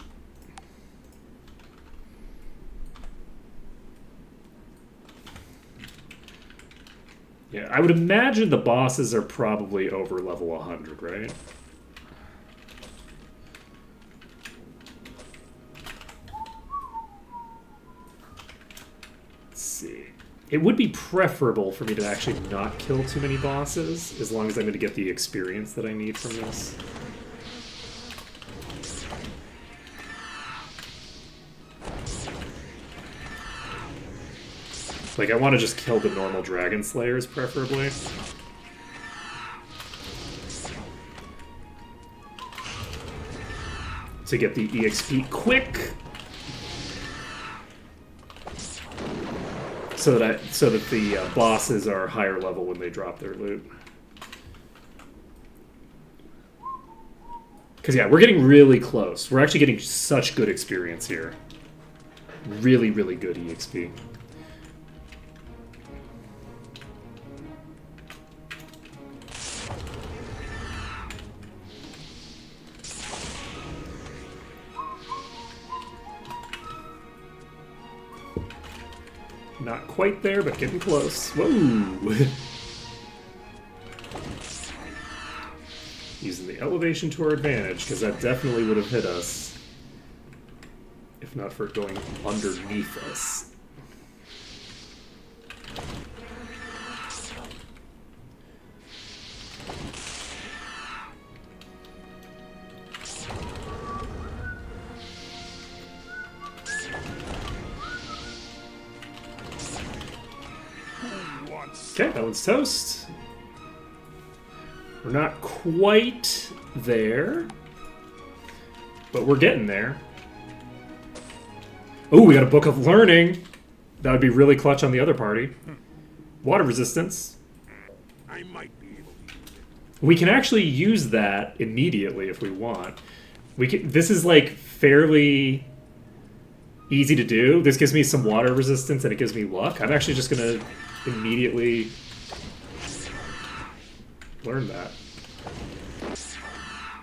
Yeah, I would imagine the bosses are probably over level 100, right? Let's see. It would be preferable for me to actually not kill too many bosses, as long as I'm going to get the experience that I need from this. Like, I want to just kill the normal Dragon Slayers, preferably. To get the EXP quick. So that the bosses are higher level when they drop their loot. Because, yeah, we're getting really close. We're actually getting such good experience here. Really, really good EXP. Not quite there, but getting close. Whoa! Using the elevation to our advantage, because that definitely would have hit us. If not for going underneath us. Okay, that one's toast. We're not quite there, but we're getting there. Oh, we got a Book of Learning. That would be really clutch on the other party. Water resistance. I might be able to use it. We can actually use that immediately if we want. We can. This is like fairly easy to do. This gives me some water resistance and it gives me luck. I'm actually just gonna immediately learn that.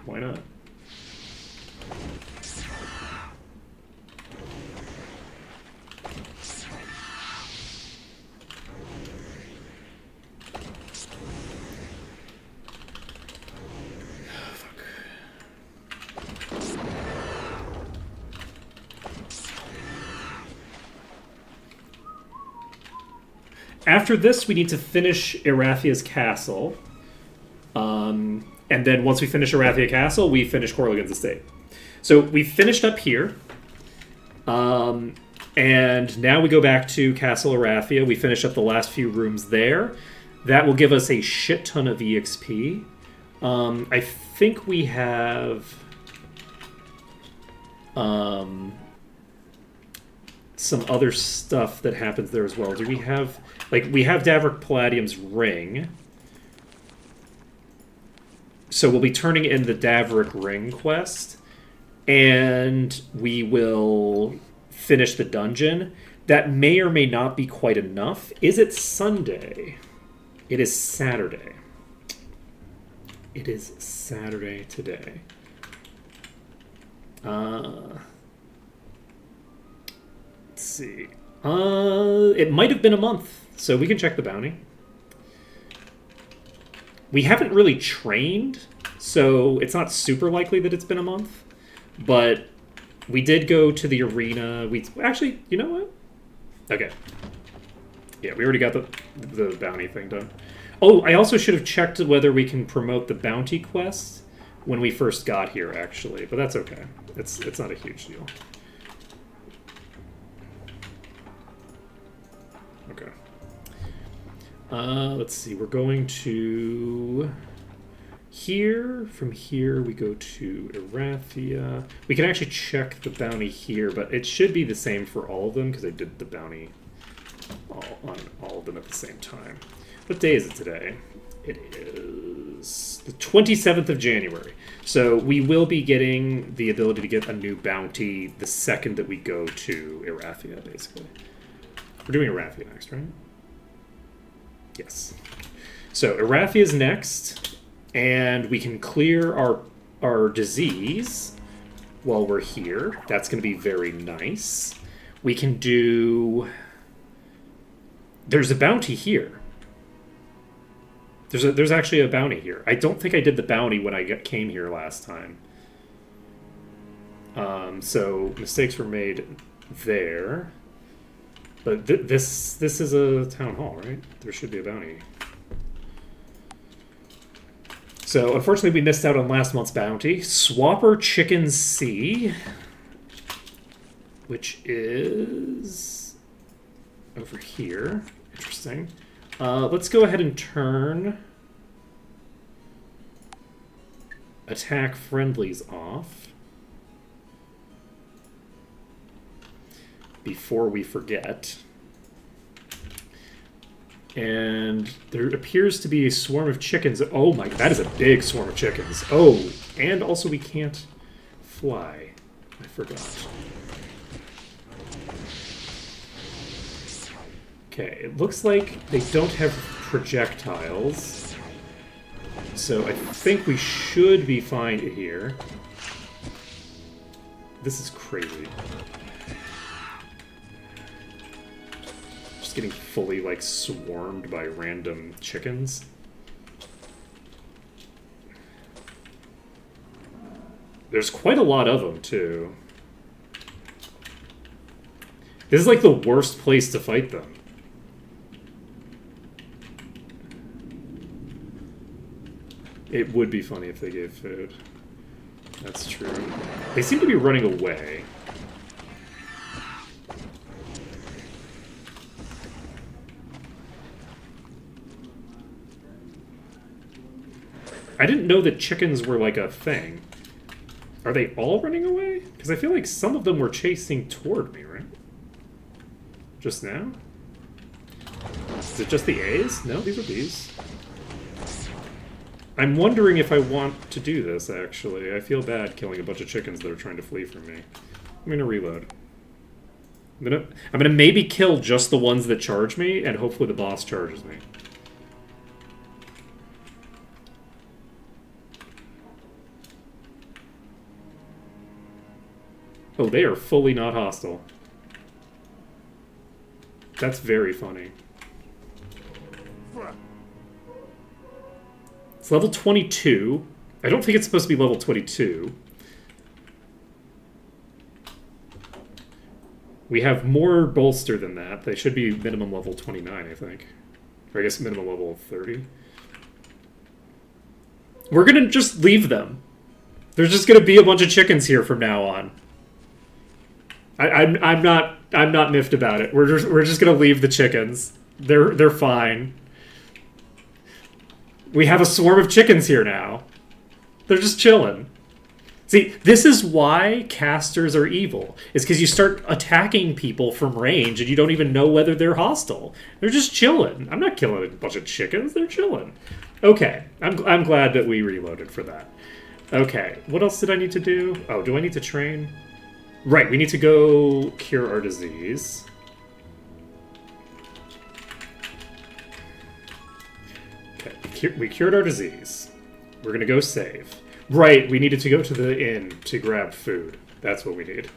Why not? After this, we need to finish Erathia's castle. And then once we finish Erathia Castle, we finish Corlagon's estate. So we finished up here. And now we go back to Castle Erathia. We finish up the last few rooms there. That will give us a shit ton of EXP. I think we have... some other stuff that happens there as well. Do we have... Like, we have Davrik Palladium's ring. So we'll be turning in the Davrik ring quest. And we will finish the dungeon. That may or may not be quite enough. Is it Sunday? It is Saturday. It is Saturday today. Let's see. It might have been a month, so we can check the bounty. We haven't really trained, so it's not super likely that it's been a month. But we did go to the arena. We actually, you know what? Okay. Yeah, we already got the bounty thing done. Oh, I also should have checked whether we can promote the bounty quest when we first got here, actually. But that's okay. It's not a huge deal. Okay. Let's see. We're going to here. From here, we go to Erathia. We can actually check the bounty here, but it should be the same for all of them because I did the bounty on all of them at the same time. What day is it today? It is the 27th of January. So we will be getting the ability to get a new bounty the second that we go to Erathia, basically. We're doing Erathia next, right? Yes. So Erathia is next, and we can clear our disease while we're here. That's going to be very nice. We can do... There's a bounty here. There's actually a bounty here. I don't think I did the bounty when I came here last time. So mistakes were made there. But this is a town hall, right? There should be a bounty. So unfortunately we missed out on last month's bounty. Swapper Chicken C, which is over here. Interesting. Let's go ahead and turn attack friendlies off before we forget. And there appears to be a swarm of chickens. Oh my, that is a big swarm of chickens. Oh, and also we can't fly. I forgot. Okay, it looks like they don't have projectiles. So I think we should be fine here. This is crazy. Just getting fully, like, swarmed by random chickens. There's quite a lot of them, too. This is, like, the worst place to fight them. It would be funny if they gave food. That's true. They seem to be running away. I didn't know that chickens were like a thing. Are they all running away? Because I feel like some of them were chasing toward me, right? Just now? Is it just the A's? No, these are B's. I'm wondering if I want to do this, actually. I feel bad killing a bunch of chickens that are trying to flee from me. I'm gonna reload. I'm gonna maybe kill just the ones that charge me, and hopefully the boss charges me. Oh, they are fully not hostile. That's very funny. It's level 22. I don't think it's supposed to be level 22. We have more bolster than that. They should be minimum level 29, I think. Or I guess minimum level 30. We're gonna just leave them. There's just gonna be a bunch of chickens here from now on. I'm not miffed about it. We're just gonna leave the chickens. They're fine. We have a swarm of chickens here now. They're just chilling. See, this is why casters are evil. It's because you start attacking people from range and you don't even know whether they're hostile. They're just chilling. I'm not killing a bunch of chickens. They're chilling. Okay, I'm glad that we reloaded for that. Okay, what else did I need to do? Oh, do I need to train? Right, we need to go cure our disease. Okay, we cured our disease. We're gonna go save. Right, we needed to go to the inn to grab food. That's what we need.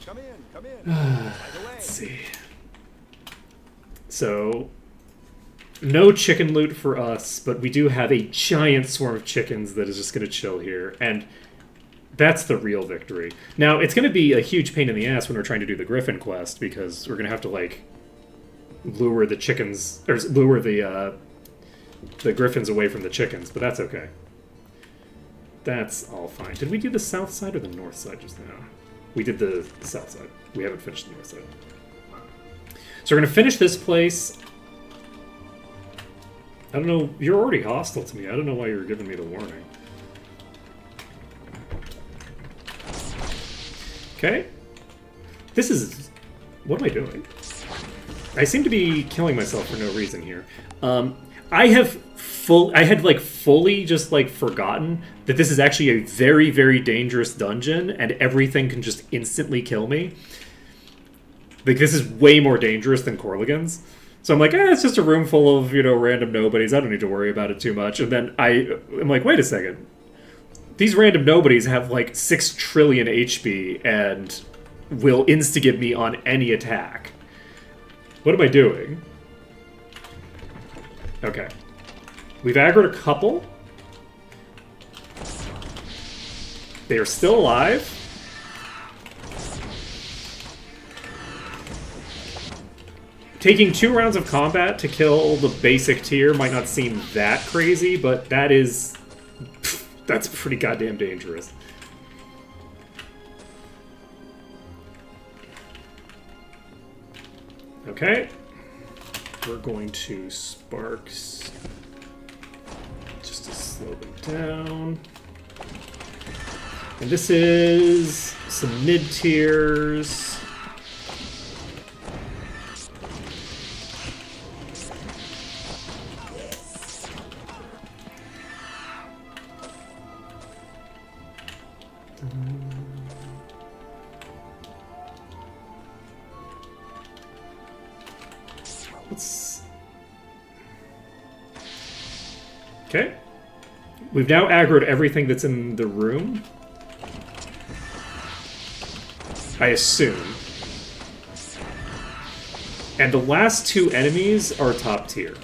Come in. Let's see. So, no chicken loot for us, but we do have a giant swarm of chickens that is just gonna chill here. And That's the real victory. Now, it's going to be a huge pain in the ass when we're trying to do the Griffin quest, because we're going to have to, like, lure the chickens, or lure the Griffins away from the chickens, but that's okay. That's all fine. Did we do the south side or the north side just now? We did the south side. We haven't finished the north side. So we're going to finish this place. I don't know. You're already hostile to me. I don't know why you were giving me the warning. Okay. This is... What am I doing? I seem to be killing myself for no reason here. I had like fully just like forgotten that this is actually a very, very dangerous dungeon and everything can just instantly kill me. Like, this is way more dangerous than Corlagon's. So I'm like, it's just a room full of, random nobodies. I don't need to worry about it too much. And then I'm like, wait a second. These random nobodies have like 6 trillion HP and will insta-give me on any attack. What am I doing? Okay. We've aggroed a couple. They are still alive. Taking 2 rounds of combat to kill the basic tier might not seem that crazy, but that is... That's pretty goddamn dangerous. Okay. We're going to Sparks just to slow them down. And this is some mid-tiers. Okay. We've now aggroed everything that's in the room. I assume. And the last 2 enemies are top tier.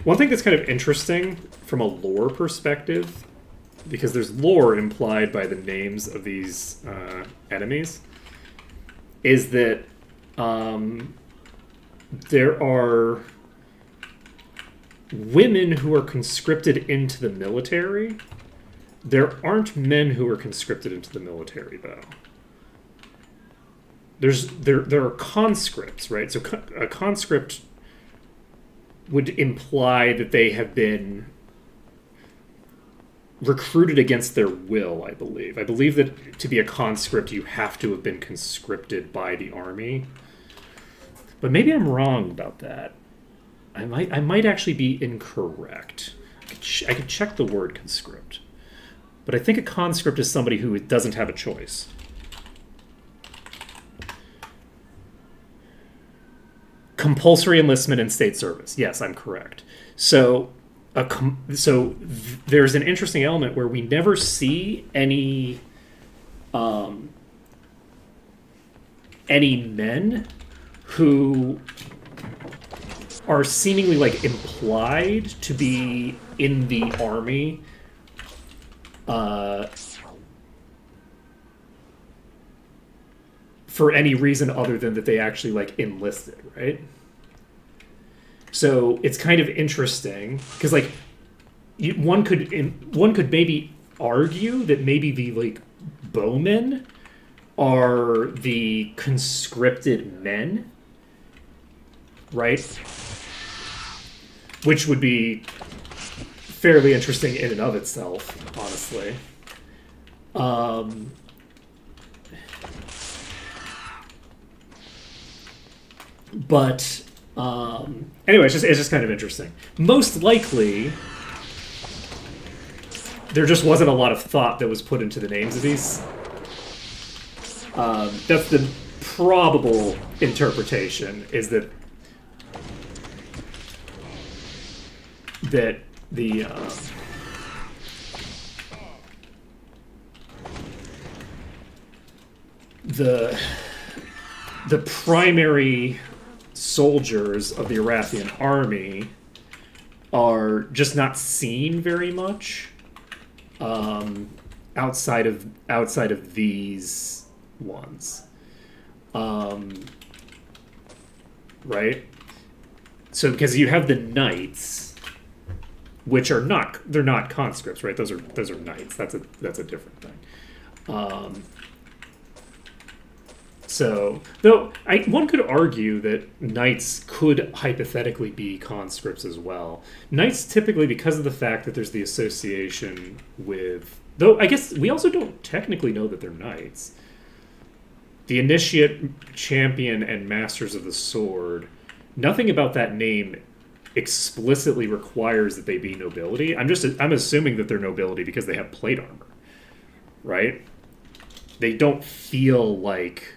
One thing that's kind of interesting from a lore perspective, because there's lore implied by the names of these enemies, is that there are women who are conscripted into the military. There aren't men who are conscripted into the military, though. There are conscripts, right? So a conscript would imply that they have been recruited against their will, I believe. I believe that to be a conscript, you have to have been conscripted by the army. But maybe I'm wrong about that. I might actually be incorrect. I could check the word conscript. But I think a conscript is somebody who doesn't have a choice. Compulsory enlistment in state service. Yes, I'm correct. So, there's an interesting element where we never see any men who are seemingly like implied to be in the army for any reason other than that they actually like enlisted, right? So it's kind of interesting because like one could maybe argue that maybe the like bowmen are the conscripted men, right? Which would be fairly interesting in and of itself, honestly. But anyway, it's just kind of interesting. Most likely, there just wasn't a lot of thought that was put into the names of these. That's the probable interpretation, is that that the the primary soldiers of the Arathian army are just not seen very much outside of these ones, right? So because you have the knights, which are they're not conscripts, right? Those are knights. That's a different thing. So, though one could argue that knights could hypothetically be conscripts as well. Knights typically, because of the fact that there's the association with, though I guess we also don't technically know that they're knights. The initiate, champion, and masters of the sword. Nothing about that name explicitly requires that they be nobility. I'm assuming that they're nobility because they have plate armor, right? They don't feel like.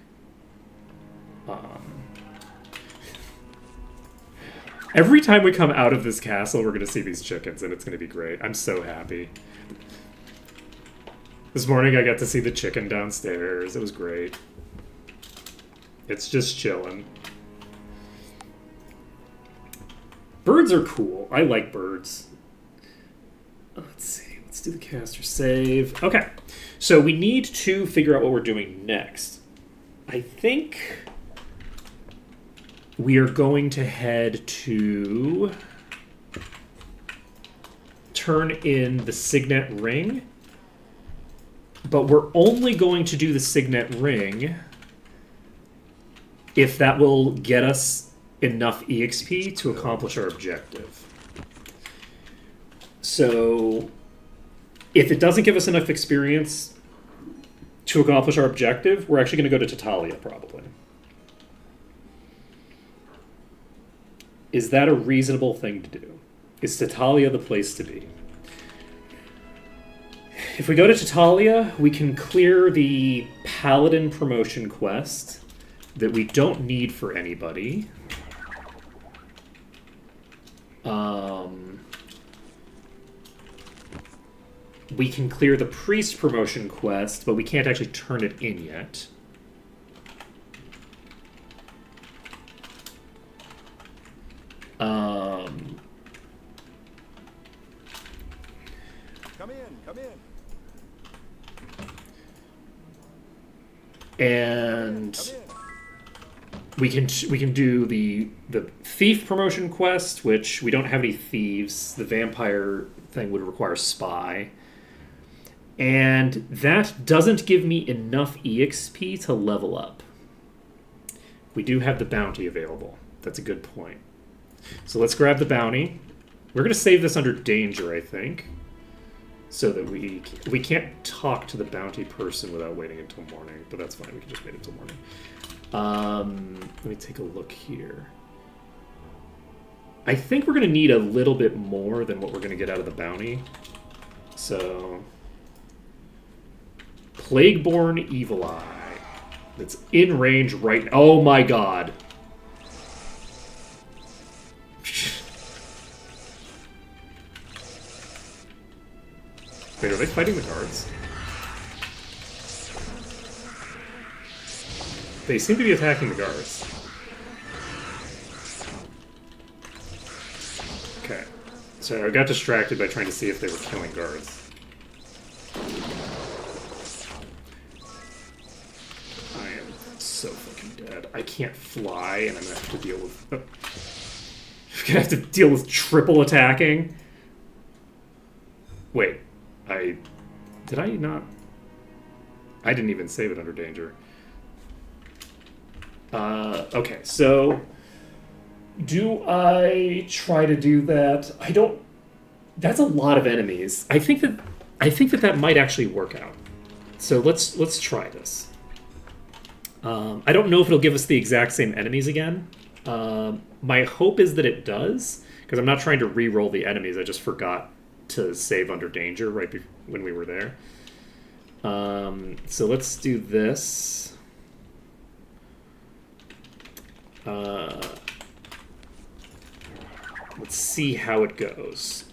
Every time we come out of this castle, we're going to see these chickens, and it's going to be great. I'm so happy. This morning, I got to see the chicken downstairs. It was great. It's just chilling. Birds are cool. I like birds. Let's see. Let's do the caster save. Okay. So we need to figure out what we're doing next. I think we are going to head to turn in the signet ring, but we're only going to do the signet ring if that will get us enough EXP to accomplish our objective. So if it doesn't give us enough experience to accomplish our objective, we're actually going to go to Tatalia, probably. Is that a reasonable thing to do? Is Tatalia the place to be? If we go to Tatalia, we can clear the Paladin promotion quest that we don't need for anybody. We can clear the Priest promotion quest, but we can't actually turn it in yet. Come in. And Come in. we can do the Thief promotion quest, which we don't have any thieves. The vampire thing would require spy. And that doesn't give me enough EXP to level up. We do have the bounty available. That's a good point. So let's grab the bounty. We're going to save this under danger, I think, so that we can't talk to the bounty person without waiting until morning, but that's fine. We can just wait until morning. Let me take a look here. I think we're going to need a little bit more than what we're going to get out of the bounty. So, Plagueborn Evil Eye. That's in range right now. Oh my god. Wait, are they fighting the guards? They seem to be attacking the guards. Okay. So I got distracted by trying to see if they were killing guards. I am so fucking dead. I can't fly, and I'm gonna have to deal with... I'm gonna have to deal with triple attacking. Wait. Did I not? I didn't even save it under danger. Okay, so do I try to do that? I don't. That's a lot of enemies. I think that might actually work out. So let's try this. I don't know if it'll give us the exact same enemies again. My hope is that it does, because I'm not trying to re-roll the enemies. I just forgot to save under danger when we were there. So let's do this. Let's see how it goes.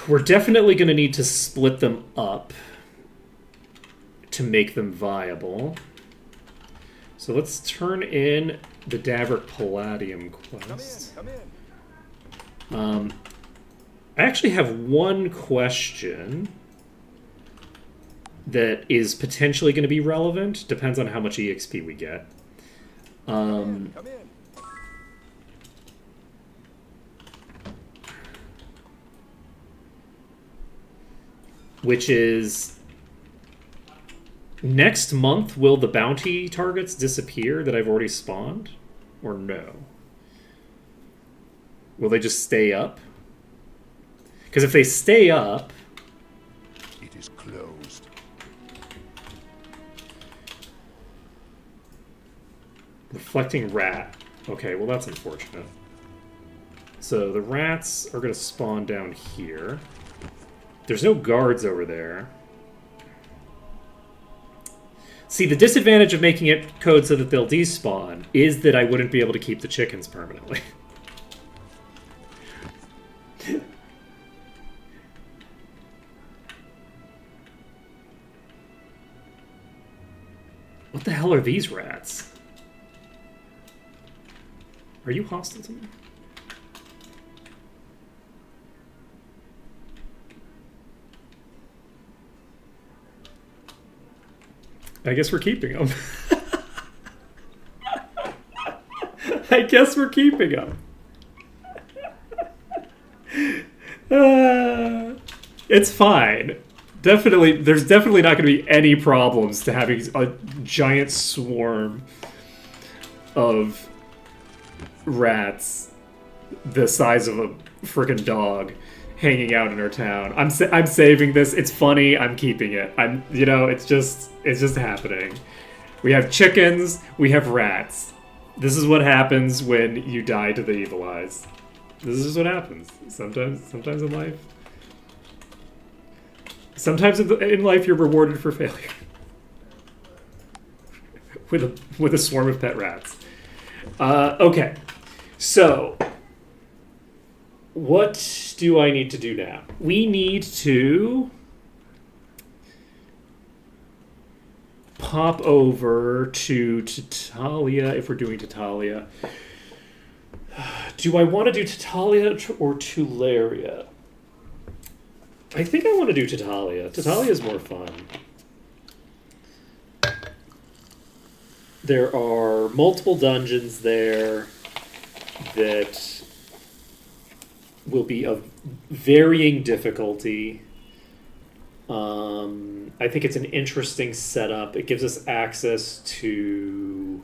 We're definitely going to need to split them up to make them viable. So let's turn in the Davert Palladium quest. Come in. I actually have one question that is potentially going to be relevant. Depends on how much EXP we get. Come in. Which is, next month, will the bounty targets disappear that I've already spawned? Or no? Will they just stay up? Because if they stay up... It is closed. Reflecting rat. Okay, well that's unfortunate. So the rats are going to spawn down here. There's no guards over there. See, the disadvantage of making it code so that they'll despawn is that I wouldn't be able to keep the chickens permanently. What the hell are these rats? Are you hostile to me? I guess we're keeping them. I guess we're keeping them. It's fine. Definitely, there's definitely not going to be any problems to having a giant swarm of rats the size of a freaking dog hanging out in our town. I'm saving this. It's funny. I'm keeping it. It's just happening. We have chickens. We have rats. This is what happens when you die to the evil eyes. This is what happens. Sometimes in life. Sometimes in life you're rewarded for failure. with a swarm of pet rats. Okay. So, what do I need to do now? We need to pop over to Tatalia if we're doing Tatalia. Do I want to do Tatalia or Tuleria? I think I want to do Tatalia. Tatalia is more fun. There are multiple dungeons there that will be of varying difficulty. I think it's an interesting setup. It gives us access to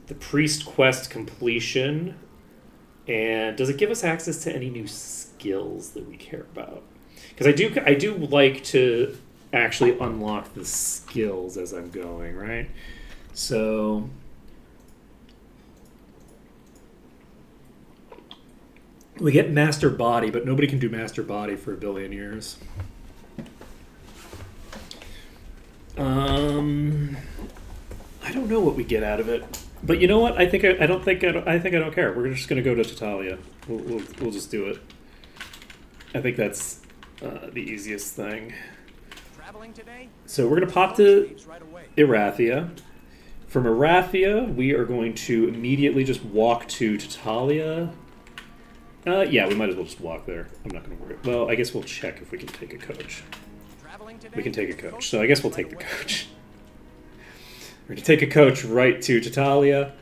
the Priest Quest completion. And does it give us access to any new skills that we care about? Because I do like to actually unlock the skills as I'm going, right? So we get Master Body, but nobody can do Master Body for a billion years. I don't know what we get out of it, but you know what? I think I don't care. We're just gonna go to Tatalia. We'll just do it. I think that's the easiest thing. Traveling today? So we're gonna pop to Erathia. From Erathia, we are going to immediately just walk to Tatalia. Yeah, we might as well just walk there. I'm not going to worry. Well, I guess we'll check if we can take a coach. We can take a coach, so I guess we'll take the coach. We're going to take a coach right to Tatalia,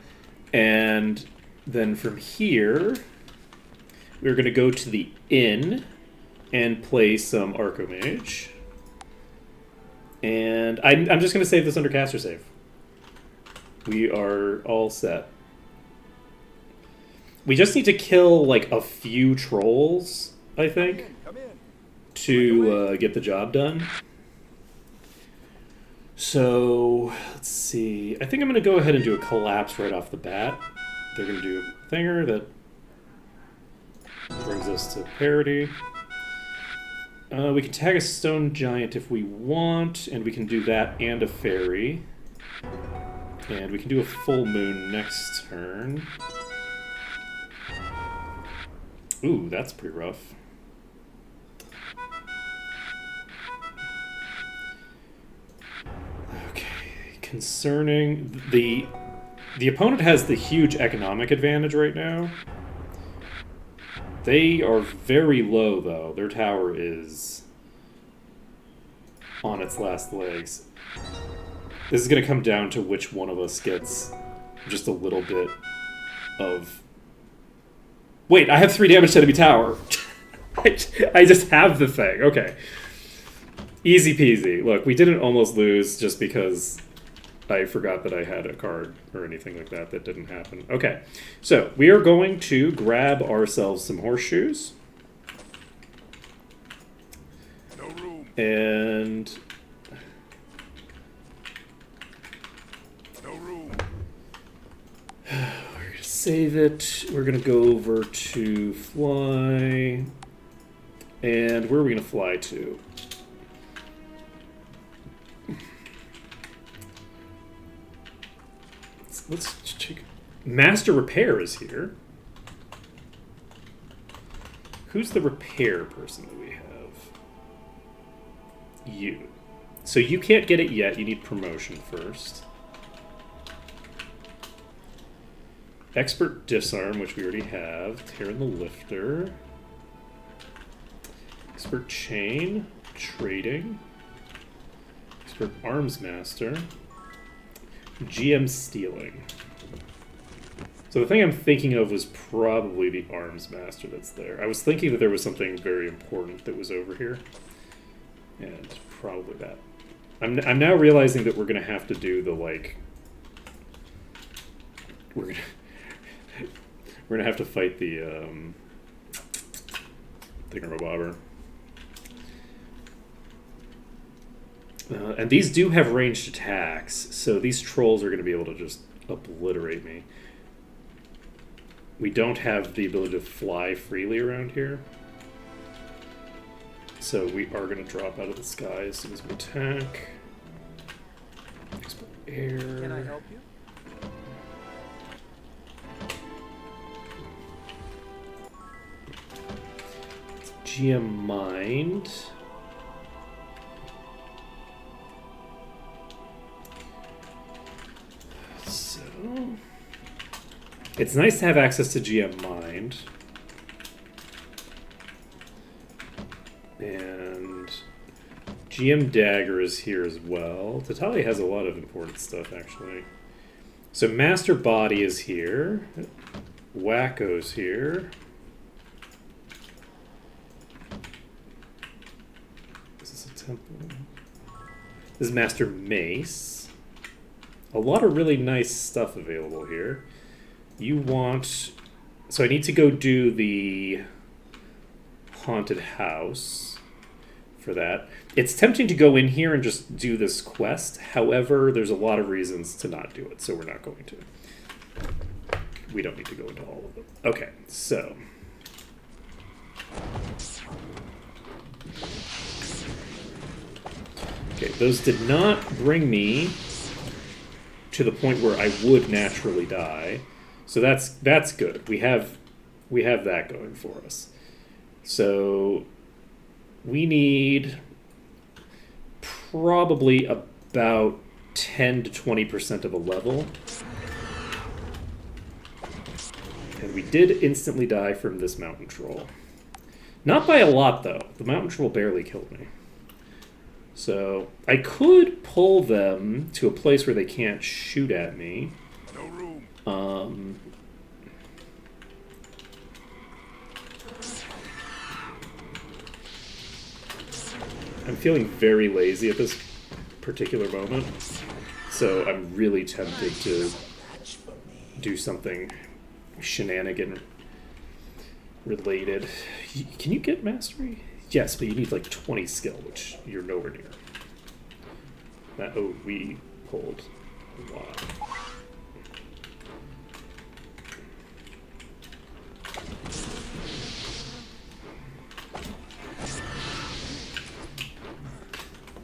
and then from here, we're going to go to the inn and play some Archomage. And I'm just going to save this under caster save. We are all set. We just need to kill, like, a few trolls, I think, to get the job done. So, let's see. I think I'm going to go ahead and do a collapse right off the bat. They're going to do a thinger that brings us to parity. We can tag a stone giant if we want, and we can do that and a fairy. And we can do a full moon next turn. Ooh, that's pretty rough. Okay, concerning the opponent has the huge economic advantage right now. They are very low, though. Their tower is on its last legs. This is going to come down to which one of us gets just a little bit of... Wait, I have 3 damage to enemy tower. I just have the thing. Okay. Easy peasy. Look, we didn't almost lose just because I forgot that I had a card or anything like that. That didn't happen. Okay. So, we are going to grab ourselves some horseshoes. No room. And... No room. we're going to save it. We're going to go over to fly. And where are we going to fly to? Let's check. Master Repair is here. Who's the repair person that we have? You. So you can't get it yet. You need promotion first. Expert Disarm, which we already have. Tearing the Lifter. Expert Chain. Trading. Expert Arms Master. GM Stealing. So the thing I'm thinking of was probably the Arms Master that's there. I was thinking that there was something very important that was over here. And probably that. I'm now realizing that we're going to have to do the, like... We're going to have to fight the, Thingamabobber. And these do have ranged attacks, so these trolls are going to be able to just obliterate me. We don't have the ability to fly freely around here. So we are going to drop out of the sky as soon as we attack. Export air. Can I help you? GM Mind. So it's nice to have access to GM Mind. And GM Dagger is here as well. Tatali has a lot of important stuff, actually. So Master Body is here. Wacko's here. Is this a temple? This is Master Mace. A lot of really nice stuff available here. You want... So I need to go do the haunted house for that. It's tempting to go in here and just do this quest. However, there's a lot of reasons to not do it, so we're not going to. We don't need to go into all of them. Okay, so... Okay, those did not bring me to the point where I would naturally die. So that's good. We have that going for us. So we need probably about 10 to 20% of a level. And we did instantly die from this mountain troll. Not by a lot, though. The mountain troll barely killed me. So I could pull them to a place where they can't shoot at me. No room. I'm feeling very lazy at this particular moment, so I'm really tempted to do something shenanigan related. Can you get mastery? Yes, but you need like 20 skill, which you're nowhere near. We pulled a lot.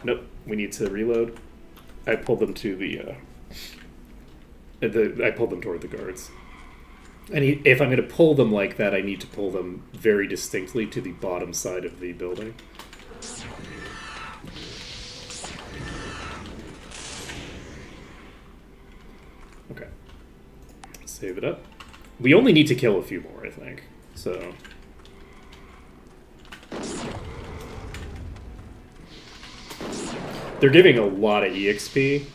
Nope, we need to reload. I pulled them to I pulled them toward the guards. And if I'm going to pull them like that, I need to pull them very distinctly to the bottom side of the building. Okay. Save it up. We only need to kill a few more, I think. So... They're giving a lot of EXP.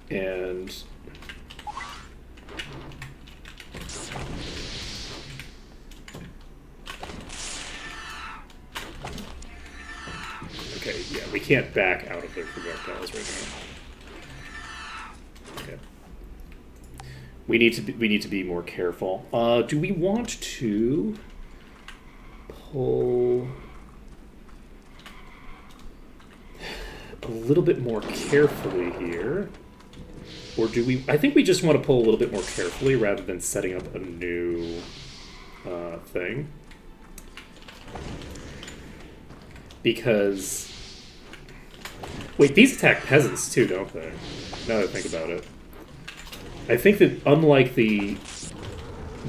And... Okay, yeah, we can't back out of their projectiles right now. Okay. We need to be more careful. Do we want to pull a little bit more carefully here? Or do we... I think we just want to pull a little bit more carefully rather than setting up a new thing. Because... Wait, these attack peasants too, don't they? Now that I think about it. I think that unlike the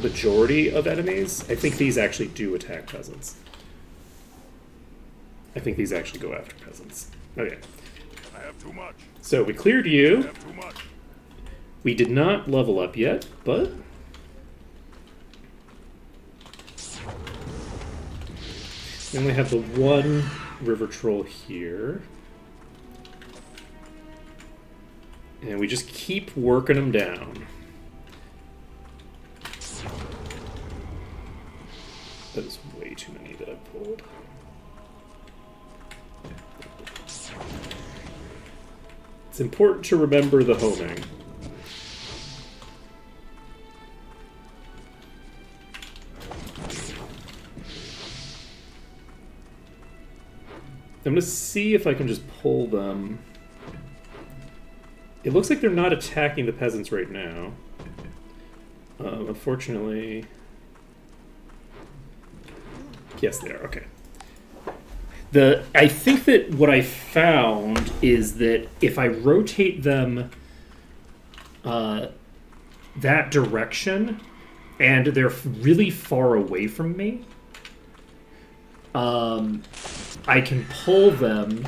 majority of enemies, I think these actually do attack peasants. I think these actually go after peasants. Okay. I have too much. So we cleared I you. have too much. We did not level up yet, but... We only have the one river troll here. And we just keep working them down. That is way too many that I've pulled. It's important to remember the homing. I'm going to see if I can just pull them. It looks like they're not attacking the peasants right now. Unfortunately... Yes, they are. Okay. I think that what I found is that if I rotate them that direction, and they're really far away from me, I can pull them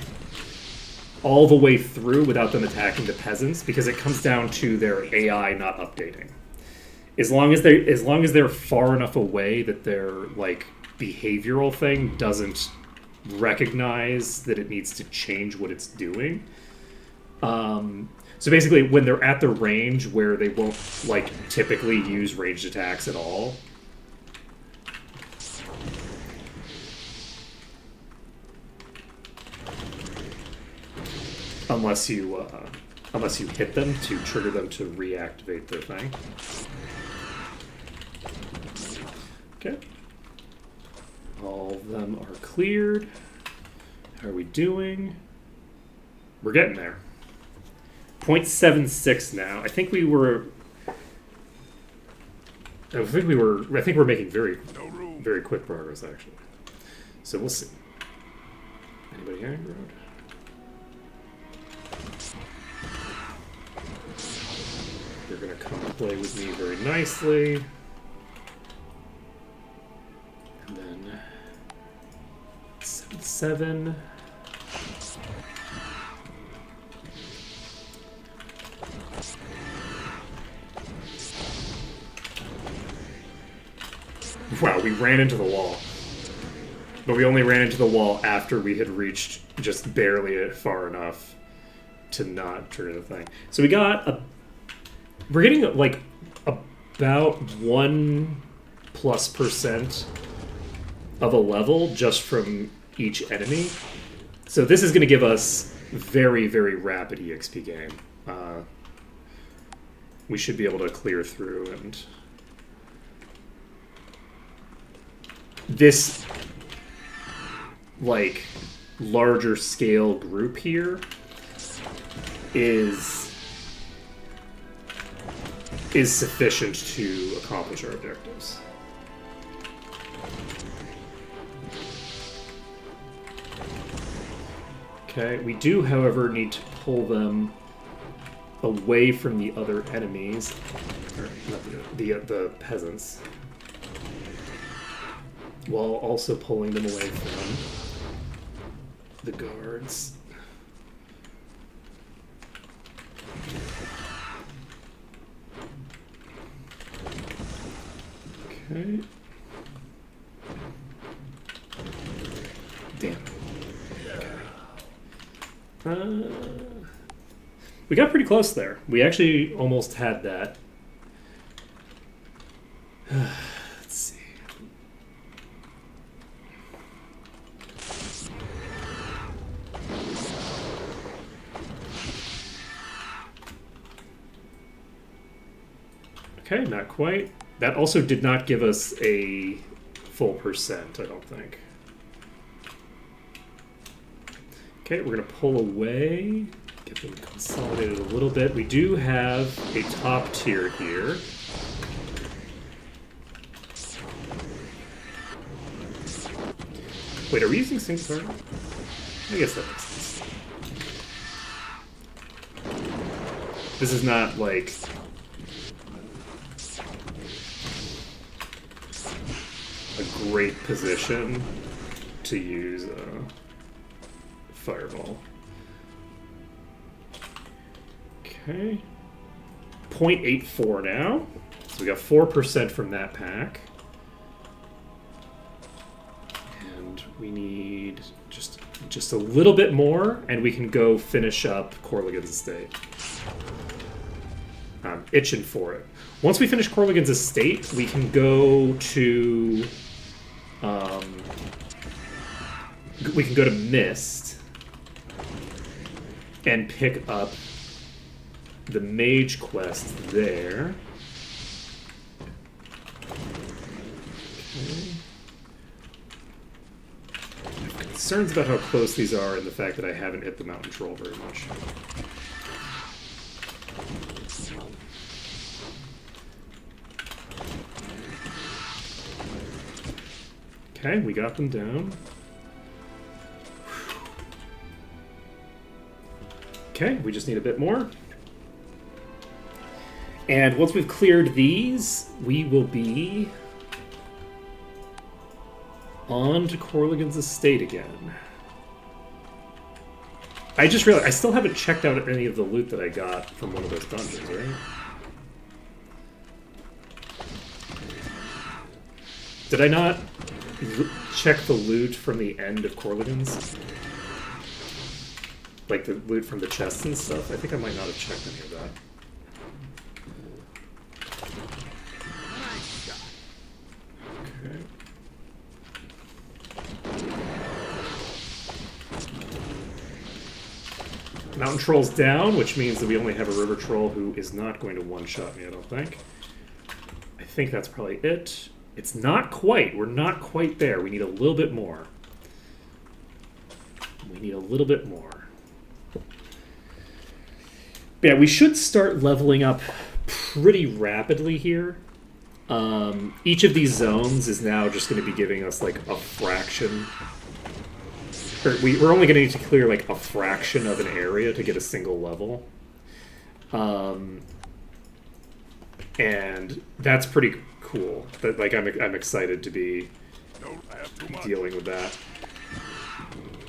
all the way through without them attacking the peasants, because it comes down to their AI not updating. As long as they're far enough away that their like behavioral thing doesn't recognize that it needs to change what it's doing. So basically, when they're at the range where they won't like typically use ranged attacks at all. Unless you hit them to trigger them to reactivate their thing. Okay. All of them are cleared. How are we doing? We're getting there. 0.76 now. I think we're making very quick progress actually. So we'll see. Anybody here? Road? You're gonna come play with me very nicely. And then 7. Wow, we ran into the wall. But we only ran into the wall after we had reached just barely far enough to not trigger the thing. So we're getting like about 1+% of a level just from each enemy. So this is going to give us very, very rapid EXP gain. We should be able to clear through, and this like larger scale group here is sufficient to accomplish our objectives. Okay, we do, however, need to pull them away from the other enemies, or not the peasants, while also pulling them away from the guards. Okay. Damn. Okay. We got pretty close there. We actually almost had that. Let's see. Okay, not quite. That also did not give us a full percent, I don't think. Okay, we're going to pull away, get them consolidated a little bit. We do have a top tier here. Wait, are we using sync card? I guess that makes sense. This is not like a great position to use a fireball. Okay. 0.84 now. So we got 4% from that pack. And we need just a little bit more, and we can go finish up Corlagon's estate. I'm itching for it. Once we finish Corlagon's estate, we can go to Mist and pick up the mage quest there. Okay. I have concerns about how close these are and the fact that I haven't hit the mountain troll very much. Okay, we got them down. Okay, we just need a bit more. And once we've cleared these, we will be on to Corlagon's estate again. I just realized I still haven't checked out any of the loot that I got from one of those dungeons, right? Did I not check the loot from the end of Corlagon's? Like the loot from the chests and stuff? I think I might not have checked any of that. Okay. Mountain Troll's down, which means that we only have a River Troll who is not going to one-shot me, I don't think. I think that's probably it. It's not quite. We're not quite there. We need a little bit more. We need a little bit more. But yeah, we should start leveling up pretty rapidly here. Each of these zones is now just going to be giving us like a fraction. We're only going to need to clear like a fraction of an area to get a single level. And that's pretty cool. That like I'm excited to be dealing with that.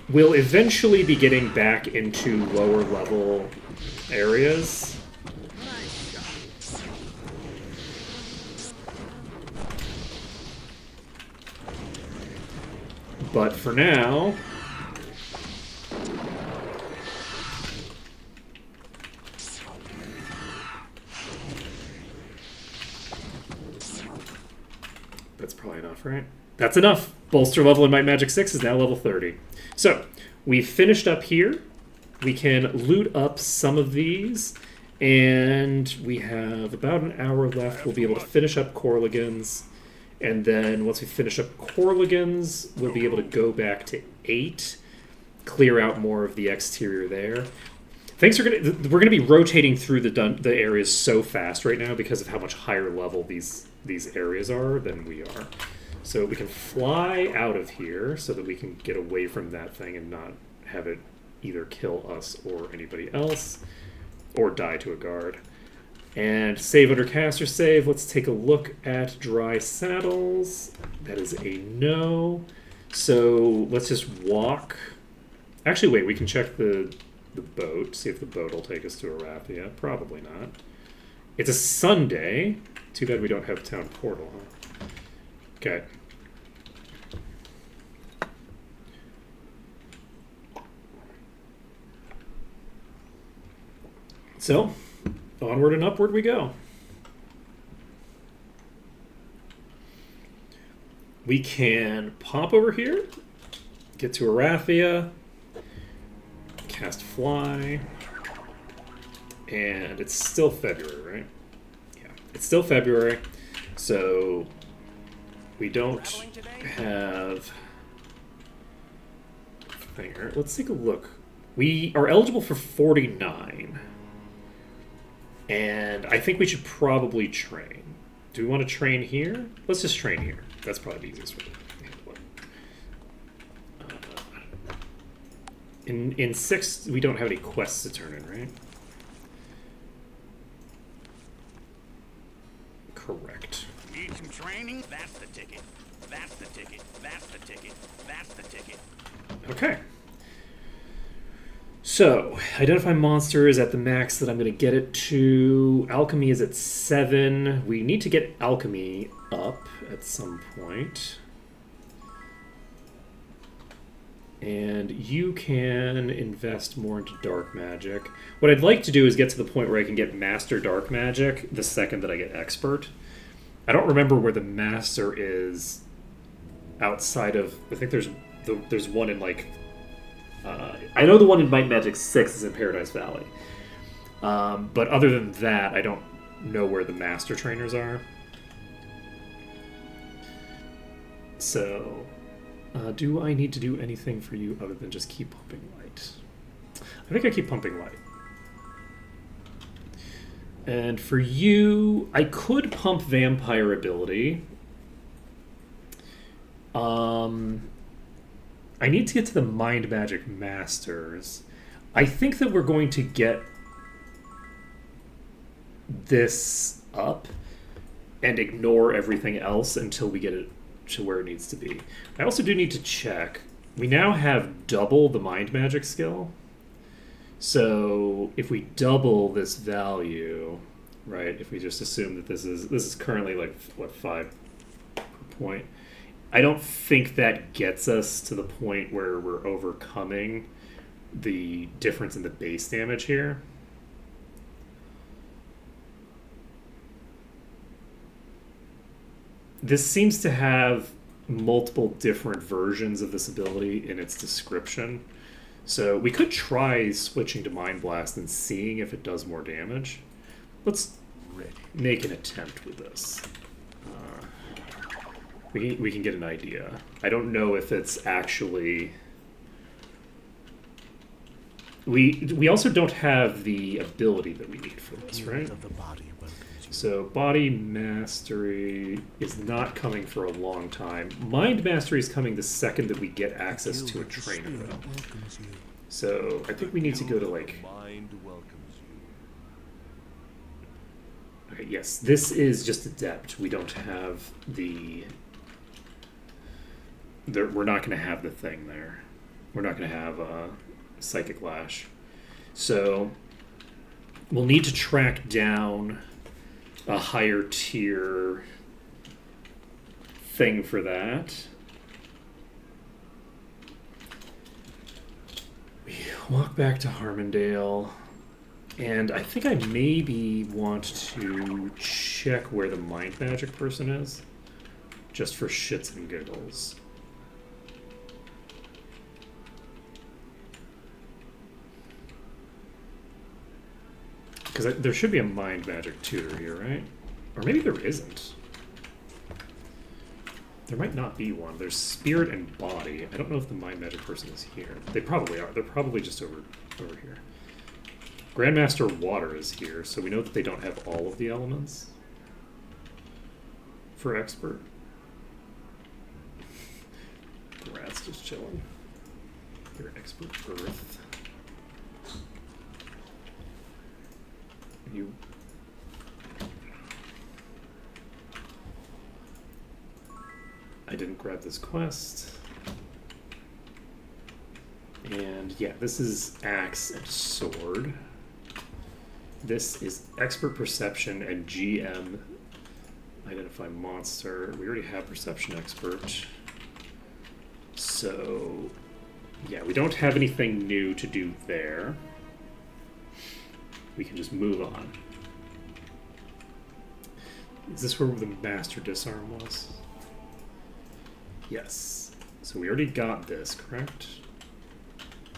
We'll eventually be getting back into lower level areas. But for now, that's probably enough, right? That's enough. Bolster level in Might Magic 6 is now level 30. So, we've finished up here. We can loot up some of these, and we have about an hour left. We'll be able to finish up Corlagon's, and then once we finish up Corlagon's, we'll be able to go back to 8, clear out more of the exterior there. We're gonna be rotating through the areas so fast right now because of how much higher level these areas are than we are. So we can fly out of here so that we can get away from that thing and not have it either kill us or anybody else. or die to a guard. And save under caster save. Let's take a look at dry saddles. That is a no. So let's just walk. Actually, wait, we can check the boat, see if the boat will take us to Arathia. Probably not. It's a Sunday. Too bad we don't have town portal, huh? Okay. So, onward and upward we go. We can pop over here, get to Arathia, cast Fly, and it's still February, right? Yeah, it's still February, so we don't have... Here, let's take a look. We are eligible for 49. And I think we should probably train. Do we want to train here? Let's just train here. That's probably the easiest way to handle it. In 6, we don't have any quests to turn in, right? Correct. Need some training? That's the ticket. That's the ticket. That's the ticket. That's the ticket. Okay. So, identify monsters at the max that I'm going to get it to. Alchemy is at 7. We need to get alchemy up at some point. And you can invest more into dark magic. What I'd like to do is get to the point where I can get master dark magic the second that I get expert. I don't remember where the master is outside of... I think there's one in like... I know the one in Might Magic 6 is in Paradise Valley. But other than that, I don't know where the master trainers are. So, do I need to do anything for you other than just keep pumping light? I think I keep pumping light. And for you, I could pump vampire ability. I need to get to the Mind Magic Masters. I think that we're going to get this up and ignore everything else until we get it to where it needs to be. I also do need to check. We now have double the Mind Magic skill. So if we double this value, right, if we just assume that this is currently like, what, 5 per point, I don't think that gets us to the point where we're overcoming the difference in the base damage here. This seems to have multiple different versions of this ability in its description. So we could try switching to Mind Blast and seeing if it does more damage. Let's make an attempt with this. We can get an idea. I don't know if it's actually... We also don't have the ability that we need for this, right? So body mastery is not coming for a long time. Mind mastery is coming the second that we get access to a trainer, though. So I think we need to go to like... Okay, yes, this is just adept. We don't have the... We're not going to have the thing there. We're not going to have a Psychic Lash. So we'll need to track down a higher tier thing for that. We walk back to Harmondale, and I think I maybe want to check where the Mind Magic person is, just for shits and giggles. Because there should be a Mind Magic tutor here, right? Or maybe there isn't. There might not be one. There's Spirit and Body. I don't know if the Mind Magic person is here. They probably are. They're probably just over here. Grandmaster Water is here, so we know that they don't have all of the elements for Expert. The rat's just chilling. You're Expert Earth. you... I didn't grab this quest. And yeah, this is Axe and Sword. This is Expert Perception and GM. Identify Monster. We already have Perception Expert. So, yeah, we don't have anything new to do there. We can just move on. Is this where the Master Disarm was? Yes. So we already got this, correct?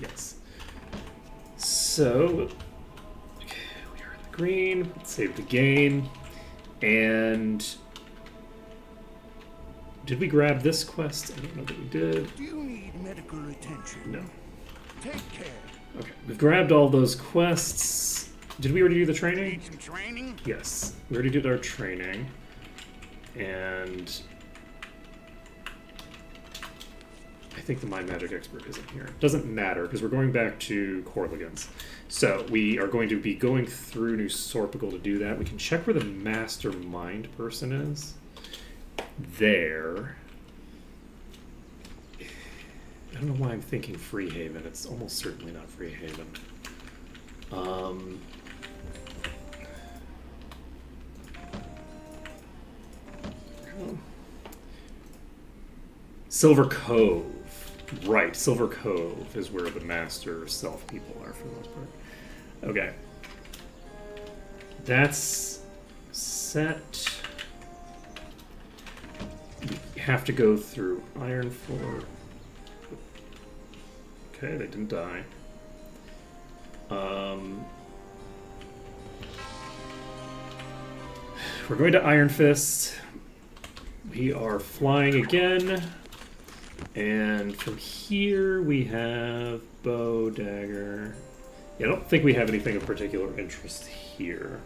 Yes. So, okay, we are in the green. Let's save the game. And did we grab this quest? I don't know that we did. Do you need medical attention? No. Take care. Okay, we've grabbed all those quests. Did we already do the training? Need some training? Yes, we already did our training. And I think the Mind Magic Expert isn't here. Doesn't matter, because we're going back to Corlagon's. So we are going to be going through New Sorpigal to do that. We can check where the Mastermind person is. There. I don't know why I'm thinking Freehaven. It's almost certainly not Freehaven. Silver Cove. Right, Silver Cove is where the Master Self people are for the most part. Okay. That's set. We have to go through Ironforge. Okay, they didn't die. We're going to Iron Fist. We are flying again. And from here we have bow, dagger. Yeah, I don't think we have anything of particular interest here.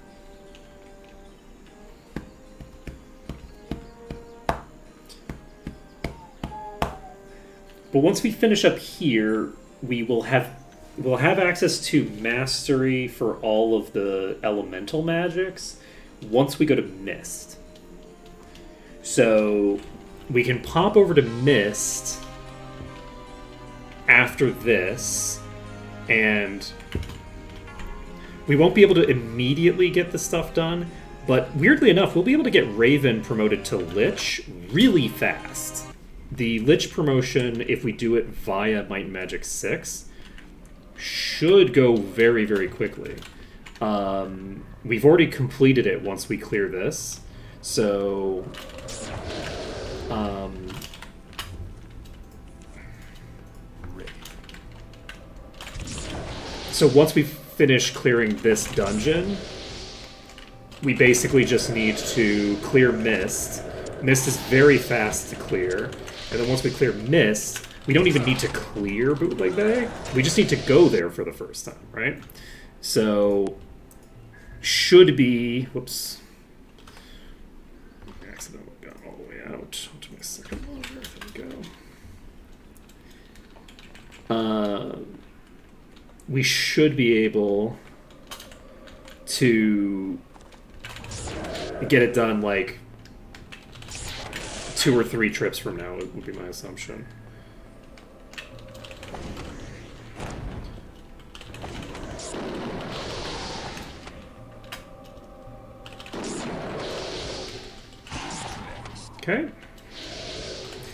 But once we finish up here, we'll have access to mastery for all of the elemental magics once we go to Mist. So we can pop over to Mist after this, and we won't be able to immediately get the stuff done, but weirdly enough, we'll be able to get Raven promoted to Lich really fast. The Lich promotion, if we do it via Might and Magic 6, should go very, very quickly. We've already completed it once we clear this, so... So once we finish clearing this dungeon, we basically just need to clear Mist. Mist is very fast to clear. And then once we clear Mist, we don't even need to clear Bootleg Bay. We just need to go there for the first time, right? So, should be... Whoops. I accidentally got all the way out to my second monitor. There we go. We should be able to get it done, like, 2 or 3 trips from now, would be my assumption. Okay.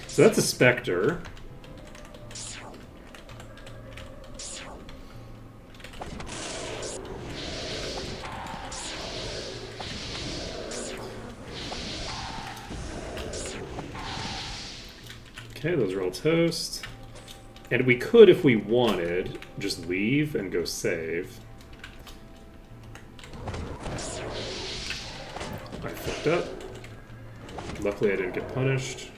So that's a Spectre. Okay, those are all toast. And we could, if we wanted, just leave and go save. I fucked up. Luckily I didn't get punished.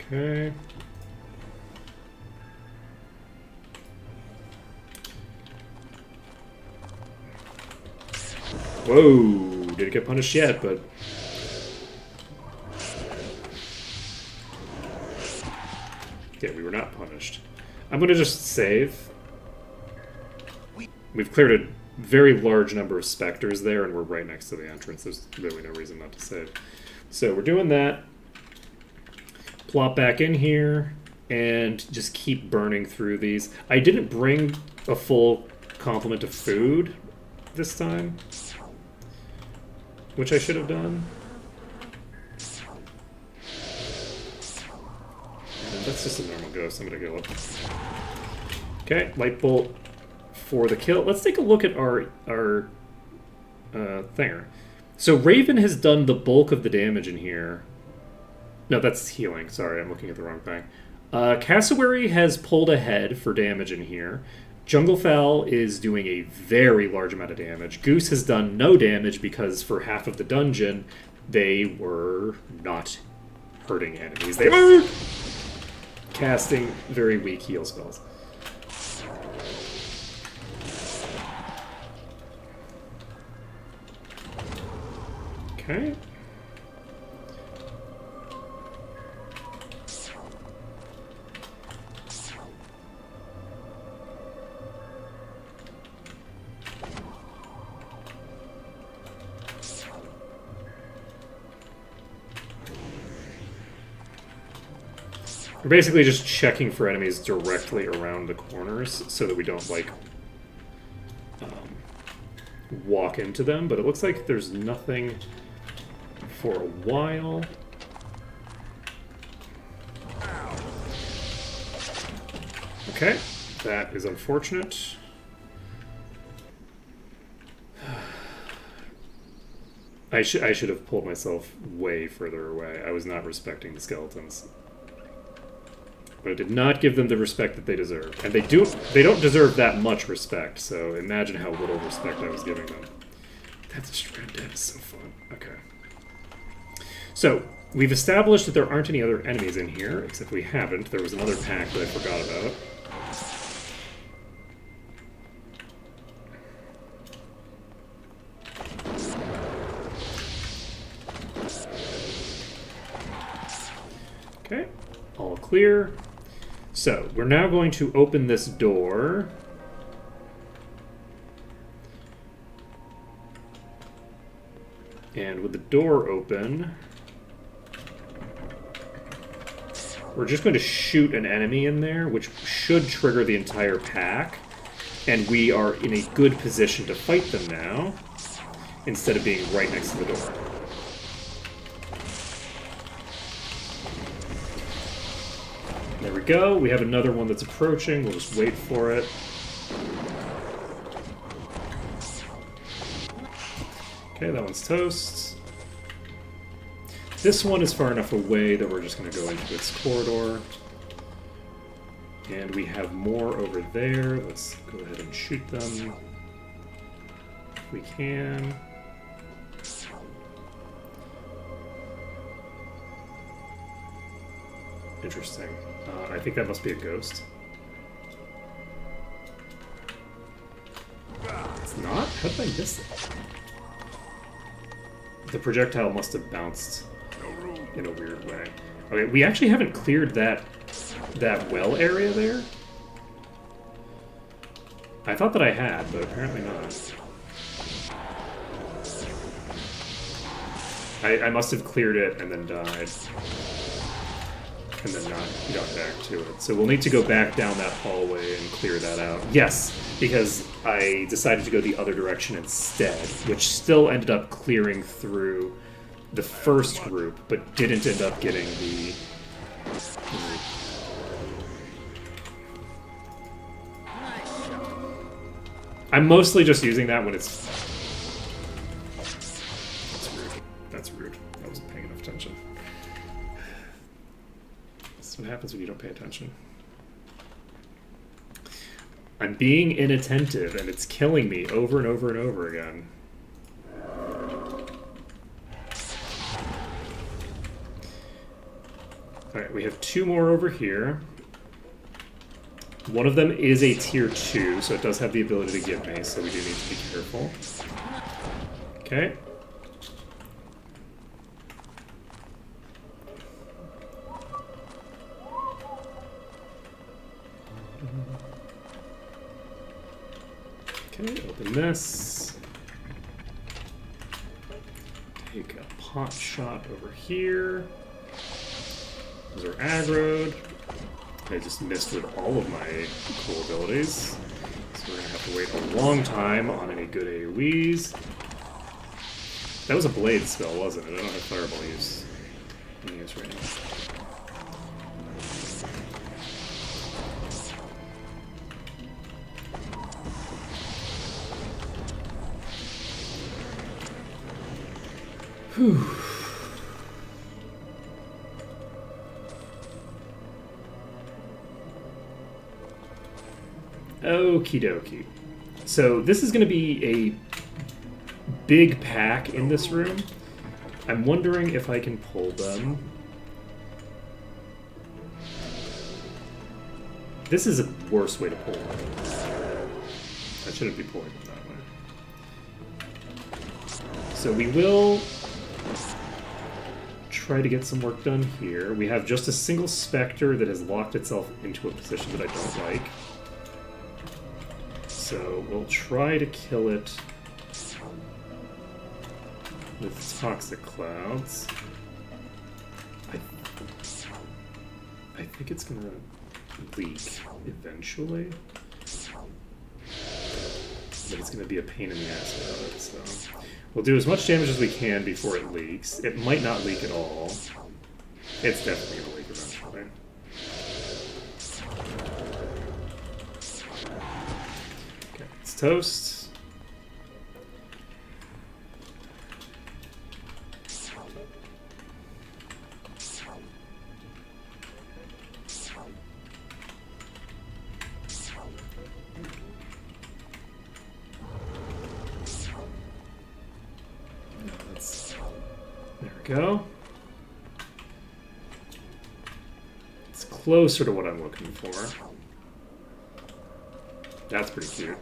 Okay. Whoa! Didn't get punished yet, but... Yeah, we were not punished. I'm going to just save. We've cleared a very large number of specters there, and we're right next to the entrance. There's really no reason not to save. So we're doing that. Plop back in here, and just keep burning through these. I didn't bring a full complement of food this time, which I should have done. And that's just a normal ghost. I'm going to go up. Okay, light bolt for the kill. Let's take a look at our thinger. So Raven has done the bulk of the damage in here. No, that's healing. Sorry, I'm looking at the wrong thing. Cassowary has pulled ahead for damage in here. Junglefowl is doing a very large amount of damage. Goose has done no damage because for half of the dungeon, they were not hurting enemies. They were casting very weak heal spells. Okay. We're basically just checking for enemies directly around the corners so that we don't, like, walk into them. But it looks like there's nothing for a while. Okay, that is unfortunate. I should have pulled myself way further away. I was not respecting the skeletons. But I did not give them the respect that they deserve. And they don't deserve that much respect, so imagine how little respect I was giving them. That's a shred. That is so fun. Okay. So, we've established that there aren't any other enemies in here, except we haven't. There was another pack that I forgot about. Okay, all clear. So, we're now going to open this door. And with the door open, we're just going to shoot an enemy in there, which should trigger the entire pack. And we are in a good position to fight them now, instead of being right next to the door. There we go. We have another one that's approaching. We'll just wait for it. Okay, that one's toast. This one is far enough away that we're just going to go into its corridor. And we have more over there. Let's go ahead and shoot them if we can. Interesting. I think that must be a ghost. It's not? How did I miss it? The projectile must have bounced in a weird way. Okay, we actually haven't cleared that well area there. I thought that I had, but apparently not. I must have cleared it and then died. And then not got back to it. So we'll need to go back down that hallway and clear that out. Yes, because I decided to go the other direction instead, which still ended up clearing through the first group, but didn't end up getting the... I'm mostly just using that when it's... That's rude. That's rude. I wasn't paying enough attention. What happens when you don't pay attention. I'm being inattentive, and it's killing me over and over and over again. Alright, we have two more over here. One of them is a tier 2, so it does have the ability to get me, so we do need to be careful. Okay. Okay, open this. Take a pot shot over here. Those are aggroed. I just missed with all of my cool abilities. So we're gonna have to wait a long time on any good AoEs. That was a blade spell, wasn't it? I don't have fireball use. Right now. Whew. Okie dokie. So this is going to be a big pack in this room. I'm wondering if I can pull them. This is a worse way to pull them. I shouldn't be pulling them that way. So we will try to get some work done here. We have just a single Spectre that has locked itself into a position that I don't like. So we'll try to kill it with Toxic Clouds. I think it's gonna leak eventually. But it's gonna be a pain in the ass about it, so. We'll do as much damage as we can before it leaks. It might not leak at all. It's definitely gonna leak eventually. Okay, it's toast. Go. It's closer to what I'm looking for. That's pretty cute.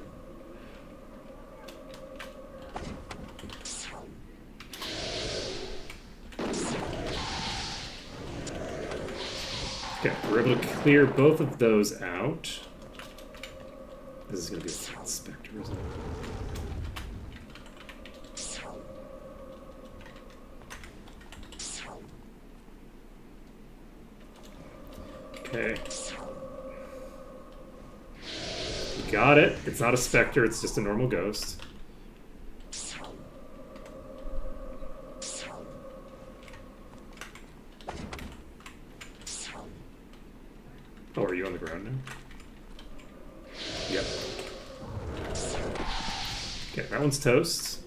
Okay, we're able to clear both of those out. This is going to be a Spectre, isn't it? Okay. Got it. It's not a Spectre, it's just a normal ghost. Oh, are you on the ground now? Yep. Okay, that one's toast.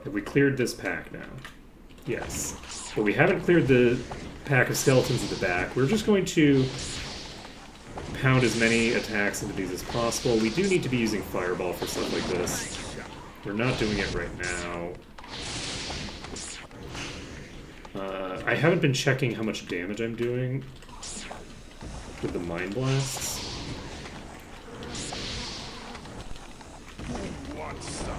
Have we cleared this pack now? Yes. But we haven't cleared the pack of skeletons at the back. We're just going to pound as many attacks into these as possible. We do need to be using Fireball for stuff like this. We're not doing it right now. I haven't been checking how much damage I'm doing with the Mind Blasts. What's up?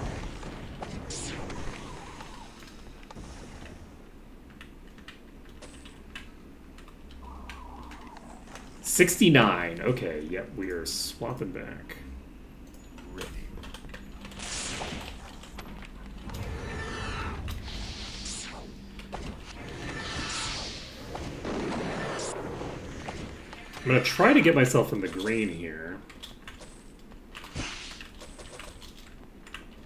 69. Okay, yep, we are swapping back. Ready. I'm gonna try to get myself in the green here.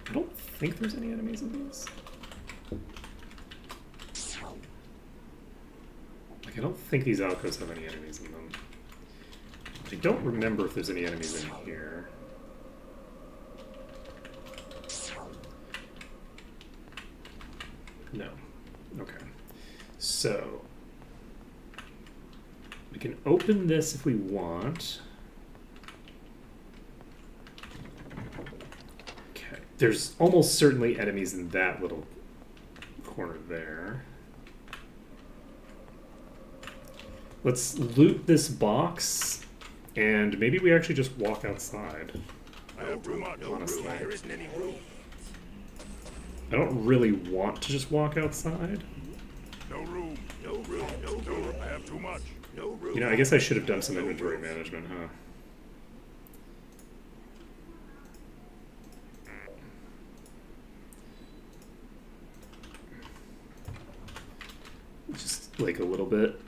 I don't think there's any enemies in these. Like, I don't think these alcoves have any enemies in them. I don't remember if there's any enemies in here. No. Okay. So we can open this if we want. Okay. There's almost certainly enemies in that little corner there. Let's loot this box. And maybe we actually just walk outside. I have too much. Honestly. There isn't any room. I don't really want to just walk outside. No room. No room. No room. I have too much. No room. You know, I guess I should have done some inventory management, huh? Just like a little bit.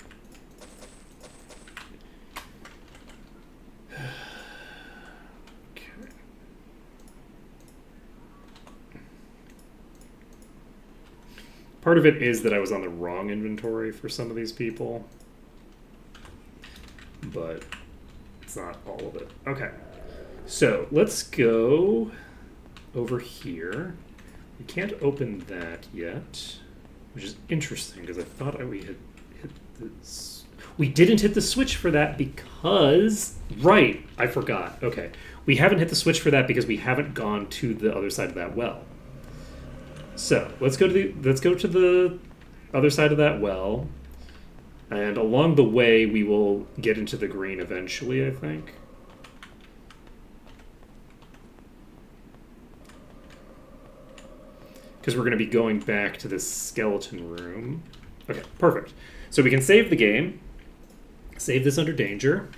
Okay. Part of it is that I was on the wrong inventory for some of these people, but it's not all of it. Okay, so let's go over here. We can't open that yet, which is interesting because I thought we had hit this. We didn't hit the switch for that because, right, I forgot. Okay, we haven't hit the switch for that because we haven't gone to the other side of that well. So let's go to the other side of that well, and along the way we will get into the green eventually, I think. Because we're going to be going back to this skeleton room. Okay, perfect. So we can save the game. Save this under danger.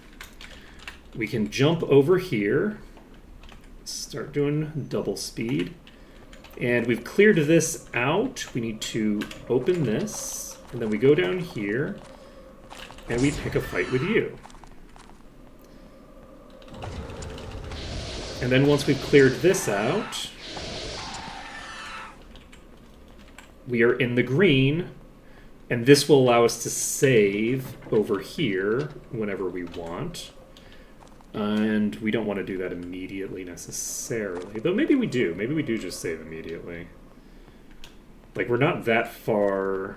We can jump over here. Start doing double speed. And we've cleared this out. We need to open this. And then we go down here. And we pick a fight with you. And then once we've cleared this out, we are in the green, and this will allow us to save over here whenever we want. And we don't want to do that immediately necessarily, though maybe we do. Maybe we do just save immediately. Like, we're not that far.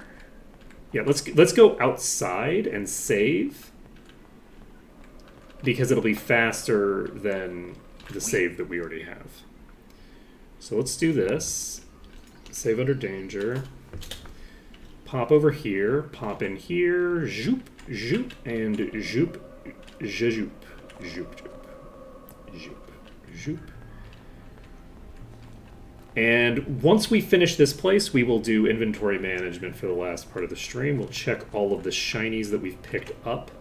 Yeah, let's go outside and save, because it'll be faster than the save that we already have. So let's do this. Save under danger. Pop over here. Pop in here. Zoop, zoop, and zoop, zoop, zoop, zoop, zoop. And once we finish this place, we will do inventory management for the last part of the stream. We'll check all of the shinies that we've picked up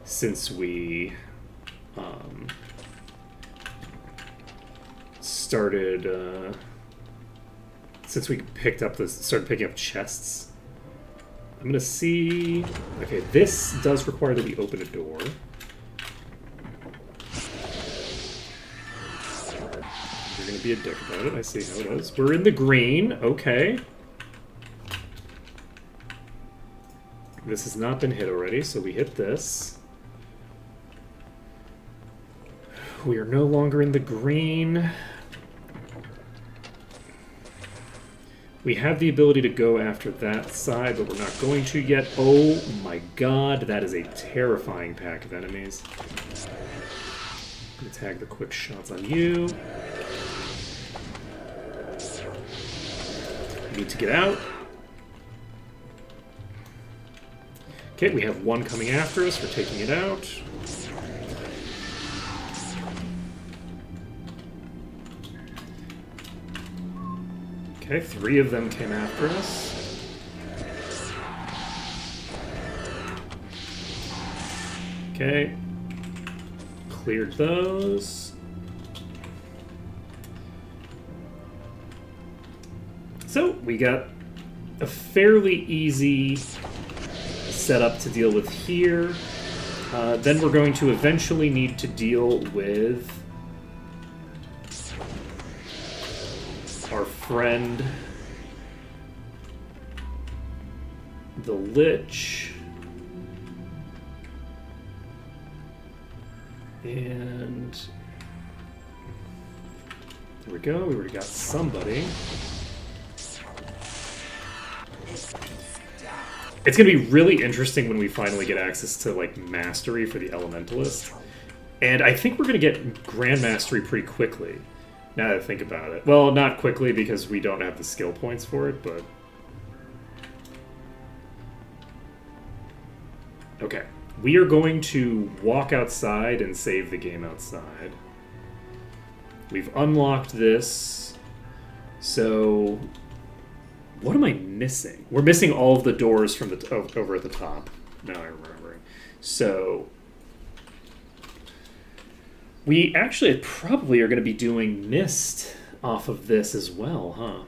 since we started. Since we started picking up chests. I'm gonna see. Okay, this does require that we open a door. You're gonna be a dick about it. I see how it is. We're in the green. Okay. This has not been hit already, so we hit this. We are no longer in the green. We have the ability to go after that side, but we're not going to yet. Oh my god, that is a terrifying pack of enemies. I'm gonna tag the quick shots on you. Need to get out. Okay, we have one coming after us. We're taking it out. Okay, 3 of them came after us. Okay. Cleared those. So, we got a fairly easy setup to deal with here. Then we're going to eventually need to deal with our friend, the Lich, and there we go, we already got somebody. It's going to be really interesting when we finally get access to, like, Mastery for the Elementalist, and I think we're going to get Grand Mastery pretty quickly. Now that I think about it. Well, not quickly because we don't have the skill points for it, but... Okay. We are going to walk outside and save the game outside. We've unlocked this. So... What am I missing? We're missing all of the doors from the over at the top. Now I'm remembering. So we actually probably are going to be doing mist off of this as well, huh?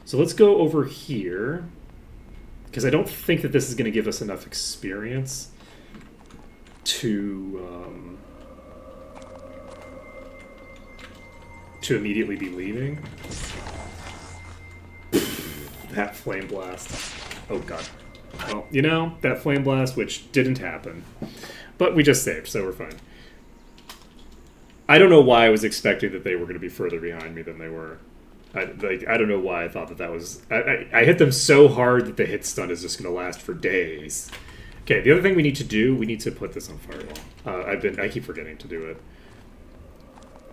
So let's go over here, because I don't think that this is going to give us enough experience to immediately be leaving. That flame blast. Oh god. Well, you know, that flame blast, which didn't happen. But we just saved, so we're fine. I don't know why I was expecting that they were going to be further behind me than they were. I don't know why I thought that was... I hit them so hard that the hit stun is just going to last for days. Okay, the other thing we need to do, we need to put this on firewall. I keep forgetting to do it.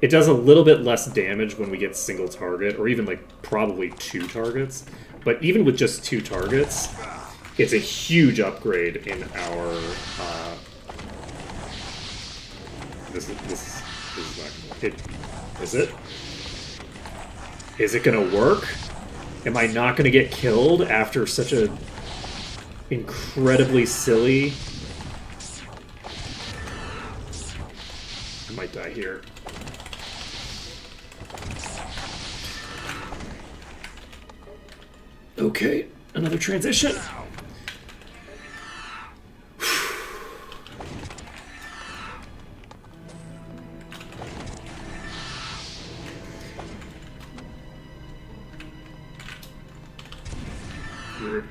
It does a little bit less damage when we get single target, or even like probably 2 targets. But even with just 2 targets, it's a huge upgrade in our... This is not... Is it? Is it gonna work? Am I not gonna get killed after such a incredibly silly... I might die here. Okay, another transition. Weird.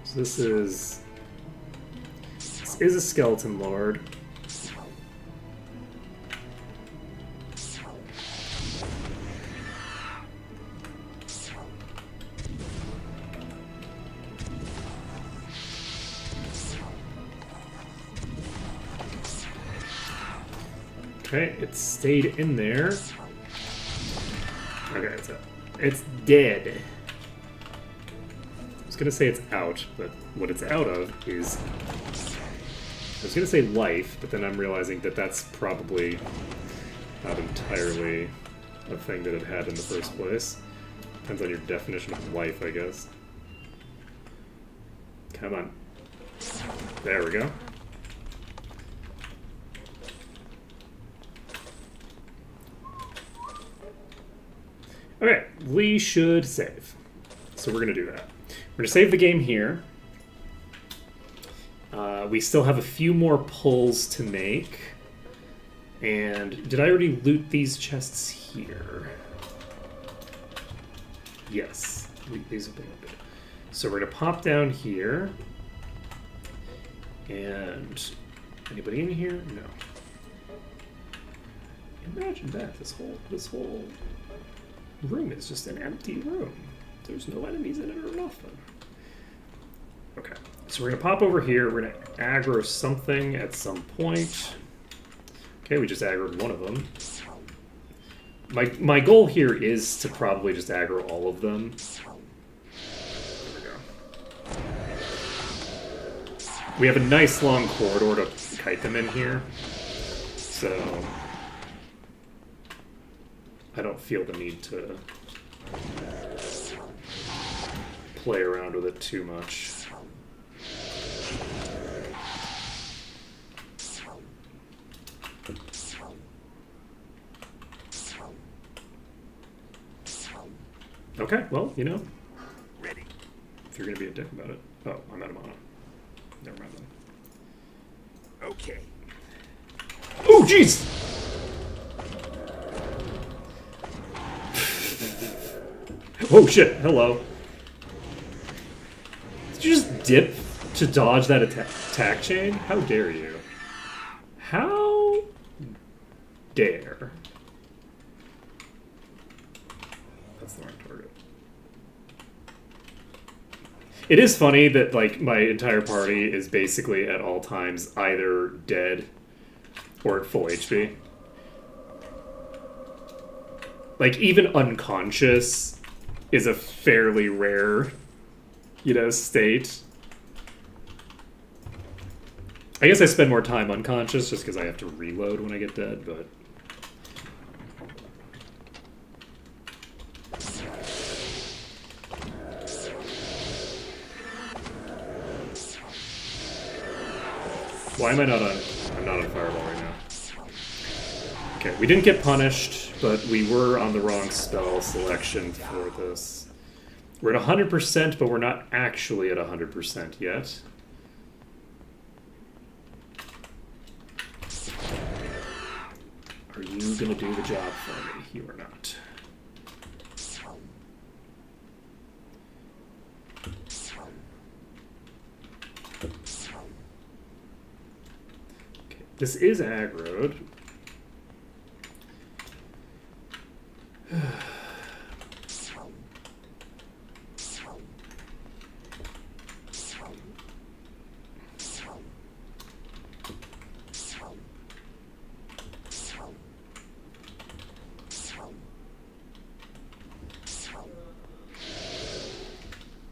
So this is a skeleton lord. Okay, it stayed in there. Okay, it's dead. I was gonna say it's out, but what it's out of is... I was gonna say life, but then I'm realizing that that's probably not entirely a thing that it had in the first place. Depends on your definition of life, I guess. Come on. There we go. Okay, we should save. So we're going to do that. We're going to save the game here. We still have a few more pulls to make. And did I already loot these chests here? Yes. These have been looted. So we're going to pop down here. And anybody in here? No. Imagine that. This whole room is just an empty room. There's no enemies in it or nothing. Okay, so we're gonna pop over here. We're gonna aggro something at some point. Okay, we just aggroed one of them. My goal here is to probably just aggro all of them. There we go. We have a nice long corridor to kite them in here, so I don't feel the need to play around with it too much. Okay, well, you know, Ready. if you're gonna be a dick about it. Oh, I'm out of mana. Never mind then. Okay. Oh, jeez! Oh shit, hello. Did you just dip to dodge that attack chain? How dare you? How dare? That's the wrong target. It is funny that, like, my entire party is basically at all times either dead or at full HP. Like, even unconscious is a fairly rare, you know, state. I guess I spend more time unconscious just because I have to reload when I get dead, but... Why am I not on... I'm not on Fireball right now. Okay, we didn't get punished, but we were on the wrong spell selection for this. We're at 100%, but we're not actually at 100% yet. Are you gonna do the job for me? You are not. Okay, this is aggroed.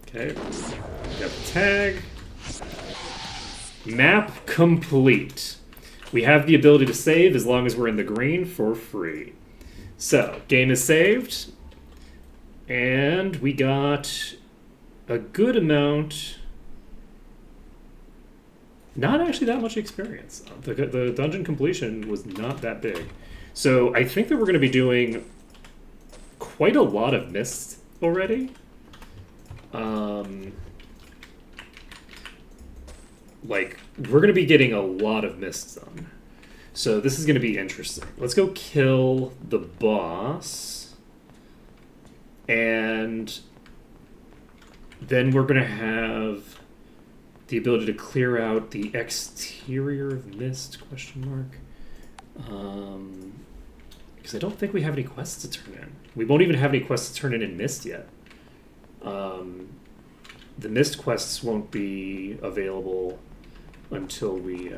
Okay, got the tag. Map complete. We have the ability to save as long as we're in the green for free. So, game is saved. And we got a good amount. Not actually that much experience. The dungeon completion was not that big. So I think that we're going to be doing quite a lot of mist already. Like, we're going to be getting a lot of mist done. So this is going to be interesting. Let's go kill the boss. And then we're going to have the ability to clear out the exterior of mist, question mark. Because I don't think we have any quests to turn in. We won't even have any quests to turn in mist yet. The mist quests won't be available until we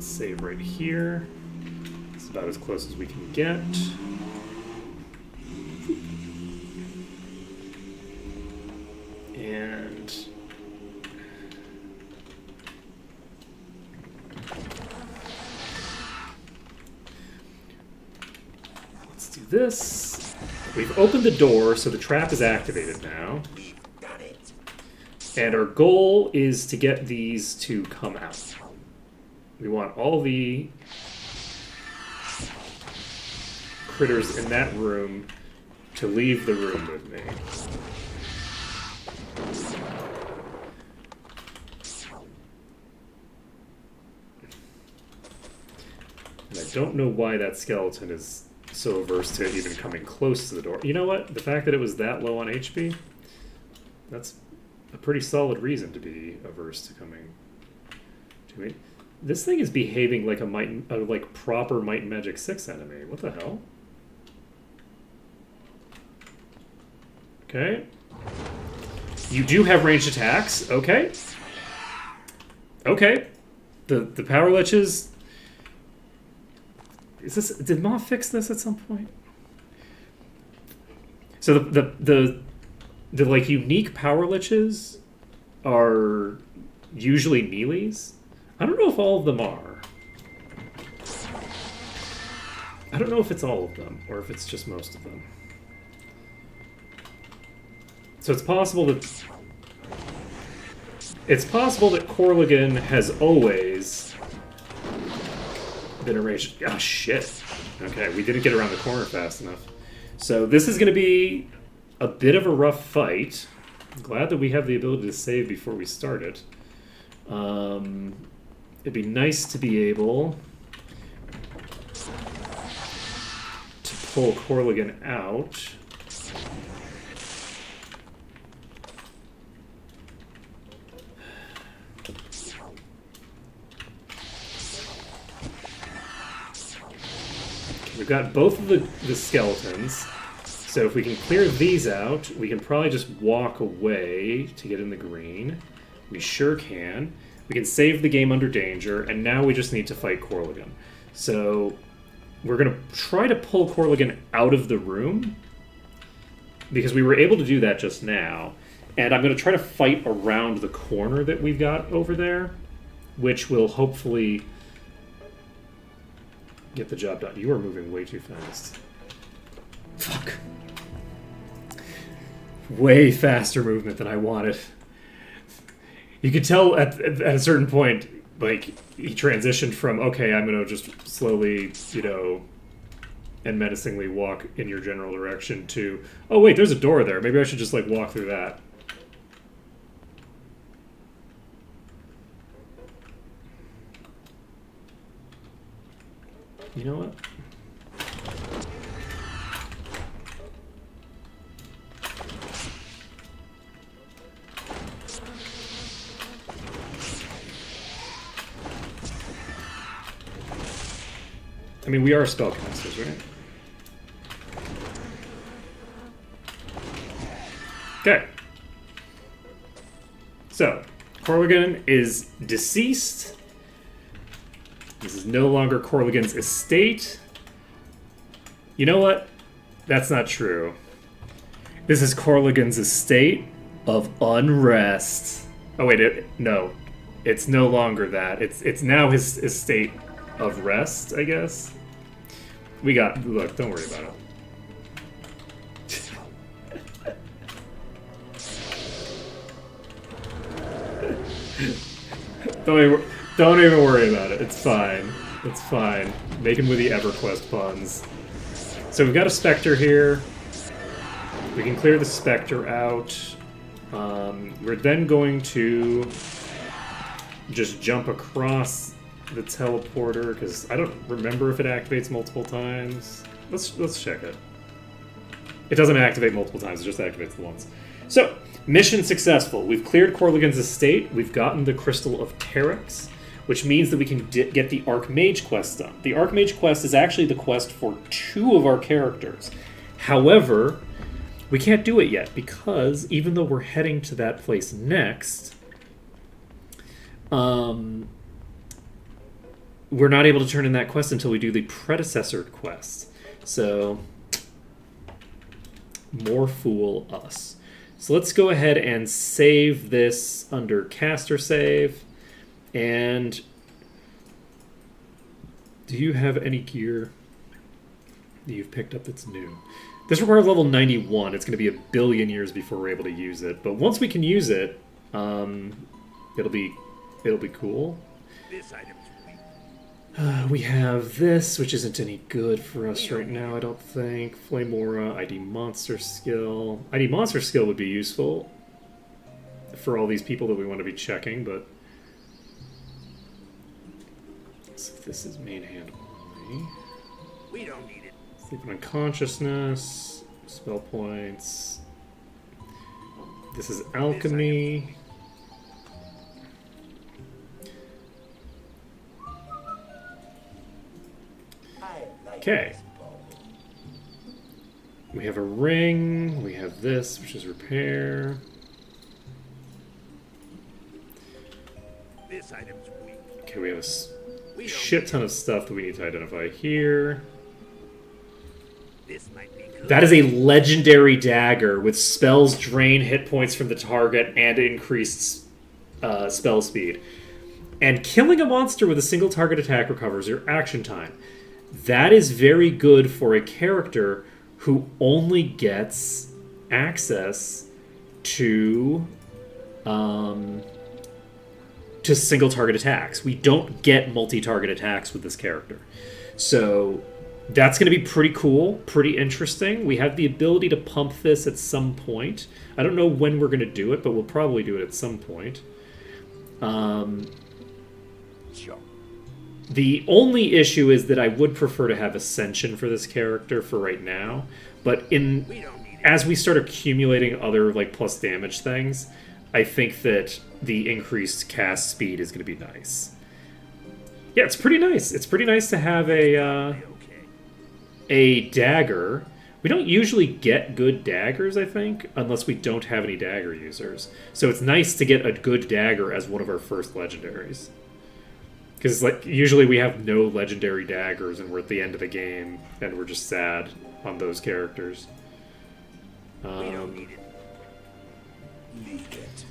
save right here. It's about as close as we can get. And let's do this. We've opened the door, so the trap is activated now. And our goal is to get these to come out. We want all the critters in that room to leave the room with me. And I don't know why that skeleton is so averse to even coming close to the door. You know what? The fact that it was that low on HP, that's a pretty solid reason to be averse to coming to me. This thing is behaving like a proper Might and Magic 6 enemy. What the hell? Okay. You do have ranged attacks. Okay. Okay. The power liches. Did Ma fix this at some point? So the like unique power liches are usually melees. I don't know if all of them are. I don't know if it's all of them or if it's just most of them. So it's possible that Corlagon has always been a ranged. Ah, shit. Okay, we didn't get around the corner fast enough. So this is going to be a bit of a rough fight. I'm glad that we have the ability to save before we start it. It'd be nice to be able to pull Corlagon out. We've got both of the skeletons, so if we can clear these out, we can probably just walk away to get in the green. We sure can. We can save the game under danger, and now we just need to fight Corlagon. So we're going to try to pull Corlagon out of the room, because we were able to do that just now, and I'm going to try to fight around the corner that we've got over there, which will hopefully get the job done. You are moving way too fast. Fuck. way faster movement than I wanted. You could tell at a certain point, like, he transitioned from, okay, I'm going to just slowly, and menacingly walk in your general direction to, oh, wait, there's a door there. Maybe I should just, like, walk through that. You know what? I mean, we are spellcasters, right? Okay. So, Corlagon is deceased. This is no longer Corlagon's estate. You know what? That's not true. This is Corlagon's estate of unrest. Oh wait, no. It's no longer that. It's now his estate of rest, I guess. Look, don't worry about it. Don't even worry about it. It's fine. It's fine. Making with the EverQuest puns. So we've got a Spectre here. We can clear the Spectre out. We're then going to just jump across the teleporter, because I don't remember if it activates multiple times. Let's check it. It doesn't activate multiple times, it just activates the once. So, mission successful. We've cleared Corlagon's estate, we've gotten the Crystal of Terex, which means that we can get the Archmage quest done. The Archmage quest is actually the quest for 2 of our characters. However, we can't do it yet, because even though we're heading to that place next, we're not able to turn in that quest until we do the predecessor quest. So, more fool us. So let's go ahead and save this under caster save. And do you have any gear that you've picked up that's new? This requires level 91. It's going to be a billion years before we're able to use it. But once we can use it, it'll be cool. This item's We have this, which isn't any good for us right now, I don't think. Flame Aura, ID Monster Skill. ID Monster Skill would be useful for all these people that we want to be checking, but... So this is main hand only. We don't need it. Sleeping Unconsciousness, spell points. This is Alchemy. Okay. We have a ring. We have this, which is repair. This item's weak. Okay, we have a shit ton of stuff that we need to identify here. This might be good. That is a legendary dagger with spells drain hit points from the target and increased spell speed. And killing a monster with a single target attack recovers your action time. That is very good for a character who only gets access to single target attacks. We don't get multi-target attacks with this character. So that's going to be pretty cool, pretty interesting. We have the ability to pump this at some point. I don't know when we're going to do it, but we'll probably do it at some point. Sure. The only issue is that I would prefer to have Ascension for this character for right now, but as we start accumulating other plus damage things, I think that the increased cast speed is going to be nice. Yeah, it's pretty nice. It's pretty nice to have a dagger. We don't usually get good daggers, I think, unless we don't have any dagger users. So it's nice to get a good dagger as one of our first legendaries. Because usually we have no legendary daggers and we're at the end of the game and we're just sad on those characters. We don't need it.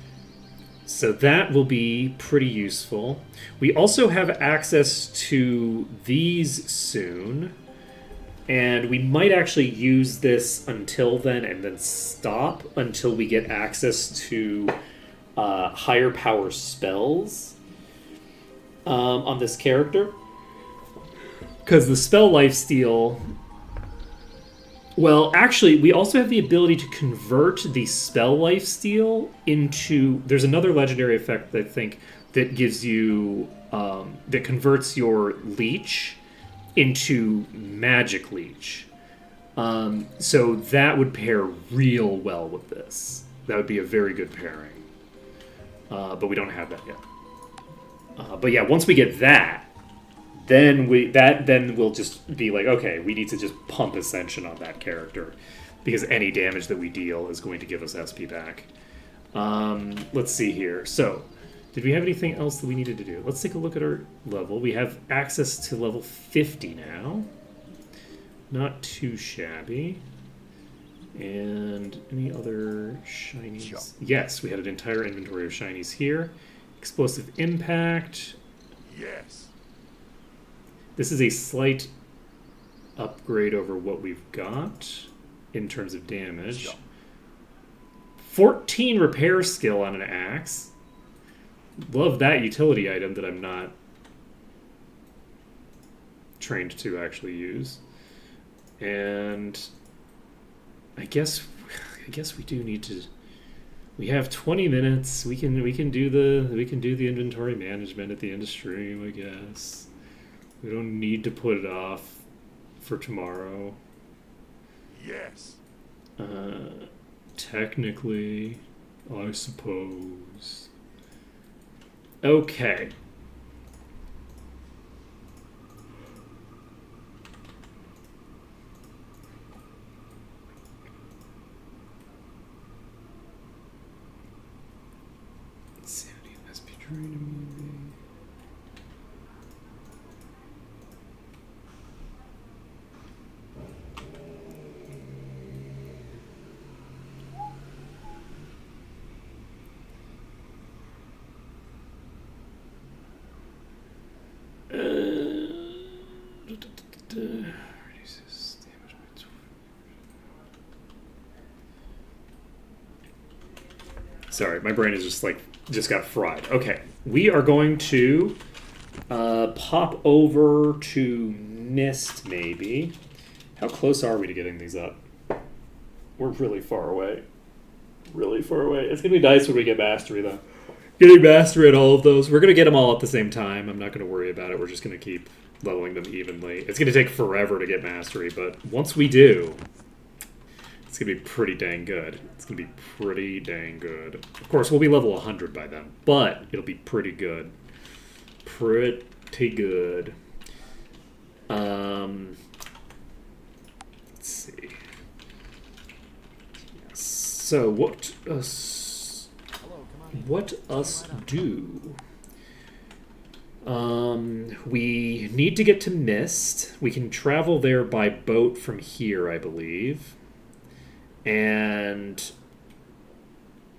So that will be pretty useful. We also have access to these soon. And we might actually use this until then and then stop until we get access to higher power spells on this character. Because the spell lifesteal... Well, actually, we also have the ability to convert the spell lifesteal into... There's another legendary effect, I think, that gives you... that converts your leech into magic leech. So that would pair real well with this. That would be a very good pairing. But we don't have that yet. But yeah, once we get that, then we'll just be like, okay, we need to just pump Ascension on that character, because any damage that we deal is going to give us SP back. Let's see here. So, did we have anything else that we needed to do? Let's take a look at our level. We have access to level 50 now. Not too shabby. And any other shinies? Yes, we had an entire inventory of shinies here. Explosive Impact. Yes. This is a slight upgrade over what we've got in terms of damage. 14 repair skill on an axe. Love that utility item that I'm not trained to actually use. And I guess we do need to. We have 20 minutes. We can do the inventory management at the end of stream, I guess. We don't need to put it off for tomorrow. Yes. Technically, I suppose. Okay. Sanity and SP drain immunity. Reduces damage by 12. Sorry, my brain is just got fried. Okay, we are going to pop over to Mist, maybe. How close are we to getting these up? We're really far away. Really far away. It's going to be nice when we get Mastery, though. Getting Mastery at all of those. We're going to get them all at the same time. I'm not going to worry about it. We're just going to keep leveling them evenly. It's going to take forever to get Mastery, but once we do, it's going to be pretty dang good. It's going to be pretty dang good. Of course, we'll be level 100 by then, but it'll be pretty good. Pretty good. Let's see. So, what us do? We need to get to Mist. We can travel there by boat from here, I believe. And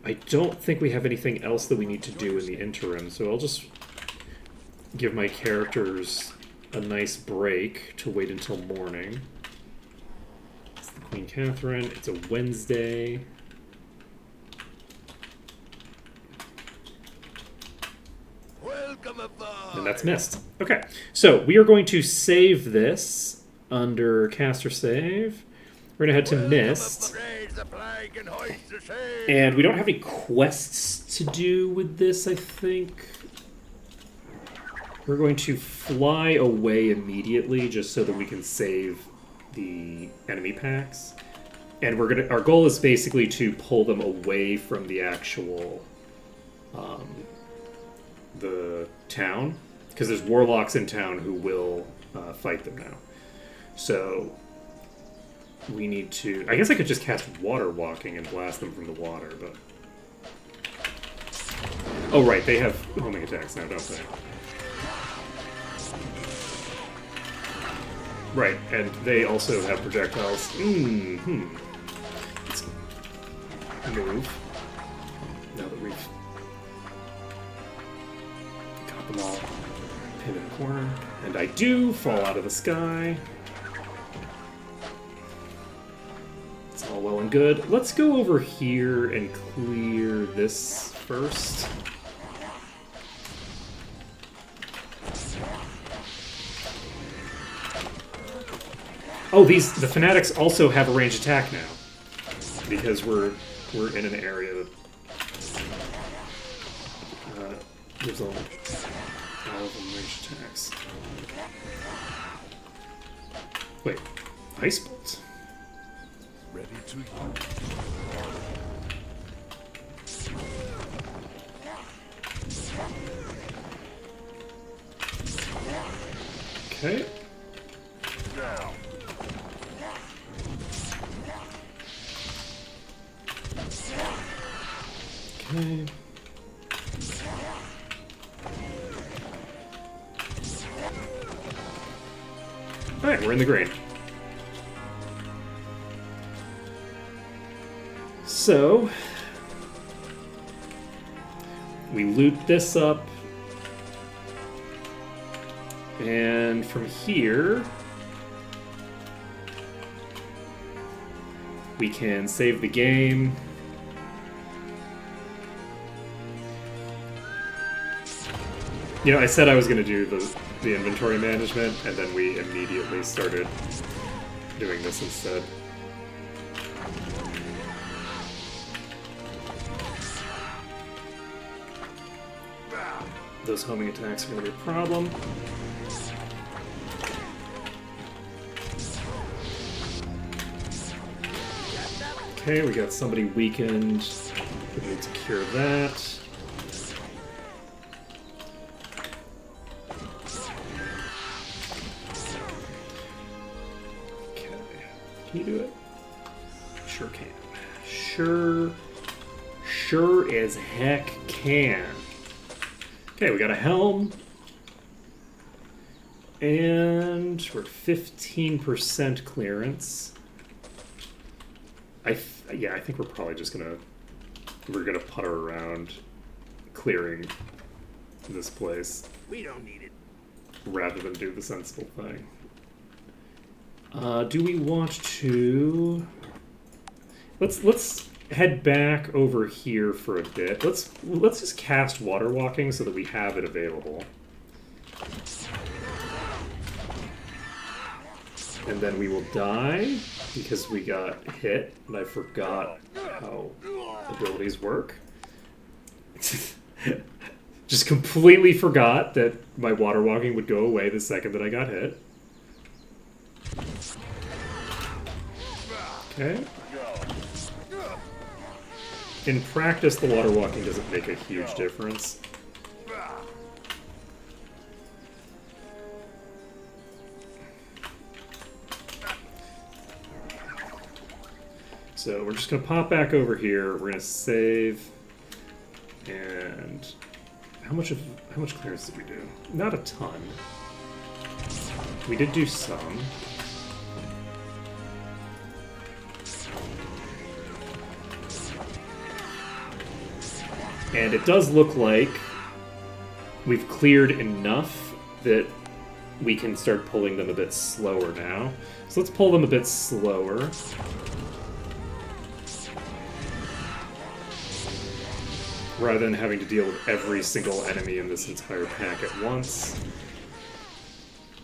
I don't think we have anything else that we need to do in the interim, so I'll just give my characters a nice break to wait until morning. It's the Queen Catherine. It's a Wednesday. And that's Mist. Okay, so we are going to save this under caster save. We're going to head to Mist. And we don't have any quests to do with this, I think. We're going to fly away immediately just so that we can save the enemy packs. And our goal is basically to pull them away from the actual the town, because there's warlocks in town who will fight them now. So we need to... I guess I could just cast Water Walking and blast them from the water, but... Oh, right, they have homing attacks now, don't they? Right, and they also have projectiles. Let's move. Now that we've got them all pinned in a corner. And I do fall out of the sky. sound good. Let's go over here and clear this first. Oh, the fanatics also have a ranged attack now, because we're in an area that there's all of them ranged attacks. Wait, ice bolts. Ready to Okay. Okay. Alright, we're in the green. So, we loot this up, and from here, we can save the game. You know, I said I was going to do the inventory management, and then we immediately started doing this instead. Those homing attacks are going to be a problem. Okay, we got somebody weakened. We need to cure that. Okay, can you do it? Sure can. Sure as heck can. Okay, we got a helm. And we're at 15% clearance. I think we're probably just gonna putter around clearing this place We don't need it. rather than do the sensible thing. Do we want to? Let's head back over here for a bit. Let's just cast water walking so that we have it available. And then we will die because we got hit and I forgot how abilities work. Just completely forgot that my water walking would go away the second that I got hit. Okay. In practice, the water walking doesn't make a huge difference. So we're just gonna pop back over here. We're gonna save, and how much clearance did we do? Not a ton. We did do some. And it does look like we've cleared enough that we can start pulling them a bit slower now. So let's pull them a bit slower. Rather than having to deal with every single enemy in this entire pack at once.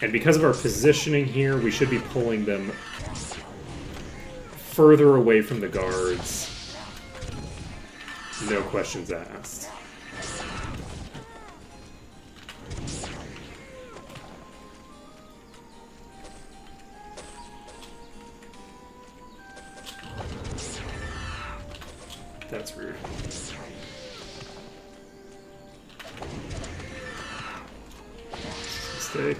And because of our positioning here, we should be pulling them further away from the guards. No questions asked. That's rude. Mistake.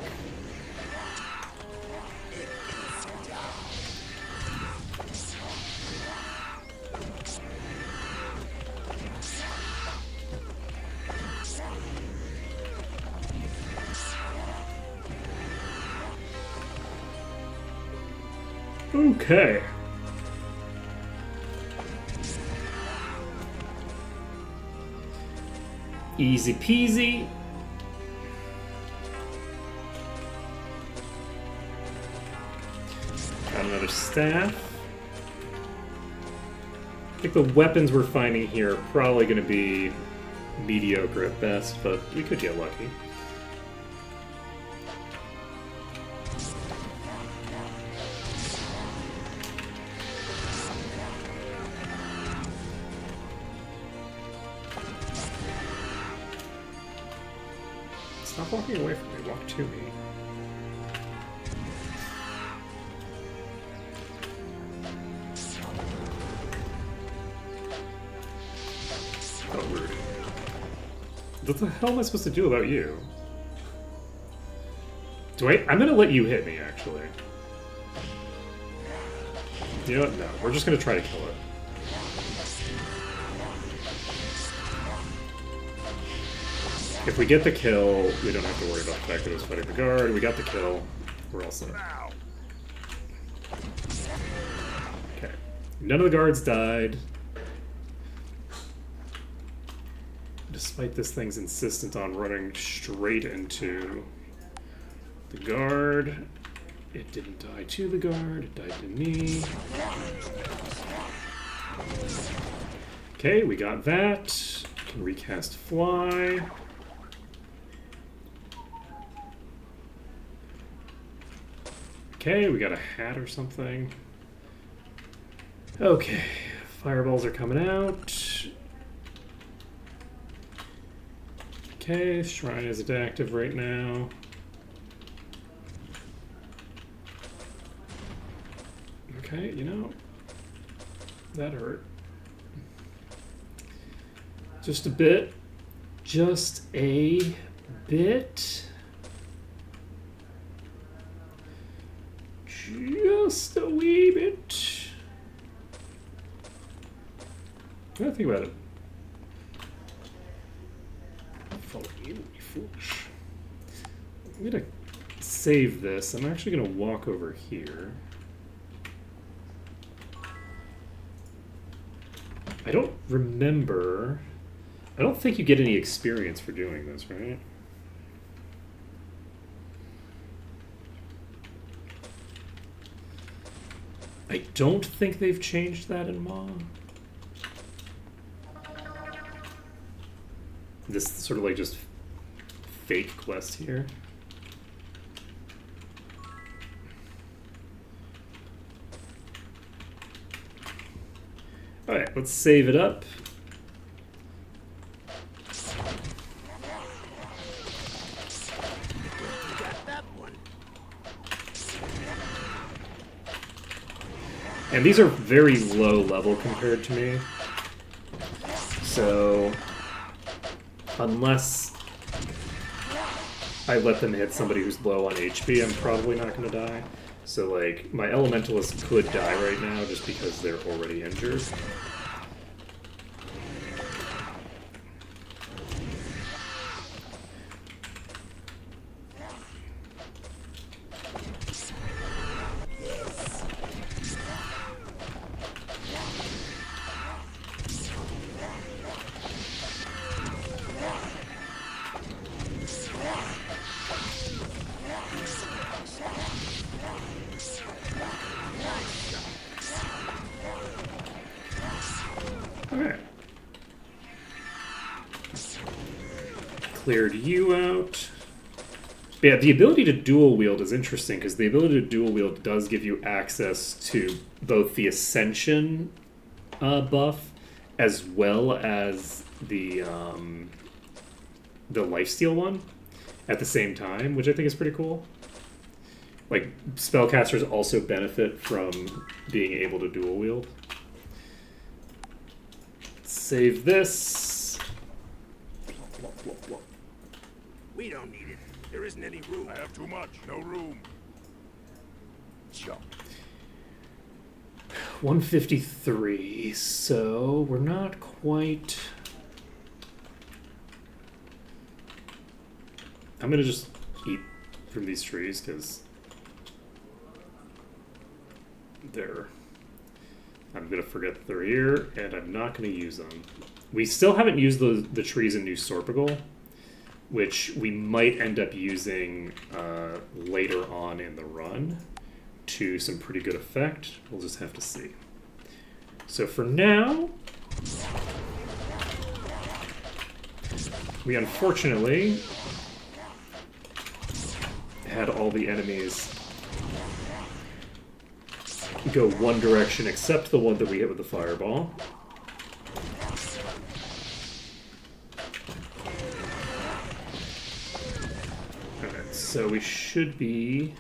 Okay. Easy peasy. Got another staff. think the weapons we're finding here are probably going to be mediocre at best, but we could get lucky. Stop walking away from me, walk to me. Oh, rude. What the hell am I supposed to do about you? I'm gonna let you hit me, actually. You know what? No, we're just gonna try to kill it. If we get the kill, we don't have to worry about the fact that it was fighting the guard. We got the kill. We're all set. Okay. None of the guards died. Despite this thing's insistence on running straight into the guard. It didn't die to the guard, it died to me. Okay, we got that. Can recast fly. Okay, we got a hat or something. Okay, fireballs are coming out. Okay, shrine isn't active right now. Okay, you know, that hurt. Just a bit. Just a bit. Just a wee bit. I think about it. Follow you, you foolish. I'm gonna save this. I'm actually gonna walk over here. I don't remember. I don't think you get any experience for doing this, right? I don't think they've changed that in Maw. This sort of like just fake quest here. Alright, let's save it up. And these are very low level compared to me. So, unless I let them hit somebody who's low on HP, I'm probably not going to die. So, like, my Elementalist could die right now just because they're already injured. Alright. Cleared you out. But yeah, the ability to dual wield is interesting because the ability to dual wield does give you access to both the Ascension buff as well as the lifesteal one at the same time, which I think is pretty cool. Like, spellcasters also benefit from being able to dual wield. Save this. We don't need it. There isn't any room. I have too much. No room. Jump. 153, so we're not quite... I'm gonna just eat from these trees, because they're... I'm gonna forget that they're here, and I'm not gonna use them. We still haven't used the trees in New Sorpigal, which we might end up using later on in the run to some pretty good effect. We'll just have to see. So for now, we unfortunately had all the enemies go one direction except the one that we hit with the fireball. Alright, so we should be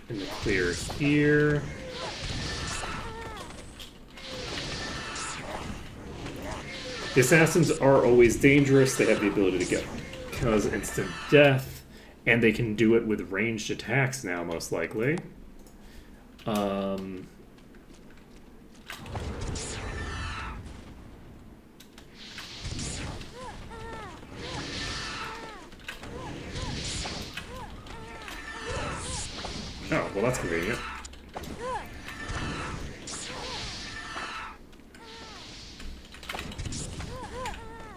in the clear here. The assassins are always dangerous. They have the ability to cause instant death, and they can do it with ranged attacks now, most likely. Oh, well, that's convenient.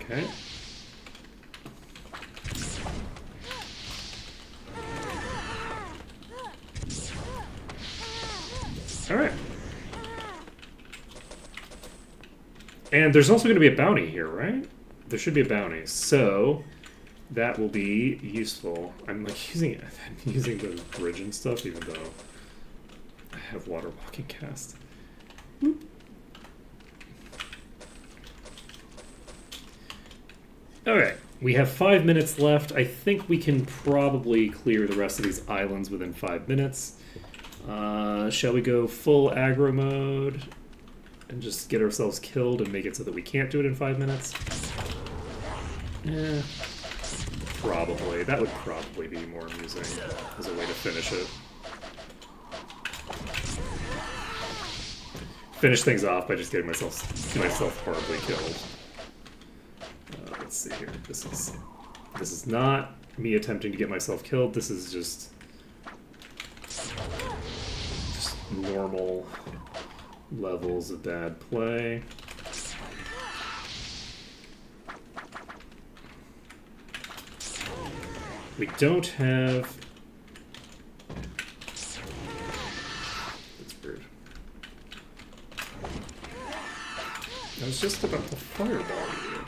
Okay. Alright. And there's also going to be a bounty here, right? There should be a bounty, so that will be useful. I'm like using the bridge and stuff, even though I have water walking cast. Whoop. Alright, we have 5 minutes left. I think we can probably clear the rest of these islands within 5 minutes. Shall we go full aggro mode and just get ourselves killed and make it so that we can't do it in 5 minutes? Yeah, probably. That would probably be more amusing as a way to finish it. Finish things off by just getting myself horribly killed. Let's see here. This is not me attempting to get myself killed. This is just normal levels of bad play. We don't have... That's weird. I was just about to fireball you.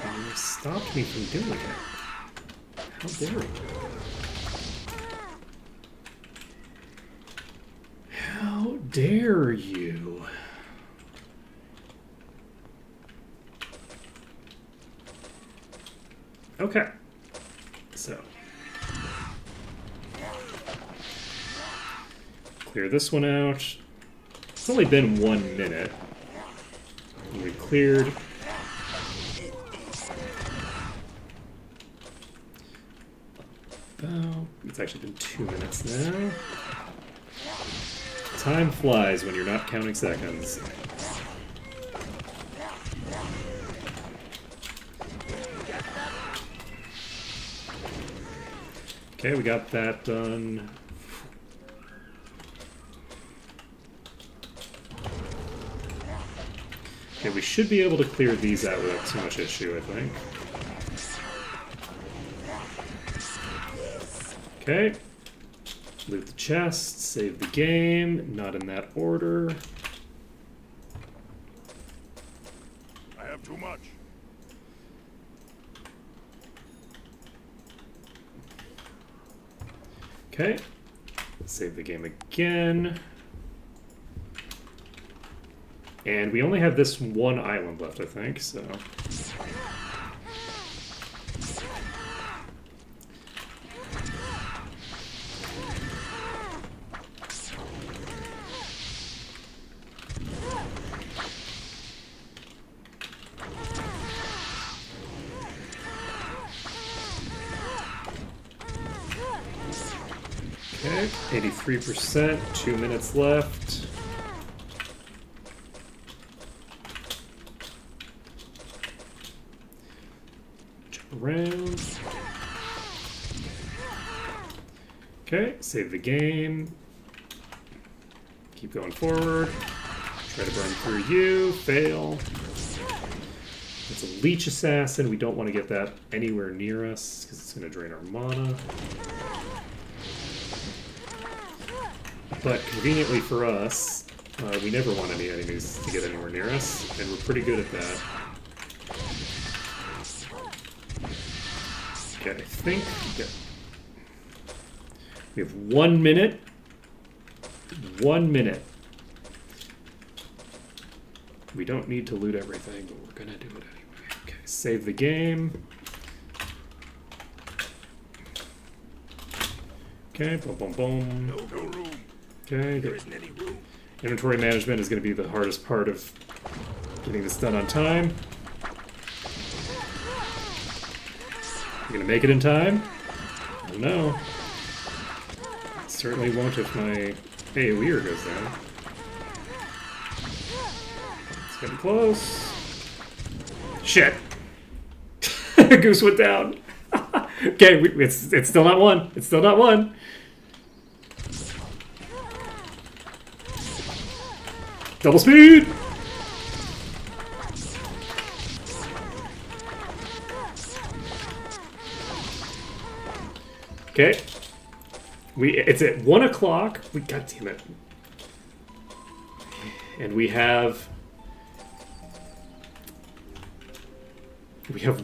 And you stopped me from doing it. How dare you? How dare you? Okay. So. Clear this one out. It's only been 1 minute. We cleared. Oh, it's actually been 2 minutes now. Time flies when you're not counting seconds. Okay, we got that done. Okay, we should be able to clear these out without too much issue, I think. Okay. Loot the chest, save the game, not in that order. I have too much. Okay. Save the game again. And we only have this one island left, I think, so... Okay, 83%, 2 minutes left. Jump around. Okay, save the game. Keep going forward. Try to burn through you, fail. It's a leech assassin. We don't want to get that anywhere near us because it's going to drain our mana. But conveniently for us, we never want any enemies to get anywhere near us, and we're pretty good at that. Okay, I think we have 1 minute. 1 minute. We don't need to loot everything, but we're gonna do it anyway. Okay, save the game. Okay, boom, boom, boom. No room. Okay, There good. isn't any room. Inventory management is going to be the hardest part of getting this done on time. You gonna make it in time? I don't know. Certainly won't if my AoE goes down. It's getting close. Shit! Goose went down. Okay, it's still not one. It's still not one. Double speed! Okay. It's at 1 o'clock. God damn it. And we have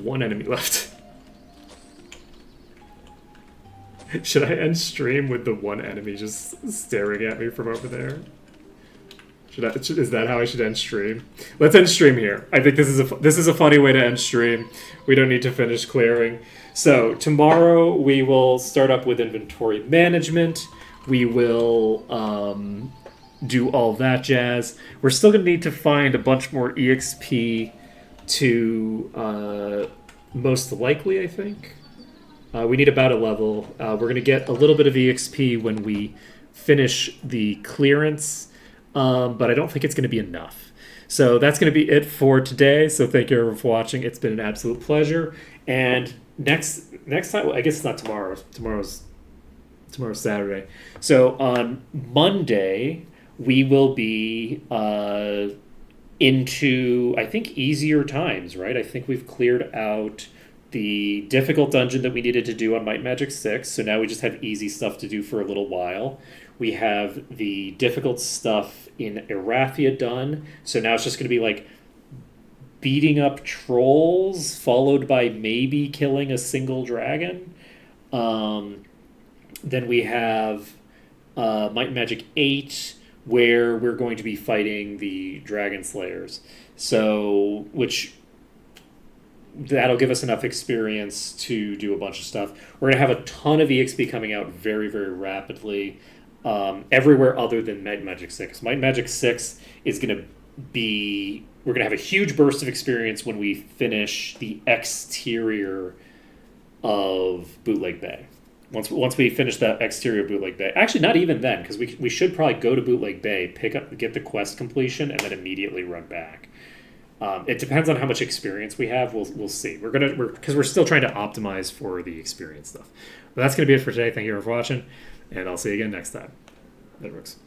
one enemy left. Should I end stream with the one enemy just staring at me from over there? Is that how I should end stream? Let's end stream here. I think this is a funny way to end stream. We don't need to finish clearing. So tomorrow we will start up with inventory management. We will do all that jazz. We're still going to need to find a bunch more EXP to most likely, I think. We need about a level. We're going to get a little bit of EXP when we finish the clearance. But I don't think it's going to be enough. So that's going to be it for today. So thank you everyone for watching. It's been an absolute pleasure. And next time, I guess it's not tomorrow. Tomorrow's Saturday. So on Monday, we will be into, I think, easier times, right? I think we've cleared out the difficult dungeon that we needed to do on Might and Magic 6. So now we just have easy stuff to do for a little while. We have the difficult stuff in Erathia done. So now it's just going to be like beating up trolls, followed by maybe killing a single dragon. Then we have Might and Magic 8, where we're going to be fighting the Dragon Slayers. So, that'll give us enough experience to do a bunch of stuff. We're going to have a ton of EXP coming out very, very rapidly. Everywhere other than Might and Magic 6. Might and Magic 6 is going to be... We're going to have a huge burst of experience when we finish the exterior of Bootleg Bay. Once we finish that exterior of Bootleg Bay. Actually, not even then, because we should probably go to Bootleg Bay, get the quest completion, and then immediately run back. It depends on how much experience we have. We'll see. Because we're still trying to optimize for the experience stuff. But that's going to be it for today. Thank you for watching. And I'll see you again next time. That works.